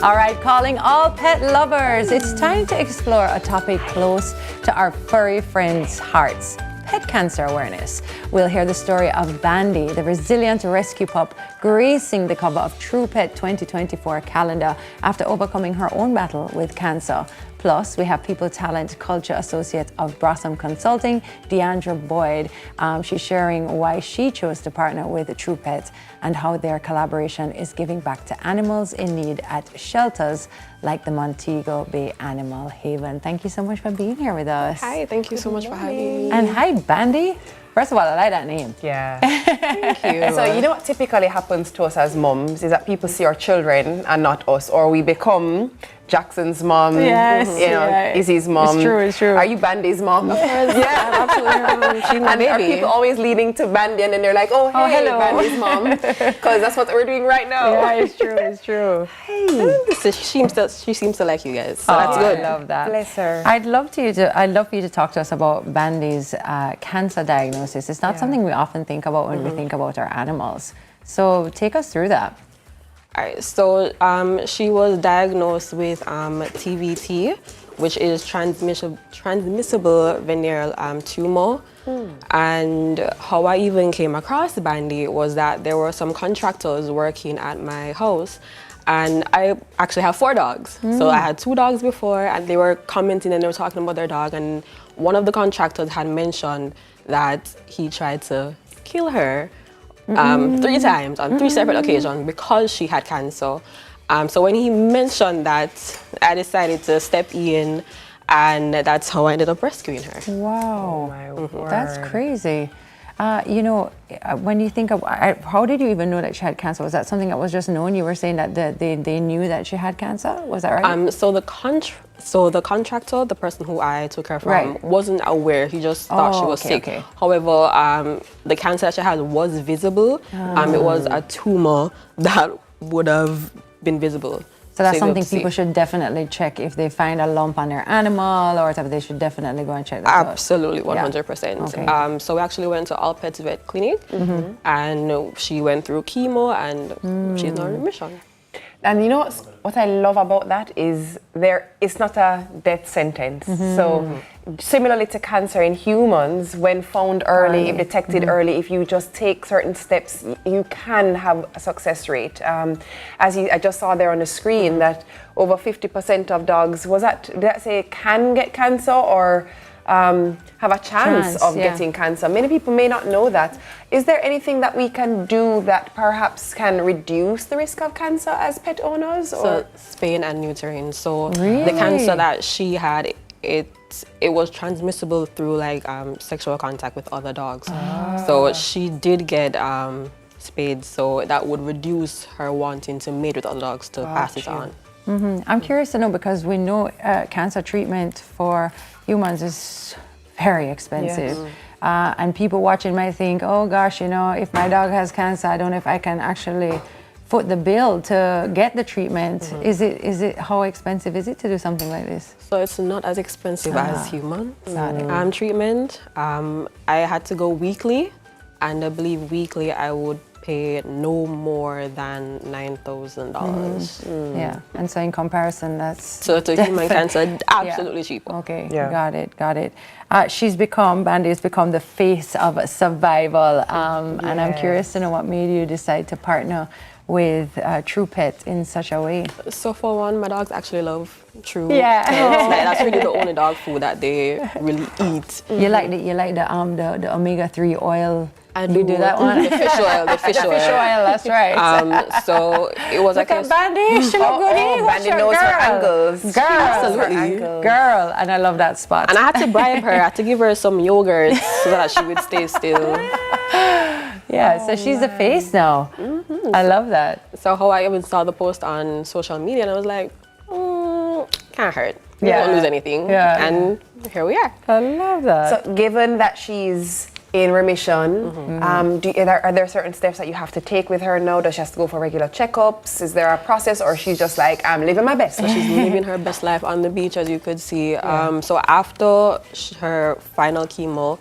All right, calling all pet lovers. It's time to explore a topic close to our furry friends' hearts. Pet cancer awareness. We'll hear the story of Bandy, the resilient rescue pup gracing the cover of True Pet 2024 calendar after overcoming her own battle with cancer. Plus, we have People Talent Culture Associate of Brossam Consulting, Deandra Boyd. She's sharing why she chose to partner with True Pet and how their collaboration is giving back to animals in need at shelters like the Montego Bay Animal Haven. Thank you so much for being here with us. Hi, thank you so much for having me. And hi, Bandy. First of all, I like that name. Yeah. Thank you. So you know what typically happens to us as moms is that people see our children and not us, or we become Jackson's mom, Izzy's mom. It's true, it's true. Are you Bandy's mom? Of course, yeah, absolutely. She's my And baby. are people always leading to Bandy and then they're like, oh, hey, hello. Bandy's mom? Because that's what we're doing right now. Yeah, it's true, it's true. So she seems to like you guys, so that's good. I love that. Bless her. I'd love for you to talk to us about Bandy's cancer diagnosis. It's not something we often think about when we think about our animals. So take us through that. All right, so she was diagnosed with TVT, which is transmissible venereal tumor. And how I even came across Bandy was that there were some contractors working at my house, and I actually have 4 dogs. So I had 2 dogs before, and they were commenting and they were talking about their dog, and one of the contractors had mentioned that he tried to kill her 3 times on 3 separate occasions because she had cancer. So when he mentioned that, I decided to step in, and that's how I ended up rescuing her. Wow, that's crazy. When you think of, how did you even know that she had cancer? Was that something that was just known? You were saying that they knew that she had cancer? Was that right? So the contractor, the person who I took her from, wasn't aware. He just thought she was sick. Okay. However, the cancer that she had was visible. It was a tumor that would have been visible. So that's something people should definitely check if they find a lump on their animal or whatever. They should definitely go and check that out. Absolutely, 100%. Okay. So we actually went to All Pets Vet Clinic, and she went through chemo, and she's now in remission. And you know what I love about that is it's not a death sentence. So similarly to cancer in humans, when found early, if detected early, if you just take certain steps, you can have a success rate. I just saw there on the screen that over 50% of dogs, did I say can get cancer or have a chance of getting cancer? Many people may not know that. Is there anything that we can do that perhaps can reduce the risk of cancer as pet owners? So spaying and neutering. So the cancer that she had, it was transmissible through sexual contact with other dogs. So she did get spayed, so that would reduce her wanting to mate with other dogs to pass it on. I'm curious to know, because we know cancer treatment for humans is very expensive. And people watching might think, oh gosh, if my dog has cancer, I don't know if I can actually foot the bill to get the treatment. How expensive is it to do something like this? So it's not as expensive as human treatment. I had to go weekly, and I believe weekly I would pay no more than $9,000. Yeah, and so in comparison, that's so to human cancer, absolutely cheaper. Okay, got it. Bandy has become the face of survival, and I'm curious to know what made you decide to partner with True Pet in such a way. So for one, my dogs actually love True. Yeah, that's really the only dog food that they really eat. You like the omega-3 oil. I do that one. The fish oil. The fish oil, that's right. So it was look at Bandy. She look good. Bandy knows her angles. Girl, absolutely. Girl, and I love that spot. And I had to bribe her. I had to give her some yogurt so that she would stay still. Yeah, so she's the face now. I love that. So how I even saw the post on social media, and I was like, can't hurt. We won't lose anything. Yeah. And here we are. I love that. So given that she's in remission, are there certain steps that you have to take with her now? Does she have to go for regular checkups? Is there a process, or she's just like, I'm living my best? So she's living her best life on the beach, as you could see. So after her final chemo,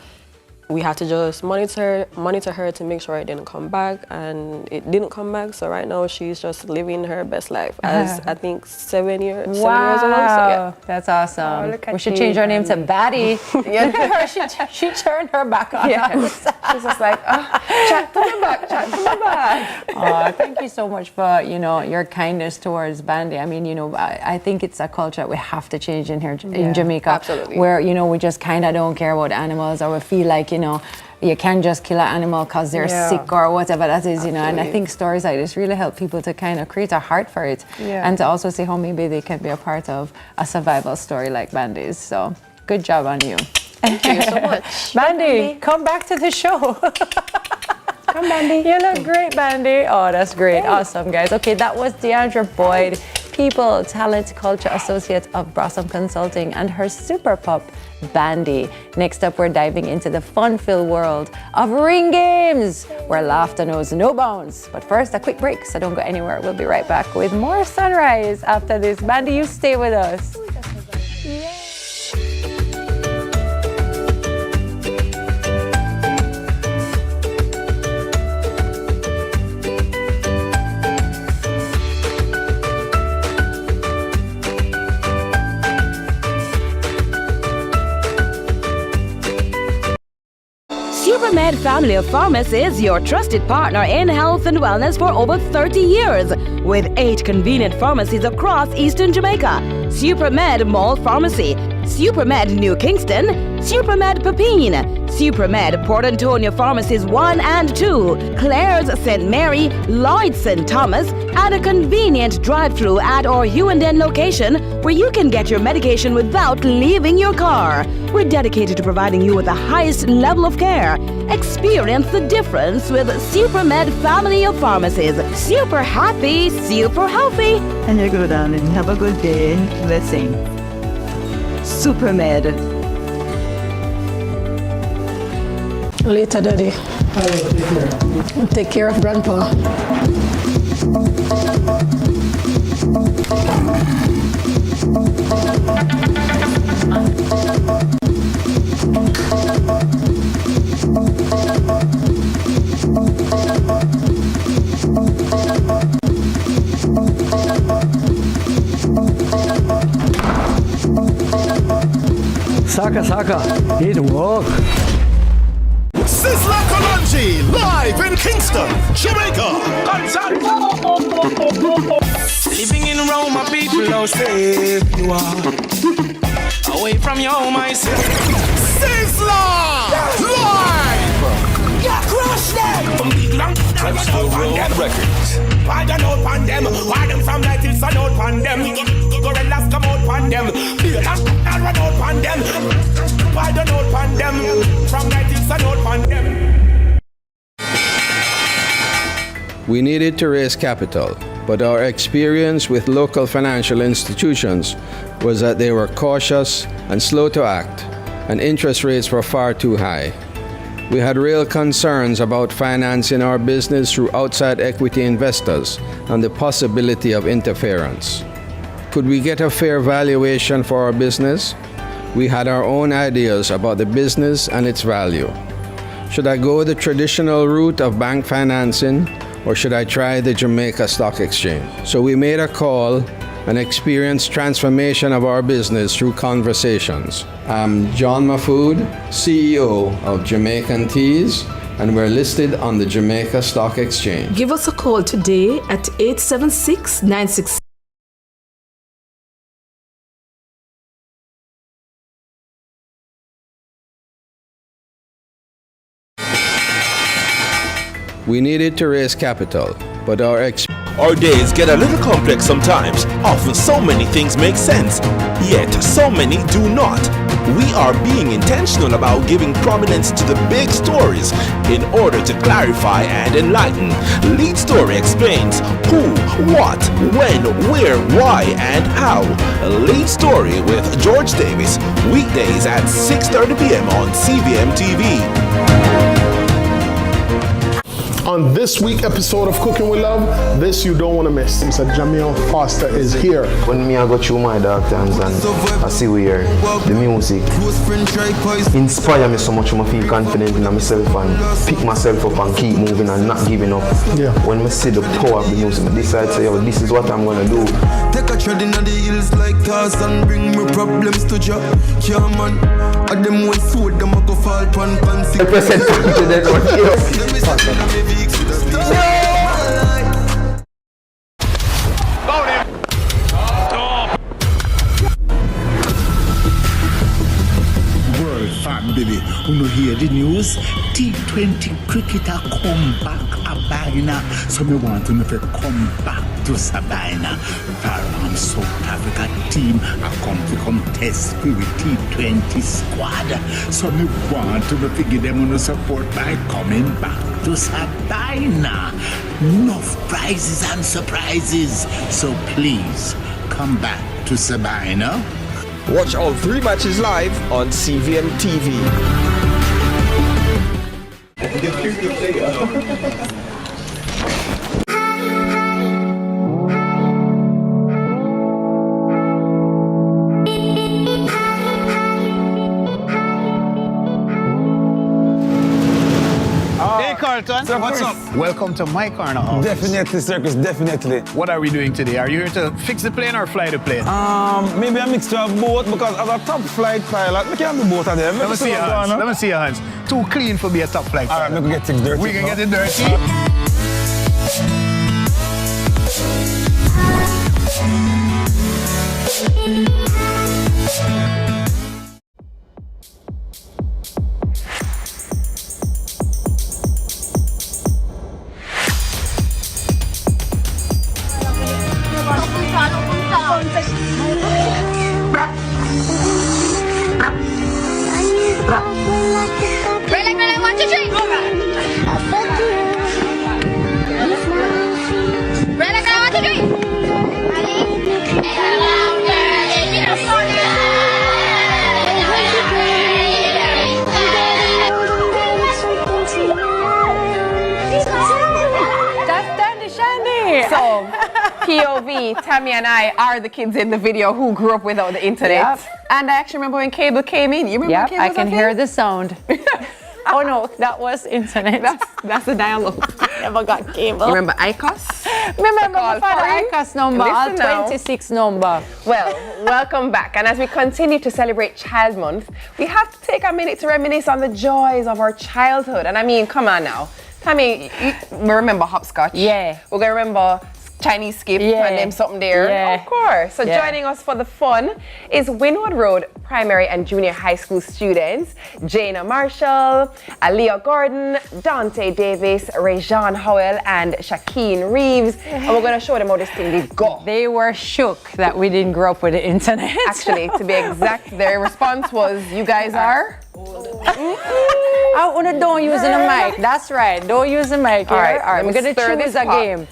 we had to just monitor her to make sure it didn't come back, and it didn't come back. So right now she's just living her best life as I think 7 years old. So yeah, that's awesome. We should change her name to Batty. she turned her back on us. She's just like, chat to my back. Oh, thank you so much for your kindness towards Bandy. I mean, I think it's a culture we have to change in here in Jamaica. Absolutely. Where we just kind of don't care about animals, or we feel like you can't just kill an animal because they're sick or whatever that is, and I think stories like this really help people to kind of create a heart for it, and to also see how maybe they can be a part of a survival story like Bandy's. So good job on you. Thank you so much. Bandy, come back to the show. Come, Bandy. You look great, Bandy. Oh, that's great. Awesome, guys. Okay, that was Deandra Boyd, People, Talent, Culture Associate of Blossom Consulting, and her super pup, Bandy. Next up, we're diving into the fun-filled world of ring games, where laughter knows no bounds. But first, a quick break, so don't go anywhere. We'll be right back with more Sunrise after this. Bandy, you stay with us. SuperMed Family of Pharmacies, your trusted partner in health and wellness for over 30 years. With 8 convenient pharmacies across Eastern Jamaica. SuperMed Mall Pharmacy, SuperMed New Kingston, SuperMed Pepine, SuperMed Port Antonio Pharmacies 1 and 2, Claire's St. Mary, Lloyd's St. Thomas, and a convenient drive-through at our Hughenden location where you can get your medication without leaving your car. We're dedicated to providing you with the highest level of care. Experience the difference with SuperMed Family of Pharmacies. Super happy, super healthy. And you go down and have a good day. Blessing. SuperMed. Later, Daddy. Take care of Grandpa. Saka, it work. Sizzla Kalonji, live in Kingston, Jamaica. Living in Rome, my people are safe. You are away from your home, I say. Sizzla live. Yeah, crush them. From big long, Records. why don't know pan them? Why them from night till sun out pan them? Gorillas come out pan them. Beer and run out pan them. Why don't know pan them? From night till sun out pan them. We needed to raise capital, but our experience with local financial institutions was that they were cautious and slow to act, and interest rates were far too high. We had real concerns about financing our business through outside equity investors and the possibility of interference. Could we get a fair valuation for our business? We had our own ideas about the business and its value. Should I go the traditional route of bank financing, or should I try the Jamaica Stock Exchange? So we made a call and experienced transformation of our business through conversations. I'm John Mafood, CEO of Jamaican Teas, and we're listed on the Jamaica Stock Exchange. Give us a call today at 876-966. We needed to raise capital, but our Our days get a little complex sometimes. Often so many things make sense, yet so many do not. We are being intentional about giving prominence to the big stories in order to clarify and enlighten. Lead Story explains who, what, when, where, why, and how. Lead Story with George Davis, weekdays at 6:30 p.m. on CVMTV. On this week's episode of Cooking with Love, this you don't want to miss. Mr. Jamil Foster is here. When me I go through my dark times and I see we hear the music inspire me so much, I feel confident in myself and pick myself up and keep moving and not giving up. Yeah. When I see the power of the music, I decide to say, yo, this is what I'm gonna do. Take a tread in the hills like Tarzan, bring me problems to Jah. Yeah man, and them one food, them a go fall pan fancy. Represent to that one. World family, who no hear the news? T20 cricketer come back a Sabina, so me want to come back to Sabina. From South Africa team, I come to contest with T20 squad. So me want to give them no support by coming back to Sabina. Enough prizes and surprises, so please come back to Sabina. Watch all 3 matches live on CVMTV. Hey Carlton, what's up? Welcome to my corner office. Definitely, Circus, definitely. What are we doing today? Are you here to fix the plane or fly the plane? Maybe a mixture of both, because as a top flight pilot, we can do both of them. Let me see your hands. Let me see your hands. Too clean for be a top flight pilot. All right, we can get things dirty. We can get it dirty. So, POV, Tami and I are the kids in the video who grew up without the internet. Yep. And I actually remember when cable came in. You remember when cable I can hear the sound. Oh no, that was internet. That's the dialogue. Never got cable. You remember ICOS? Remember my ICOS number, 26 number. Well, welcome back. And as we continue to celebrate Child Month, we have to take a minute to reminisce on the joys of our childhood. And I mean, come on now. Tami, we remember hopscotch. Yeah. We're going to remember Chinese skip and them something there. Yeah. Of course. So joining us for the fun is Winwood Road Primary and Junior High School students, Jana Marshall, Aaliyah Gordon, Dante Davis, Rajan Howell, and Shakeen Reeves. And we're going to show them how this thing did go. They were shook that we didn't grow up with the internet. Actually, to be exact, their response was, you guys are? Oh, don't use the mic. That's right. Don't use the mic. All right. We're going to choose a game.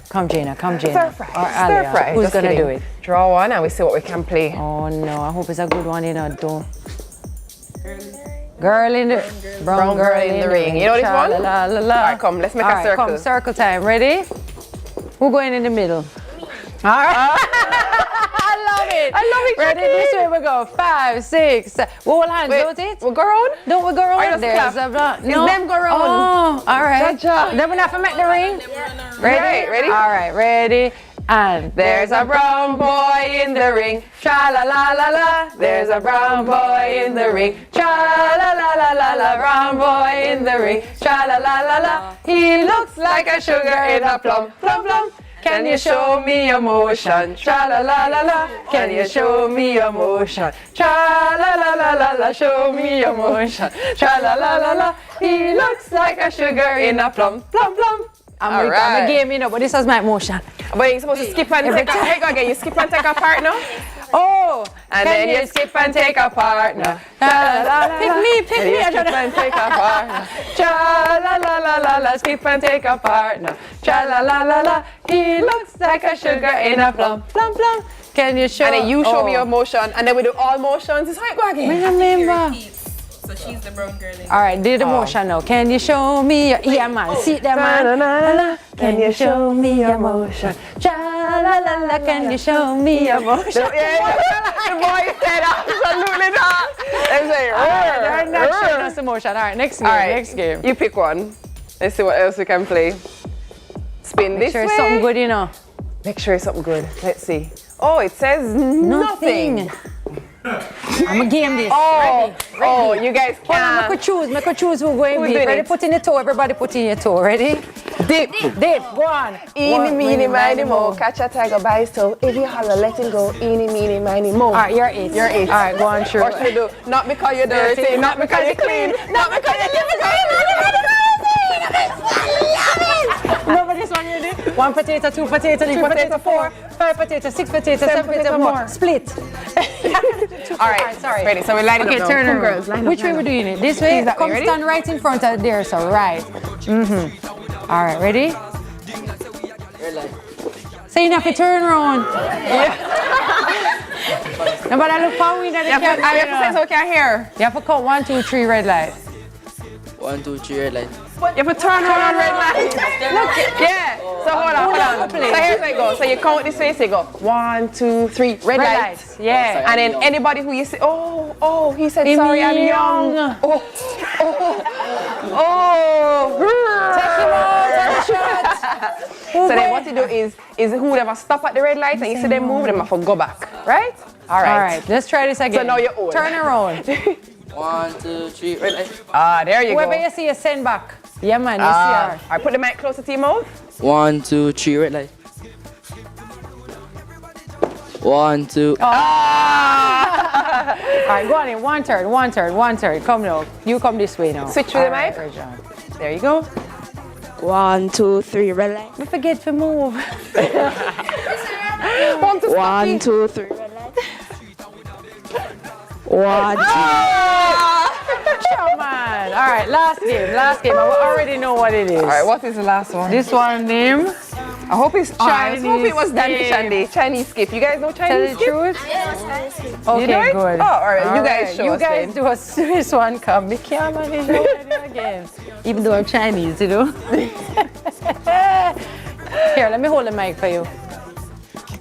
Come, Gina. Come, Gina. Stir fry. Who's going to do it? Draw one and we see what we can play. Oh, no. I hope it's a good one, Don't. Girl in the... Brown girl in the ring. You know this one? La, la, la. All right, come. Let's make a circle. Come, circle time. Ready? Who going in the middle? All right. I love it. Ready? This way we go. 5, 6, 7. We hold hands, don't it? We go round? Don't we go round? There's no. Them go round. Oh, all right. Then we have to make the ring. Ready? Ready? All right, ready. And there's a brown boy in the ring. Tra la la la la. There's a brown boy in the ring. Tra la la la la la. Brown boy in the ring. Tra la la la la. He looks like a sugar in a plum. Plum plum. Can you show me emotion? Tra la la la la. Can you show me emotion? Tra la la la la la. Show me emotion. Tra la la la la. He looks like a sugar in a plum. Plum plum. I'm a game, you know, but this was my motion. But you're supposed to skip and take a partner. You skip and take a partner. Oh, and then you skip and take a partner. Pick me. Skip and take a partner. Cha la la la la la. Skip and take a partner. Cha la la la la. He looks like a sugar in a plum. Plum plum. Can you show? And then you show me your motion, and then we do all motions. It's how it go again. Remember. So she's the brown girl. All right, do the motion now. Can you show me your man? See that man? Can you show me your motion? Cha la la la. Can you show me your motion? The boy said absolutely not. They say, they're not showing us emotion. All right, next game. Next game. You pick one. Let's see what else we can play. Spin this way. Make sure it's something good, you know. Make sure it's something good. Let's see. Oh, it says nothing. I'm gonna game this. Oh, ready. You guys can. Make a choose who going deep. Ready? Put in your toe. Everybody put in your toe. Ready? Dip. Go on. Eeny, meeny, miny, mo. Catch a tiger by his toe. If you holler, let him go. Eeny, meeny, miny, mo. All right, you're it. All right, go on, true. What should you do? Not because you're dirty, not because you're clean, not because you're Remember this one you did? 1 potato, 2 potato, 3 potato, 4, 5 potato, 6 potato, 7 potato, more. Split. All right, sorry. Ready, so we line it up now. Turn around. Girls, line Which way we're doing it? This way? Come ready? stand right in front of there, so right. All right, ready? So you have to turn around. No, but I look for we that you have to say so we can hear. You have to count 1, 2, 3 red light. 1, 2, 3 red light. You have to turn around red light. Look, yeah. So hold on. So here's how it goes. So you count this way, so you go 1, 2, 3, red light. Yeah. And then anybody who you say, he said sorry, I'm young. Take him out, take a shot. So then what you do is whoever stop at the red light and you see them move, them have to go back, right? All right. Let's try this again. So now you're old. Turn around. 1, 2, 3, red light. There you go. Whoever you see, you send back. Yeah, man, you see her. All right, put the mic closer to your mouth. 1, 2, 3, red light. 1, 2. All right, go on in. One turn. Come now. You come this way now. Switch to the mic. There you go. 1, 2, 3, red light. Don't forget to move. 1, 2, 3, red light. 1, 2. Come on. All right, last game. I already know what it is. All right, what is the last one? This one name. I hope it's Chinese. I hope it was Dandy skip. Shandy. Chinese skip. You guys know Chinese skip? Tell the truth? Okay, you know good. Oh, all right. You guys show You us guys then. do a serious one. Come. We can't manage nobody again. Even though I'm Chinese, you know. Here, let me hold the mic for you.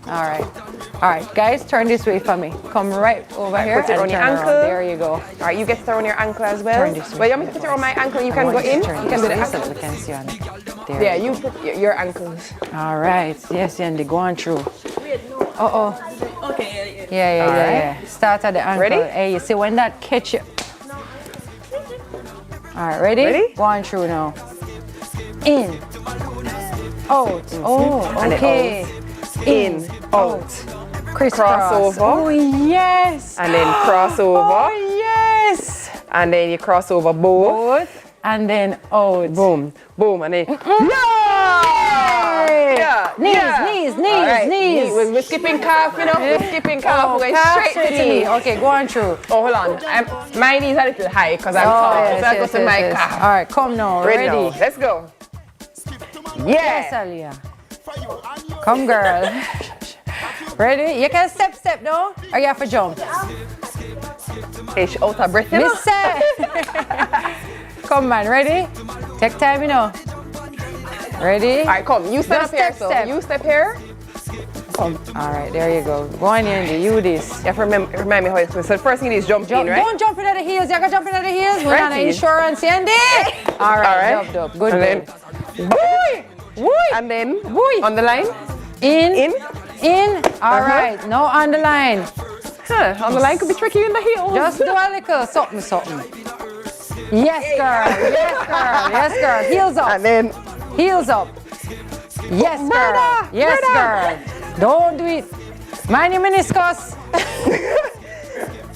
All right, guys, turn this way for me. Come right over here. Put it on your ankle. There you go. All right, you get to throw on your ankle as well. Turn this way. Well, you want me to put it on my ankle? You can go in. You can do the ankle. So we can see on it. There Yeah, you put your ankles. All right. Yes, Yandy, go on through. Okay. Yeah. Start at the ankle. Ready? Hey, you see when that catch you. All right, ready? Go on through now. In. Out. Oh, okay. In, out. Crisscross. Crossover. Oh, yes. And then crossover. Oh, yes. And then you cross over both. And then out. Boom. And then. Knees. We're skipping calf, you know? We're skipping calf. We're going straight to the knee. Okay, go on through. Oh, hold on. My knees are a little high because I'm tall. So I go to my calf. All right, come now. Ready? Now. Let's go. Yes, Aliyah. Come, girl. Ready? You can step, no? Or you have to jump? Hey, she out of breath, you know? Come, man. Ready? Take time, you know. Ready? All right, come. You step here. So you step here. Come. All right, there you go. Go on, Yandy. You this. You have to remind me how it's. So the first thing is jump in, right? Don't jump in at the heels. You got to jump in at the heels. We're on insurance, Yandy. All right. Dub. Good. And then, boy. And then, on the line. In. All right. No on the line. On the line could be tricky in the heels. Just do a little something. Yes, girl. Heels up. And then, heels up. Yes, girl. Yes, girl. Don't do it. Mind your meniscus.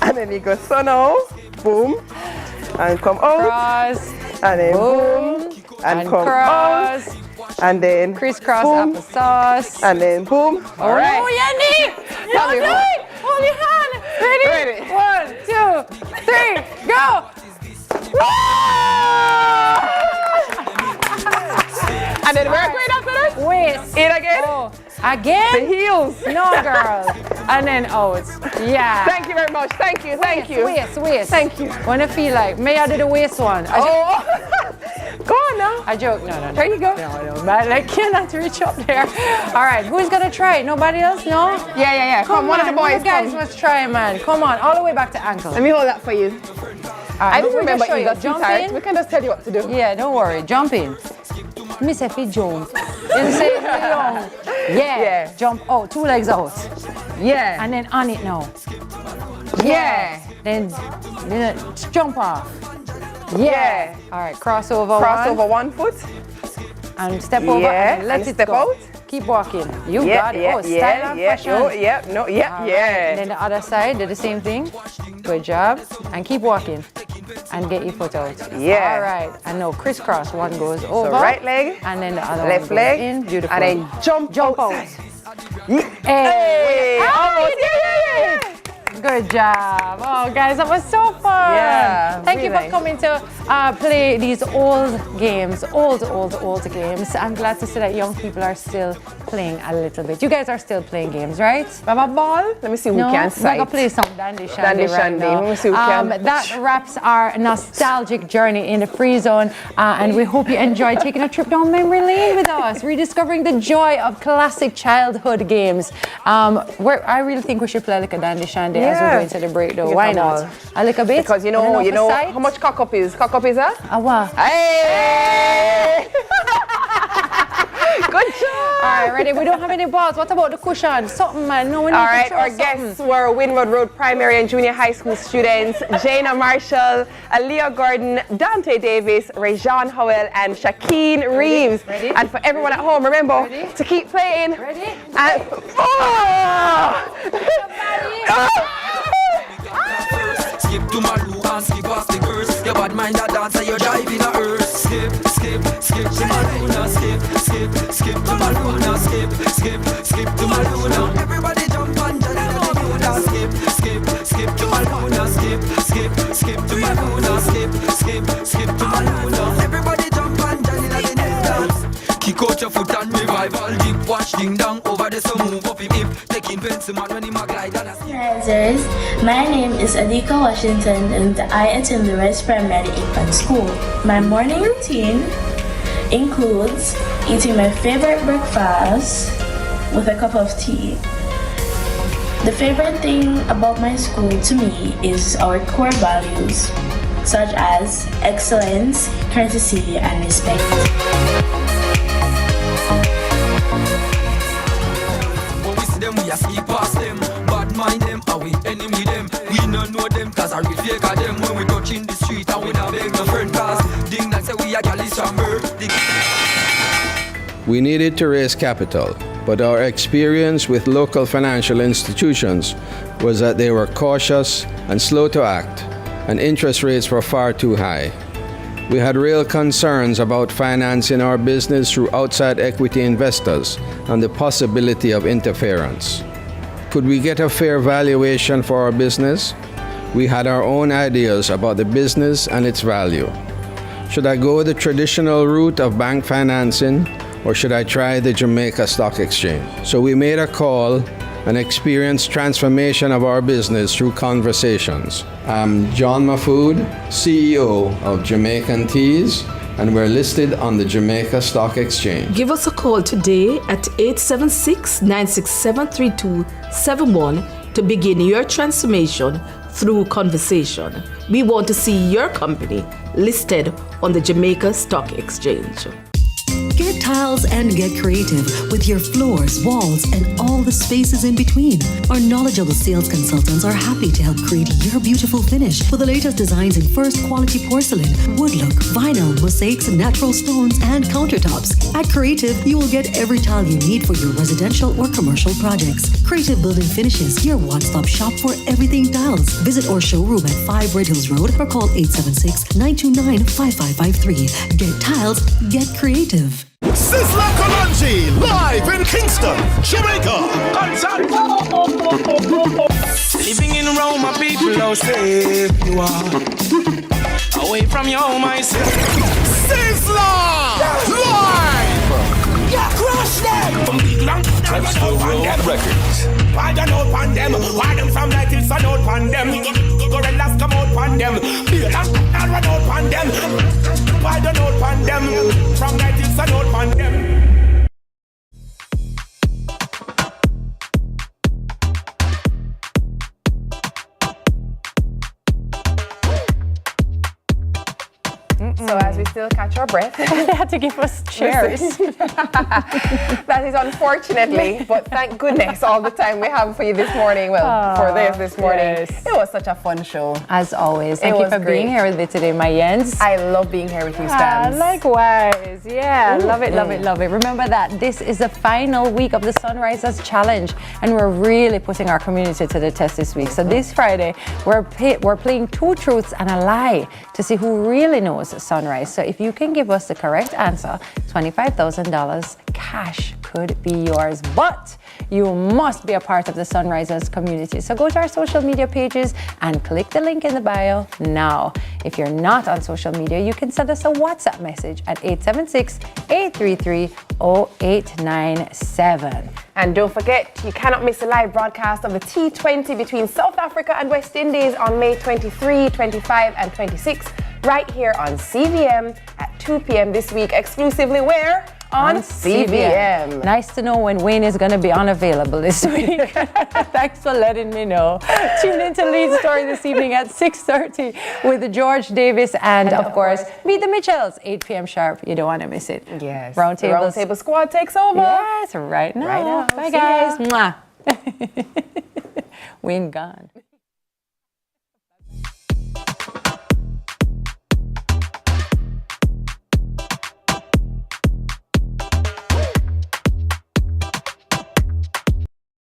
And then you go so now. Boom. And come out. Cross. And then boom. And come cross. out. And then crisscross boom. applesauce. And then boom. All right. Oh, Yanni! Tell me do it! Hold your hand. Ready? 1, 2, 3, go! And then where going after that? Waist. In again? Oh. Again? The heels. No, girl. And then out. Yeah. Thank you very much. Thank you. Thank you. Waist. Thank you. When I feel like, may I do the waist one? Go on now. I joke. No. There you go. No. But I cannot reach up there. All right. Who's going to try it? Nobody else? No? Yeah. Come one of the boys. Guys, let's try it, man. Come on. All the way back to ankle. Let me hold that for you. I don't remember you got too tired. We can just tell you what to do. Yeah, don't worry. Jump in. Me say fi jump. Then say long. Yeah. Jump out. 2 legs out. Yeah. And then on it now. Yeah. Then jump off. Yeah. All right. Crossover. Crossover 1 foot. And step over. Yeah. And let it step go. out. Keep walking. You got it. Oh, style and fashion. Yeah. And then the other side, do the same thing. Good job. And keep walking. And get your foot out. Yeah. All right. And now crisscross. One goes over. So right leg. And then the other left one goes leg. in. Beautiful. And then jump out. Hey. Almost. Yeah. Good job. Oh, guys, that was so fun. Yeah. Thank you for coming to play these old games, old games. I'm glad to see that young people are still playing a little bit. You guys are still playing games, right? Baba ball. Let me see who can sight. We're going to play some Dandy Shandy right now. Let me see who can. That wraps our nostalgic journey in the free zone. And we hope you enjoyed taking a trip down memory lane with us, rediscovering the joy of classic childhood games. I really think we should play like a Dandy Shandy as we're going to the break, though. Why not? A little bit? Because you know how much cock up is? Cock up is that? What? Hey! Good job! All right, ready? We don't have any balls. What about the cushion? Something, man. No, we need to throw our guests were Windward Road Primary and Junior High School students Jana Marshall, Aaliyah Gordon, Dante Davis, Rajon Howell, and Shakeen Reeves. Ready? And for everyone at home, remember to keep playing. Ready? And skip to my loo and skip past the curse. Your bad mind a dancer, you're driving a hearse. Skip to my luna. Skip to my luna. Skip to my luna. Everybody jump on the luna. Skip to my luna. Skip to my luna. Skip to my luna. Everybody jump on the luna. Kick out your foot and revival dip. Watch ding dong over the sun, move up him hip. Taking pencil man when he mag glide and a Risers, my name is Adika Washington and I attend the West Primary Infant School. My morning routine includes eating my favorite breakfast with a cup of tea. The favorite thing about my school to me is our core values such as excellence, courtesy, and respect. We a skip past them, bad mind them, and we enemy them. We don't know them, cause I real fake of them. When we touch in the street and we not beg no friend cause ding that say we a gal is chamber. We needed to raise capital, but our experience with local financial institutions was that they were cautious and slow to act, and interest rates were far too high. We had real concerns about financing our business through outside equity investors and the possibility of interference. Could we get a fair valuation for our business? We had our own ideas about the business and its value. Should I go the traditional route of bank financing, or should I try the Jamaica Stock Exchange? So we made a call and experienced transformation of our business through conversations. I'm John Mafood, CEO of Jamaican Teas, and we're listed on the Jamaica Stock Exchange. Give us a call today at 876-967-3271 to begin your transformation through conversation. We want to see your company listed on the Jamaica Stock Exchange. Get tiles and get creative with your floors, walls, and all the spaces in between. Our knowledgeable sales consultants are happy to help create your beautiful finish with the latest designs in first quality porcelain, wood look, vinyl, mosaics, natural stones, and countertops. At Creative, you will get every tile you need for your residential or commercial projects. Creative Building Finishes, your one-stop shop for everything tiles. Visit our showroom at 5 Red Hills Road or call 876-929-5553. Get tiles, get creative. Sizzla Kalonji, live in Kingston, Jamaica. Living in Rome, my people, how safe you are. Away from your home, I say. Sizzla! Live! Yeah, crush them! From big long, Transfer World Records. why don't know pan them? Why them from night till sun out pan them? Gorillas come out pan them. Beer and run out pan them. Why don't know pan them? From night till sun out pan them. So as we still catch our breath, they had to give us chairs. That is unfortunately, but thank goodness all the time we have for you this morning. Well, for this morning. Yes. It was such a fun show. As always. Thank you for being here with me today, my Yens. I love being here with you, Stams. Likewise. Yeah, love it, love it, love it. Remember that this is the final week of the Sunrisers Challenge, and we're really putting our community to the test this week. So this Friday, we're playing 2 truths and a lie to see who really knows sunrise. So if you can give us the correct answer, $25,000 cash could be yours. But you must be a part of the Sunrisers community. So go to our social media pages and click the link in the bio now. If you're not on social media, you can send us a WhatsApp message at 876-833-0897. And don't forget, you cannot miss the live broadcast of the T20 between South Africa and West Indies on May 23, 25, and 26, right here on CVM at 2 p.m. this week, exclusively where? On CVM. Nice to know when Wayne is going to be unavailable this week. Thanks for letting me know. Tune in to Lead Story this evening at 6:30 with George Davis and of course, Meet the Mitchells, 8 p.m. sharp. You don't want to miss it. Yes. Roundtable Squad takes over. Yes, right now. Right now. Bye, See guys. ya. Mwah. Wayne gone.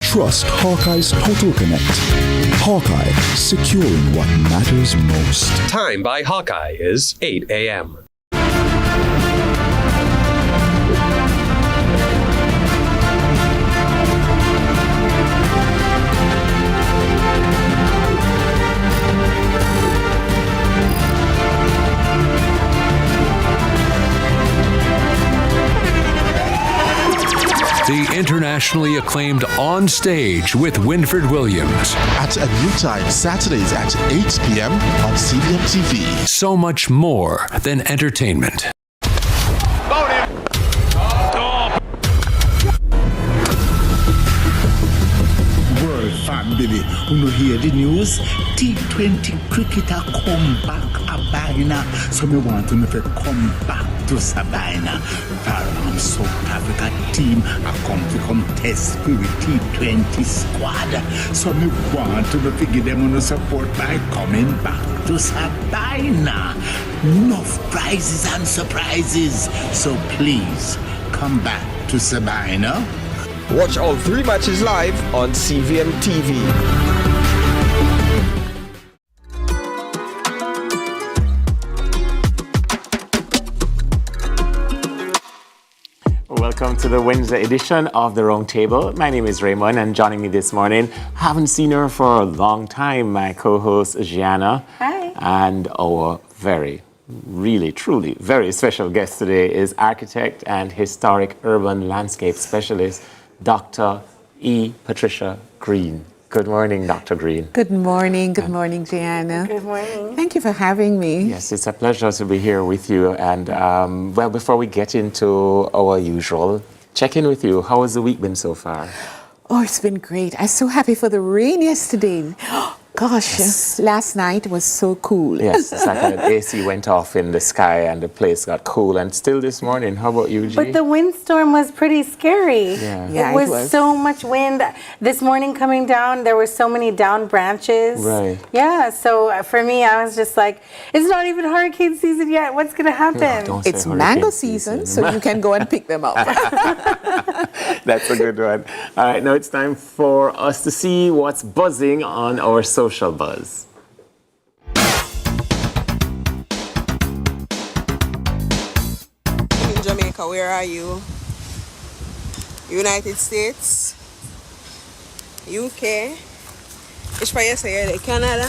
Trust Hawkeye's Total Connect. Hawkeye, securing what matters most. Time by Hawkeye is 8 a.m. The internationally acclaimed On Stage with Winford Williams. At a new time, Saturdays at 8 p.m. on CVMTV. So much more than entertainment. World family, who know hear the news? T20 cricketer come back a Sabina. So me want to come back to Sabina. For South Africa team, I come to contest with T20 squad. So me want to give them on support by coming back to Sabina. Enough prizes and surprises. So please come back to Sabina. Watch all 3 matches live on CVMTV. Welcome to the Wednesday edition of The Round Table. My name is Raymond, and joining me this morning, haven't seen her for a long time, my co-host Gianna. Hi. And our really, truly very special guest today is architect and historic urban landscape specialist, Dr. E. Patricia Green. Good morning, Dr. Green. Good morning. Good morning, Gianna. Good morning. Thank you for having me. Yes, it's a pleasure to be here with you. And well, before we get into our usual, check in with you. How has the week been so far? Oh, it's been great. I'm so happy for the rain yesterday. Gosh, Yes. last night was so cool. Yes, it's like an AC went off in the sky and the place got cool. And still this morning, how about you, G? But the windstorm was pretty scary. Yeah. it was was. so much wind. This morning coming down, there were so many down branches. Right. Yeah, so for me, I was just like, it's not even hurricane season yet. What's going to happen? It's mango season, so you can go and pick them up. That's a good one. All right, now it's time for us to see what's buzzing on our social buzz. In Jamaica, America, where are you? United States, UK. Which part you say you're Canada?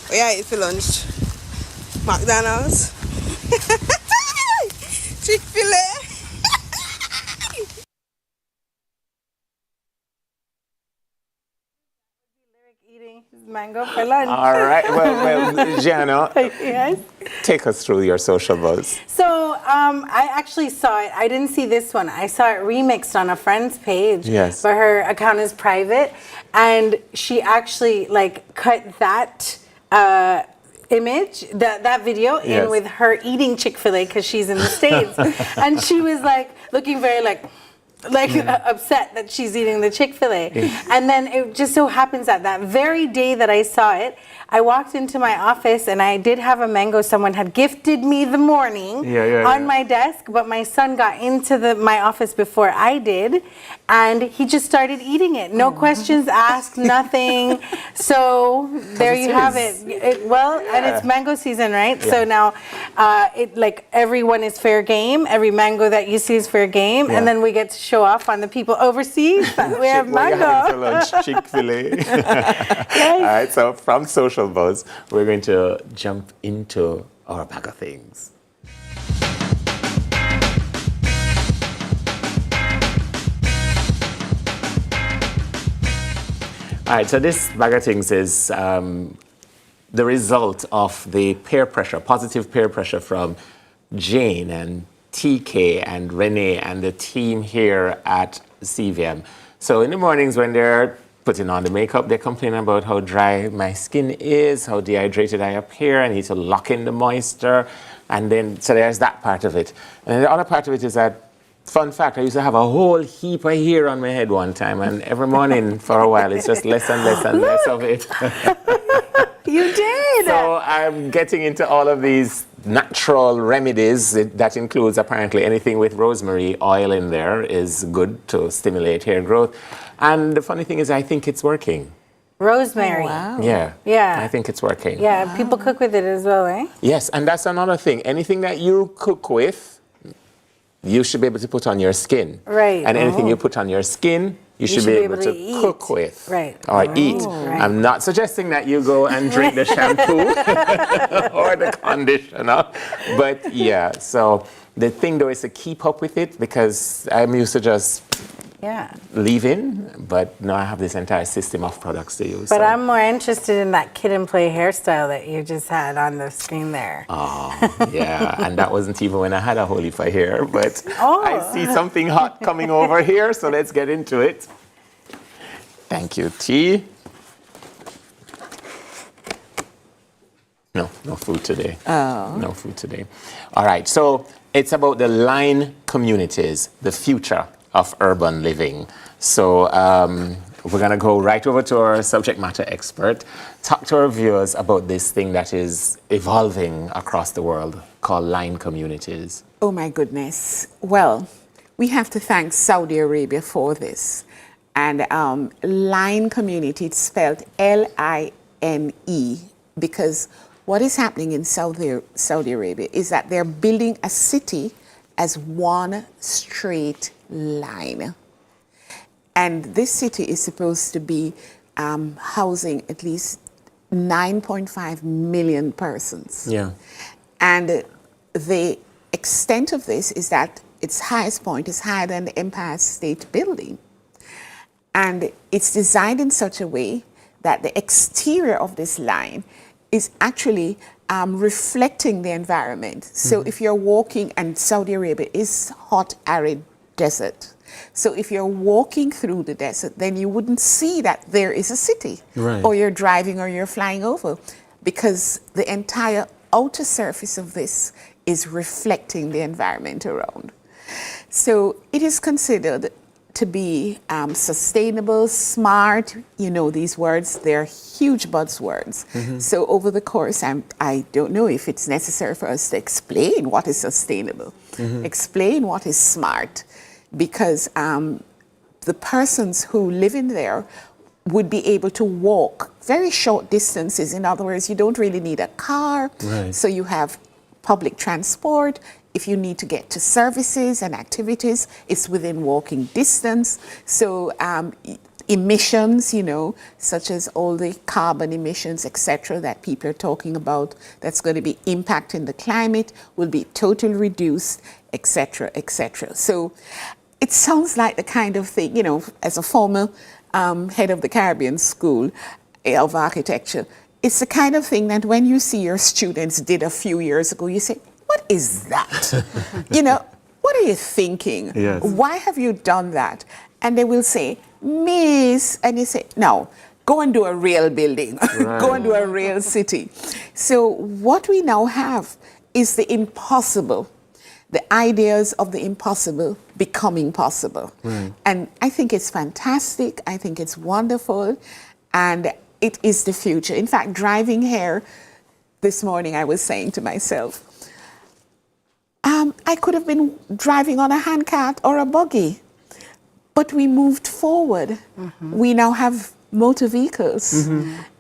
Where are you for lunch? McDonald's? Chick-fil-A? Eating his mango for lunch. All right. Well, Gianna, yes. take us through your social buzz. So I actually saw it. I didn't see this one. I saw it remixed on a friend's page. Yes. But her account is private, and she actually like cut that image, that video in with her eating Chick-fil-A because she's in the States, and she was like looking very upset that she's eating the Chick-fil-A. And then it just so happens that very day that I saw it, I walked into my office and I did have a mango someone had gifted me the morning on my desk, but my son got into my office before I did, and he just started eating it. No questions asked, nothing. So there you have it. And it's mango season, right? So now everyone is fair game. Every mango that you see is fair game, and then we get to show off on the people overseas that we have mango. Lunch, Chick-fil-A. All right, so from Social Buzz, we're going to jump into our bag of things. All right, so this bag of things is the result of the peer pressure, positive peer pressure from Jane and TK and Renee and the team here at CVM. So in the mornings when they're putting on the makeup, they complain about how dry my skin is, how dehydrated I appear, I need to lock in the moisture, and then, so there's that part of it. And the other part of it is that, fun fact, I used to have a whole heap of hair on my head one time, and every morning for a while, it's just less and less and less of it. You did! So I'm getting into all of these natural remedies. That includes apparently anything with rosemary oil in there is good to stimulate hair growth. And the funny thing is, I think it's working. Rosemary. Wow. Yeah. Yeah. I think it's working. Yeah, people cook with it as well, eh? Yes, and that's another thing. Anything that you cook with, you should be able to put on your skin. Right. And anything you put on your skin, you should be able to cook with. Right. Or eat. Right. I'm not suggesting that you go and drink the shampoo or the conditioner. But yeah, so the thing though is to keep up with it, because I'm used to just leave in, but now I have this entire system of products to use. But I'm more interested in that kid and play hairstyle that you just had on the screen there. Oh, yeah, and that wasn't even when I had a whole heap of hair, but I see something hot coming over here, so let's get into it. Thank you, T. No food today. Oh. No food today. All right, so it's about the line communities, the future of urban living. So we're going to go right over to our subject matter expert, talk to our viewers about this thing that is evolving across the world called line communities. Oh my goodness. Well, we have to thank Saudi Arabia for this. And line community, it's spelled L-I-N-E, because what is happening in Saudi Arabia is that they're building a city as one straight line. And this city is supposed to be housing at least 9.5 million persons. Yeah. And the extent of this is that its highest point is higher than the Empire State Building. And it's designed in such a way that the exterior of this line is actually reflecting the environment. So if you're walking, and Saudi Arabia is hot, arid desert. So if you're walking through the desert, then you wouldn't see that there is a city, or you're driving or you're flying over, because the entire outer surface of this is reflecting the environment around. So it is considered to be sustainable, smart. You know these words, they're huge buzzwords. So over the course, I don't know if it's necessary for us to explain what is sustainable, explain what is smart, because the persons who live in there would be able to walk very short distances. In other words, you don't really need a car. So you have public transport, if you need to get to services and activities, it's within walking distance. So emissions, such as all the carbon emissions, etc., that people are talking about, that's going to be impacting the climate, will be totally reduced, etc., etc. So it sounds like the kind of thing, as a former head of the Caribbean School of Architecture, it's the kind of thing that when you see your students did a few years ago, you say, what is that? What are you thinking? Yes. Why have you done that? And they will say, Miss, and you say, no, go and do a real building, go and do a real city. So what we now have is the impossible, the ideas of the impossible becoming possible. Right. And I think it's fantastic. I think it's wonderful. And it is the future. In fact, driving here this morning, I was saying to myself, I could have been driving on a handcart or a buggy, but we moved forward. We now have motor vehicles,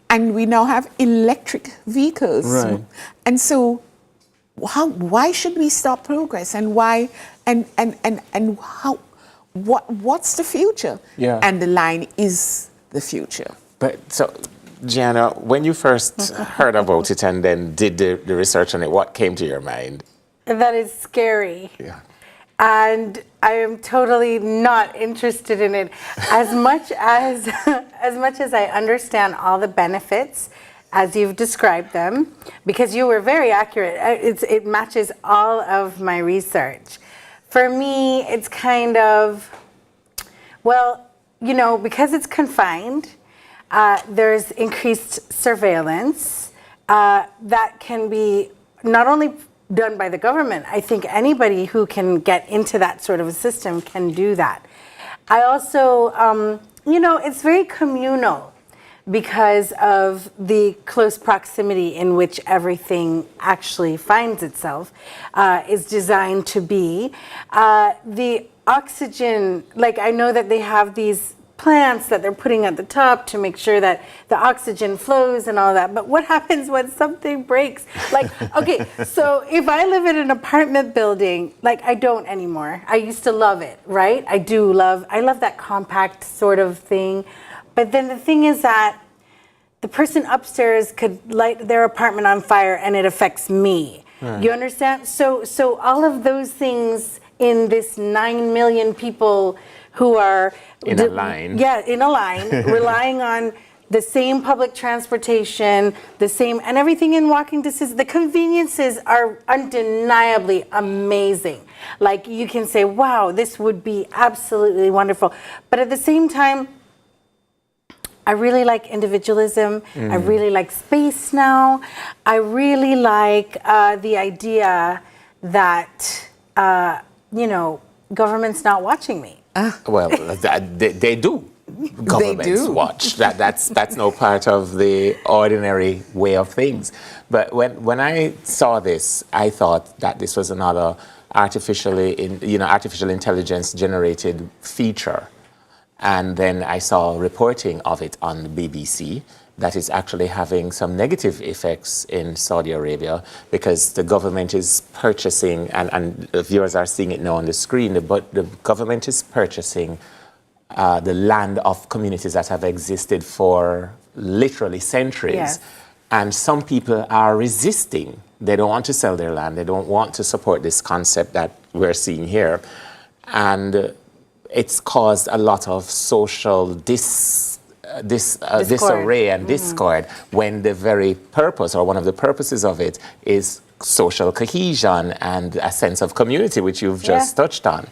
and we now have electric vehicles. Right. And so why should we stop progress? And why, and how, what's the future? Yeah. And the line is the future. But so, Gianna, when you first heard about it and then did the research on it, what came to your mind? That is scary. Yeah. And I am totally not interested in it. As much as I understand all the benefits as you've described them, because you were very accurate. It matches all of my research. For me, it's kind of, well, because it's confined, there's increased surveillance that can be not only done by the government. I think anybody who can get into that sort of a system can do that. I also, it's very communal because of the close proximity in which everything actually finds itself, is designed to be. The oxygen, I know that they have these plants that they're putting at the top to make sure that the oxygen flows and all that. But what happens when something breaks? Okay, so if I live in an apartment building, I don't anymore. I used to love it, right? I love that compact sort of thing. But then the thing is that the person upstairs could light their apartment on fire and it affects me. Right. You understand? So all of those things in this 9 million people who are in a line. Yeah, in a line, relying on the same public transportation, and everything in walking distance. The conveniences are undeniably amazing. You can say, wow, this would be absolutely wonderful. But at the same time, I really like individualism. I really like space now. I really like the idea that, government's not watching me. Well, they do. Governments watch. That's no part of the ordinary way of things. But when I saw this, I thought that this was another artificial intelligence generated feature. And then I saw reporting of it on the BBC that is actually having some negative effects in Saudi Arabia because the government is purchasing, and viewers are seeing it now on the screen, but the government is purchasing the land of communities that have existed for literally centuries. Yes. And some people are resisting. They don't want to sell their land. They don't want to support this concept that we're seeing here. And it's caused a lot of social disarray and discord when the very purpose or one of the purposes of it is social cohesion and a sense of community, which you've just touched on.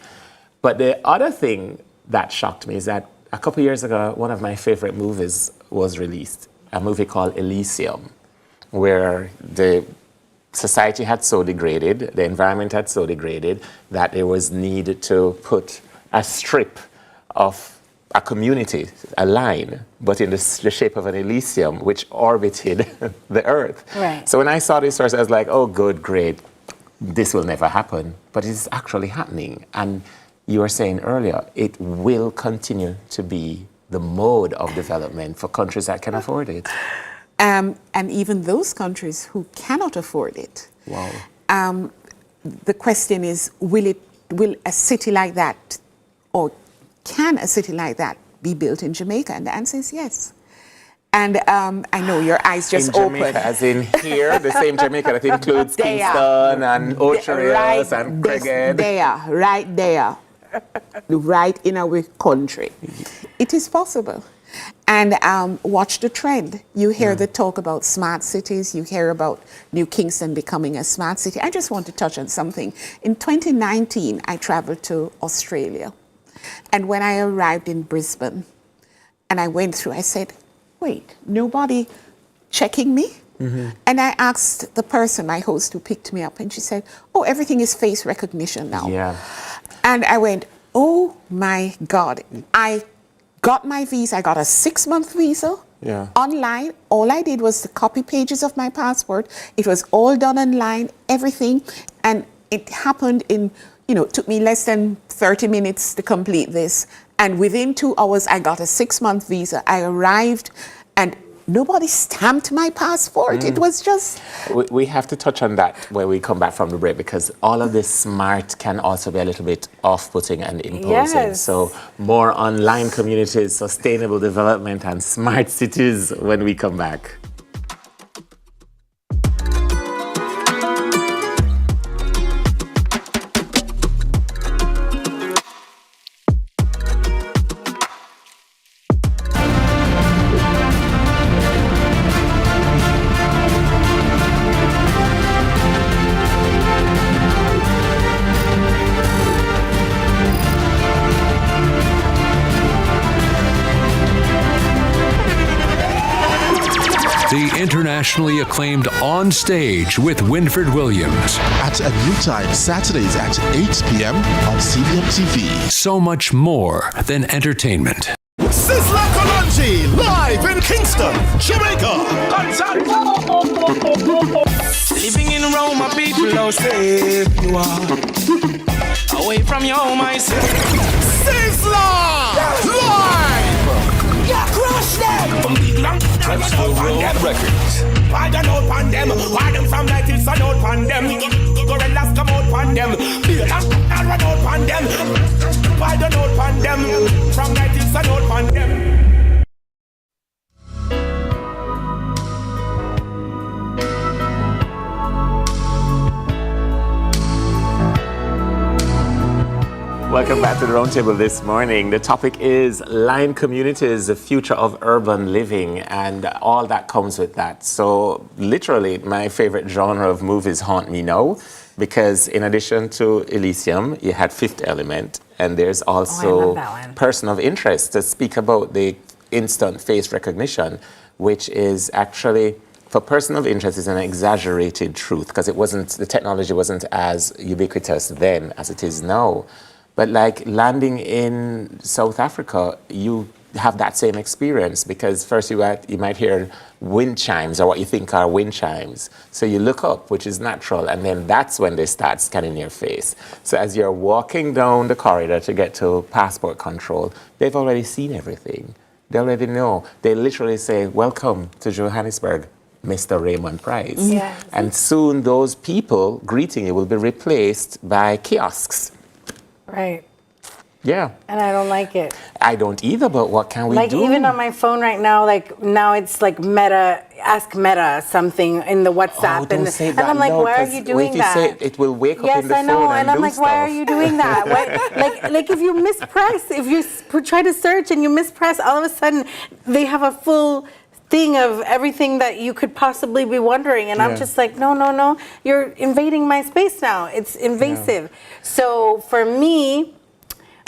But the other thing that shocked me is that a couple of years ago, one of my favorite movies was released, a movie called Elysium, where the society had so degraded, the environment had so degraded that there was need to put a strip of a community, a line, but in the shape of an Elysium, which orbited the Earth. Right. So when I saw this first, I was like, oh, good, great. This will never happen. But it's actually happening. And you were saying earlier, it will continue to be the mode of development for countries that can afford it. And even those countries who cannot afford it. Wow. the question is, will a city like that, or can a city like that be built in Jamaica? And the answer is yes. And I know your eyes just in opened. Jamaica, as in here, the same Jamaica that includes Kingston and Ocho and Craighead. Right there, right in our country. It is possible. And watch the trend. You hear the talk about smart cities. You hear about New Kingston becoming a smart city. I just want to touch on something. In 2019, I traveled to Australia. And when I arrived in Brisbane, and I went through, I said, wait, nobody checking me? Mm-hmm. And I asked the person, my host, who picked me up, and she said, oh, everything is face recognition now. Yeah. And I went, oh my God. I got my visa. I got a 6-month visa online. All I did was to copy pages of my passport. It was all done online, everything. And it happened in, it took me less than 30 minutes to complete this. And within 2 hours, I got a 6-month visa. I arrived and nobody stamped my passport. It was just... We have to touch on that when we come back from the break, because all of this smart can also be a little bit off-putting and imposing. Yes. So more online communities, sustainable development, and smart cities when we come back. The internationally acclaimed On Stage with Winfred Williams. At a new time, Saturdays at 8 p.m. on CVMTV. So much more than entertainment. Sizzla Kalonji, live in Kingston, Jamaica. Living in Rome, my people, how safe you are. Away from your home, I say. Sizzla! Live! Yeah, crush them! From big long Transfer World Records. Why don't out on them? Why them from like it's an out on them? Gorillas come out on them. Beer and run out on them. Why don't out on them? From like it's an out on them. Welcome back to the Roundtable this morning. The topic is line communities, the future of urban living, and all that comes with that. So literally, my favorite genre of movies haunt me now, because in addition to Elysium, you had Fifth Element, and there's also Person of Interest to speak about the instant face recognition, which is actually, for Person of Interest, is an exaggerated truth, because the technology wasn't as ubiquitous then as it is now. But like landing in South Africa, you have that same experience, because first you might hear wind chimes, or what you think are wind chimes. So you look up, which is natural, and then that's when they start scanning your face. So as you're walking down the corridor to get to passport control, they've already seen everything. They already know. They literally say, welcome to Johannesburg, Mr. Raymond Price. Yes. And soon those people greeting you will be replaced by kiosks. Right. Yeah. And I don't like it. I don't either, but what can we do? Like even on my phone right now, now it's like Meta, ask Meta something in the WhatsApp. Oh, don't say that. And I'm like, no, why are you doing if you that? say it will wake up in the Yes, I know. phone And I'm like, why are you doing that? like if you mispress, if you try to search and you mispress, all of a sudden they have a full thing of everything that you could possibly be wondering, and I'm just like, no, you're invading my space now. It's invasive. So for me,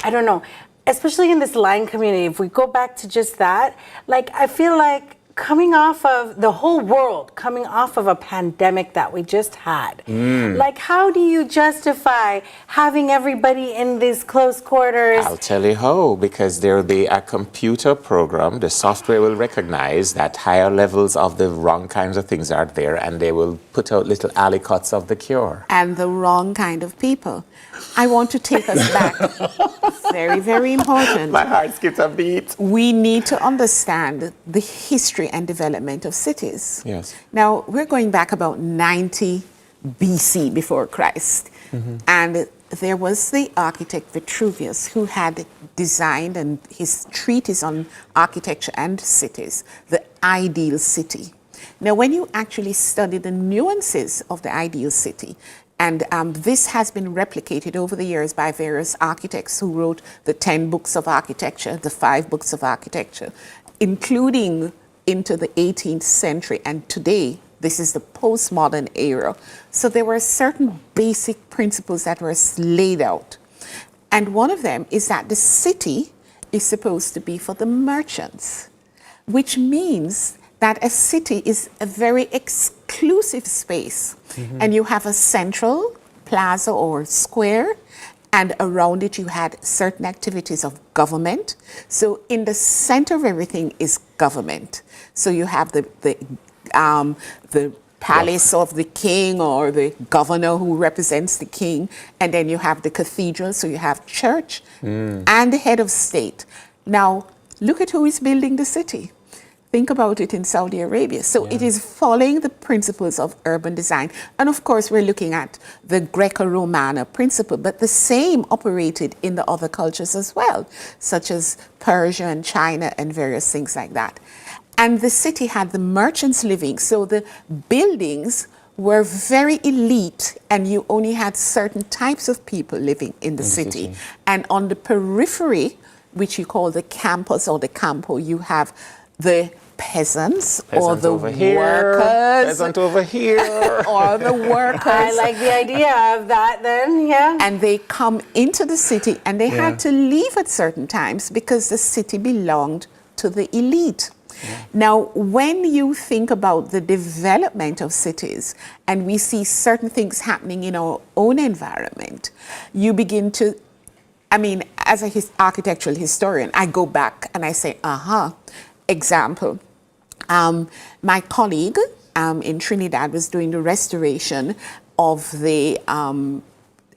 I don't know, especially in this line community, if we go back to just that, like I feel like coming off of the whole world, coming off of a pandemic that we just had, like how do you justify having everybody in these close quarters? I'll tell you how, because there will be a computer program, the software will recognize that higher levels of the wrong kinds of things are there, and they will put out little aliquots of the cure. And the wrong kind of people. I want to take us back. Very, very important. My heart skipped a beat. We need to understand the history and development of cities. Yes. Now, we're going back about 90 BC, before Christ. And there was the architect Vitruvius who had designed, and his treatise on architecture and cities, the ideal city. Now, when you actually study the nuances of the ideal city, and this has been replicated over the years by various architects who wrote the 10 books of architecture, the 5 books of architecture, including into the 18th century, and today, this is the postmodern era. So there were certain basic principles that were laid out. And one of them is that the city is supposed to be for the merchants, which means that a city is a very exclusive space. And you have a central plaza or square, and around it you had certain activities of government. So in the center of everything is government. So you have the palace of the king or the governor who represents the king, and then you have the cathedral, so you have church and the head of state. Now, look at who is building the city. Think about it in Saudi Arabia. So it is following the principles of urban design. And of course, we're looking at the Greco-Romana principle, but the same operated in the other cultures as well, such as Persia and China and various things like that. And the city had the merchants living, so the buildings were very elite, and you only had certain types of people living in the city. And on the periphery, which you call the campus or the campo, you have the peasants or the workers. Peasant over here. Or the workers. I like the idea of that then, yeah. And they come into the city, and they had to leave at certain times because the city belonged to the elite. Now, when you think about the development of cities and we see certain things happening in our own environment, you begin to, I mean, as an architectural historian, I go back and I say, example, my colleague in Trinidad was doing the restoration of the, and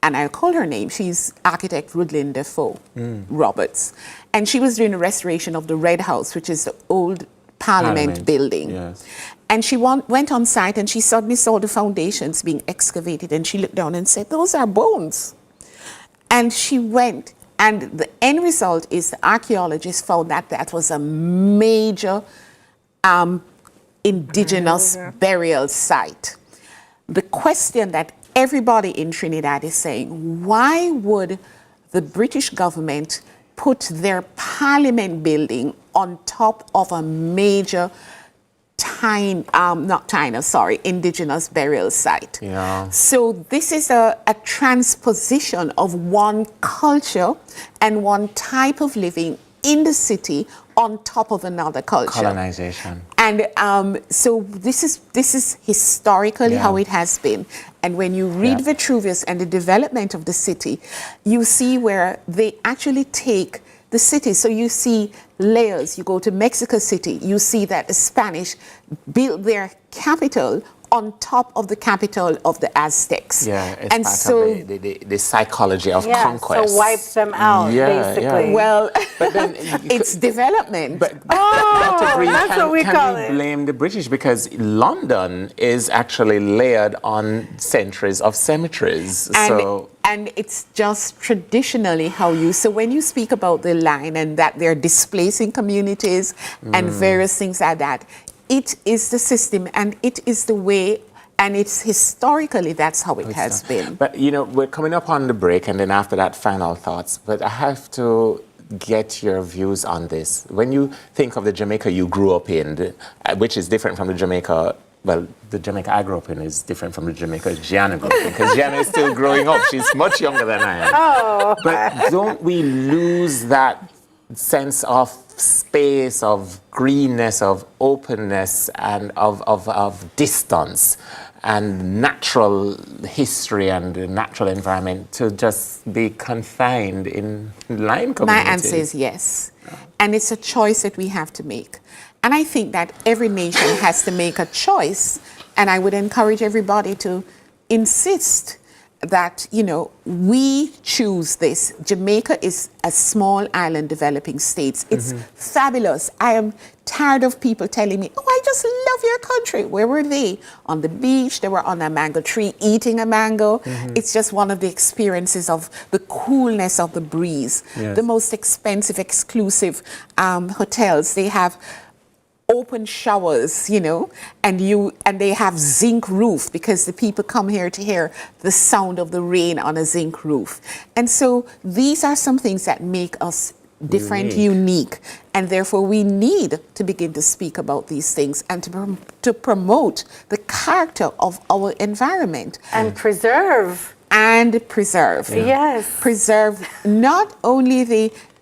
I'll call her name, she's architect Rudlin Defoe Roberts. And she was doing a restoration of the Red House, which is the old Parliament building. Yes. And she went on site and she suddenly saw the foundations being excavated, and she looked down and said, those are bones. And she went, and the end result is the archaeologists found that that was a major indigenous burial site. The question that everybody in Trinidad is saying, why would the British government put their parliament building on top of a major indigenous burial site? So this is a transposition of one culture and one type of living in the city on top of another culture. Colonization. And so this is historically how it has been. And when you read Vitruvius and the development of the city, you see where they actually take the city. So you see layers. You go to Mexico City, you see that the Spanish built their capital on top of the capital of the Aztecs. Yeah, it's and part so of the psychology of conquest. So wipes them out, basically. Well, it's development. That's what we call it. Blame the British, because London is actually layered on centuries of cemeteries. And it's just traditionally how so when you speak about the line and that they're displacing communities and various things like that, it is the system and it is the way, and it's historically that's how it has been. But you know, we're coming up on the break, and then after that, final thoughts. But I have to get your views on this. When you think of the Jamaica you grew up in, which is different from the Jamaica, well, the Jamaica I grew up in is different from the Jamaica Gianna grew up in, because Gianna is still growing up. She's much younger than I am. But don't we lose that sense of space, of greenness, of openness, and of distance and natural history and natural environment to just be confined in line communities? My answer is yes. And it's a choice that we have to make. And I think that every nation has to make a choice, and I would encourage everybody to insist that, you know, we choose this. Jamaica is a small island developing state. It's fabulous. I am tired of people telling me, oh, I just love your country. Where were they? On the beach, they were on a mango tree eating a mango. It's just one of the experiences of the coolness of the breeze. Yes. The most expensive, exclusive hotels, they have open showers, you know, and they have zinc roof because the people come here to hear the sound of the rain on a zinc roof. And so these are some things that make us different, unique, and therefore we need to begin to speak about these things and to promote the character of our environment. And preserve. And preserve. Yeah. Yes. Preserve not only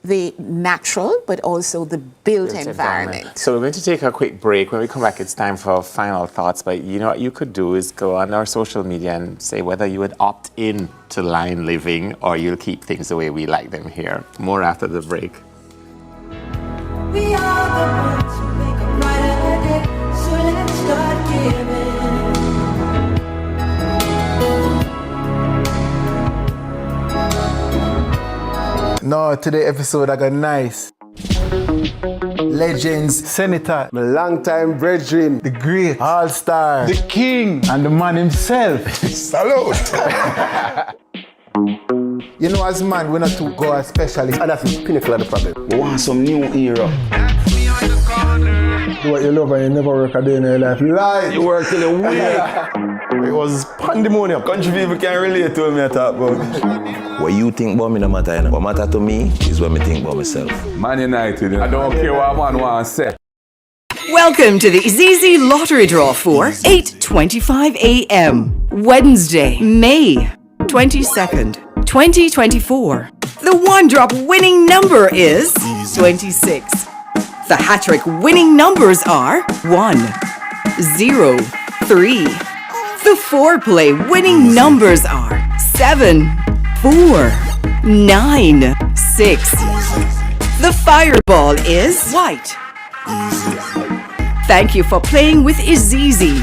the natural, but also the built environment. So we're going to take a quick break. When we come back, it's time for final thoughts. But you know what you could do is go on our social media and say whether you would opt in to line living or you'll keep things the way we like them here. More after the break. We are the ones who make a brighter day, so let's start giving. No, today episode I got nice. Legends, Senator, my longtime brethren, the great all-star, the king, and the man himself. Salute! You know, as man, we're not too go as specialists, and that's the pinnacle of the problem. We want some new era. Do what you love and you never work a day in your life. Lie! You work till you weak. It was pandemonium. Country people can't relate to me I talk about. What you think about me no matter, you know. What matter to me is what me think about myself. Man United, I don't care what man wants to say. Welcome to the ZZ Lottery Draw for 8:25 a.m. Wednesday, May 22nd, 2024. The one-drop winning number is 26. The hat-trick winning numbers are 1, 0, 3. The four-play winning numbers are 7, 4, 9, 6. The fireball is white. Thank you for playing with Izizi.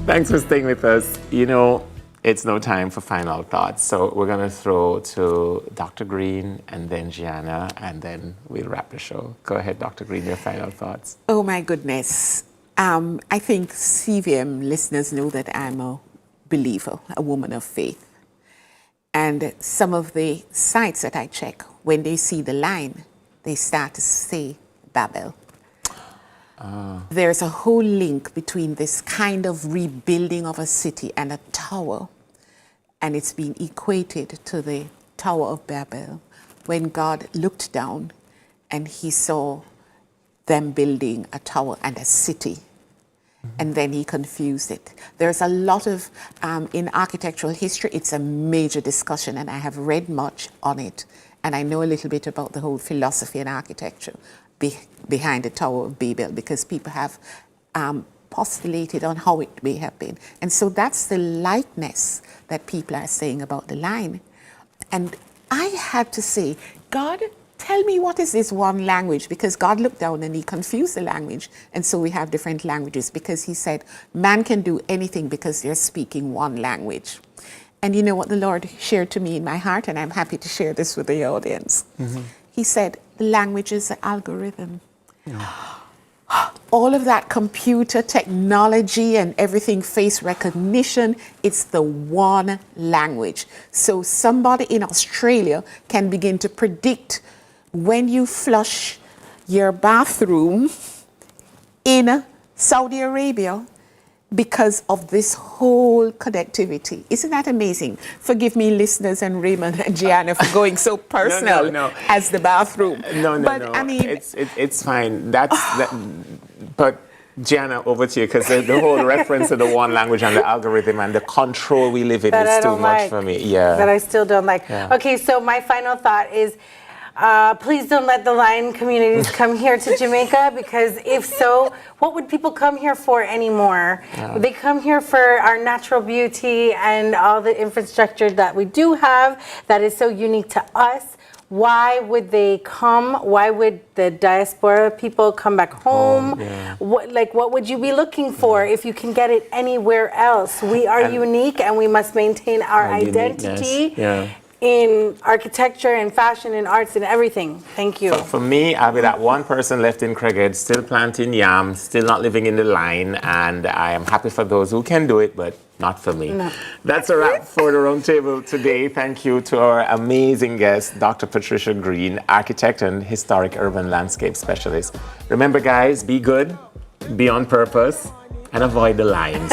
Thanks for staying with us. You know, it's no time for final thoughts, so we're going to throw to Dr. Green and then Gianna, and then we'll wrap the show. Go ahead, Dr. Green, your final thoughts. Oh my goodness. I think CVM listeners know that I'm a believer, a woman of faith. And some of the sites that I check, when they see the line, they start to say Babel. There's a whole link between this kind of rebuilding of a city and a tower, and it's been equated to the Tower of Babel, when God looked down and he saw them building a tower and a city, and then he confused it. There's a lot of, in architectural history, it's a major discussion, and I have read much on it, and I know a little bit about the whole philosophy in architecture behind the Tower of Babel, because people have postulated on how it may have been. And so that's the likeness that people are saying about the line. And I had to say, God, tell me what is this one language? Because God looked down and he confused the language. And so we have different languages, because he said, man can do anything because they're speaking one language. And you know what the Lord shared to me in my heart, and I'm happy to share this with the audience. He said, the language is an algorithm. All of that computer technology and everything, face recognition, it's the one language. So somebody in Australia can begin to predict when you flush your bathroom in Saudi Arabia, because of this whole connectivity. Isn't that amazing? Forgive me, listeners, and Raymond and Gianna, for going so personal as the bathroom. No. I mean, it's fine. But Gianna, over to you, because the whole reference to the one language and the algorithm and the control we live in That I is too don't much like. for me. Yeah. That I still don't like. Yeah. Okay, so my final thought is, please don't let the lion communities come here to Jamaica, because if so, what would people come here for anymore? Yeah. They come here for our natural beauty and all the infrastructure that we do have that is so unique to us. Why would they come? Why would the diaspora people come back home? Yeah. What would you be looking for if you can get it anywhere else? We are unique, and we must maintain our identity in architecture and fashion and arts and everything. Thank you. For me, I'll be that one person left in Craighead, still planting yams, still not living in the line, and I am happy for those who can do it, but not for me. No. That's a wrap for the roundtable today. Thank you to our amazing guest, Dr. Patricia Green, architect and historic urban landscape specialist. Remember, guys, be good, be on purpose, and avoid the lines.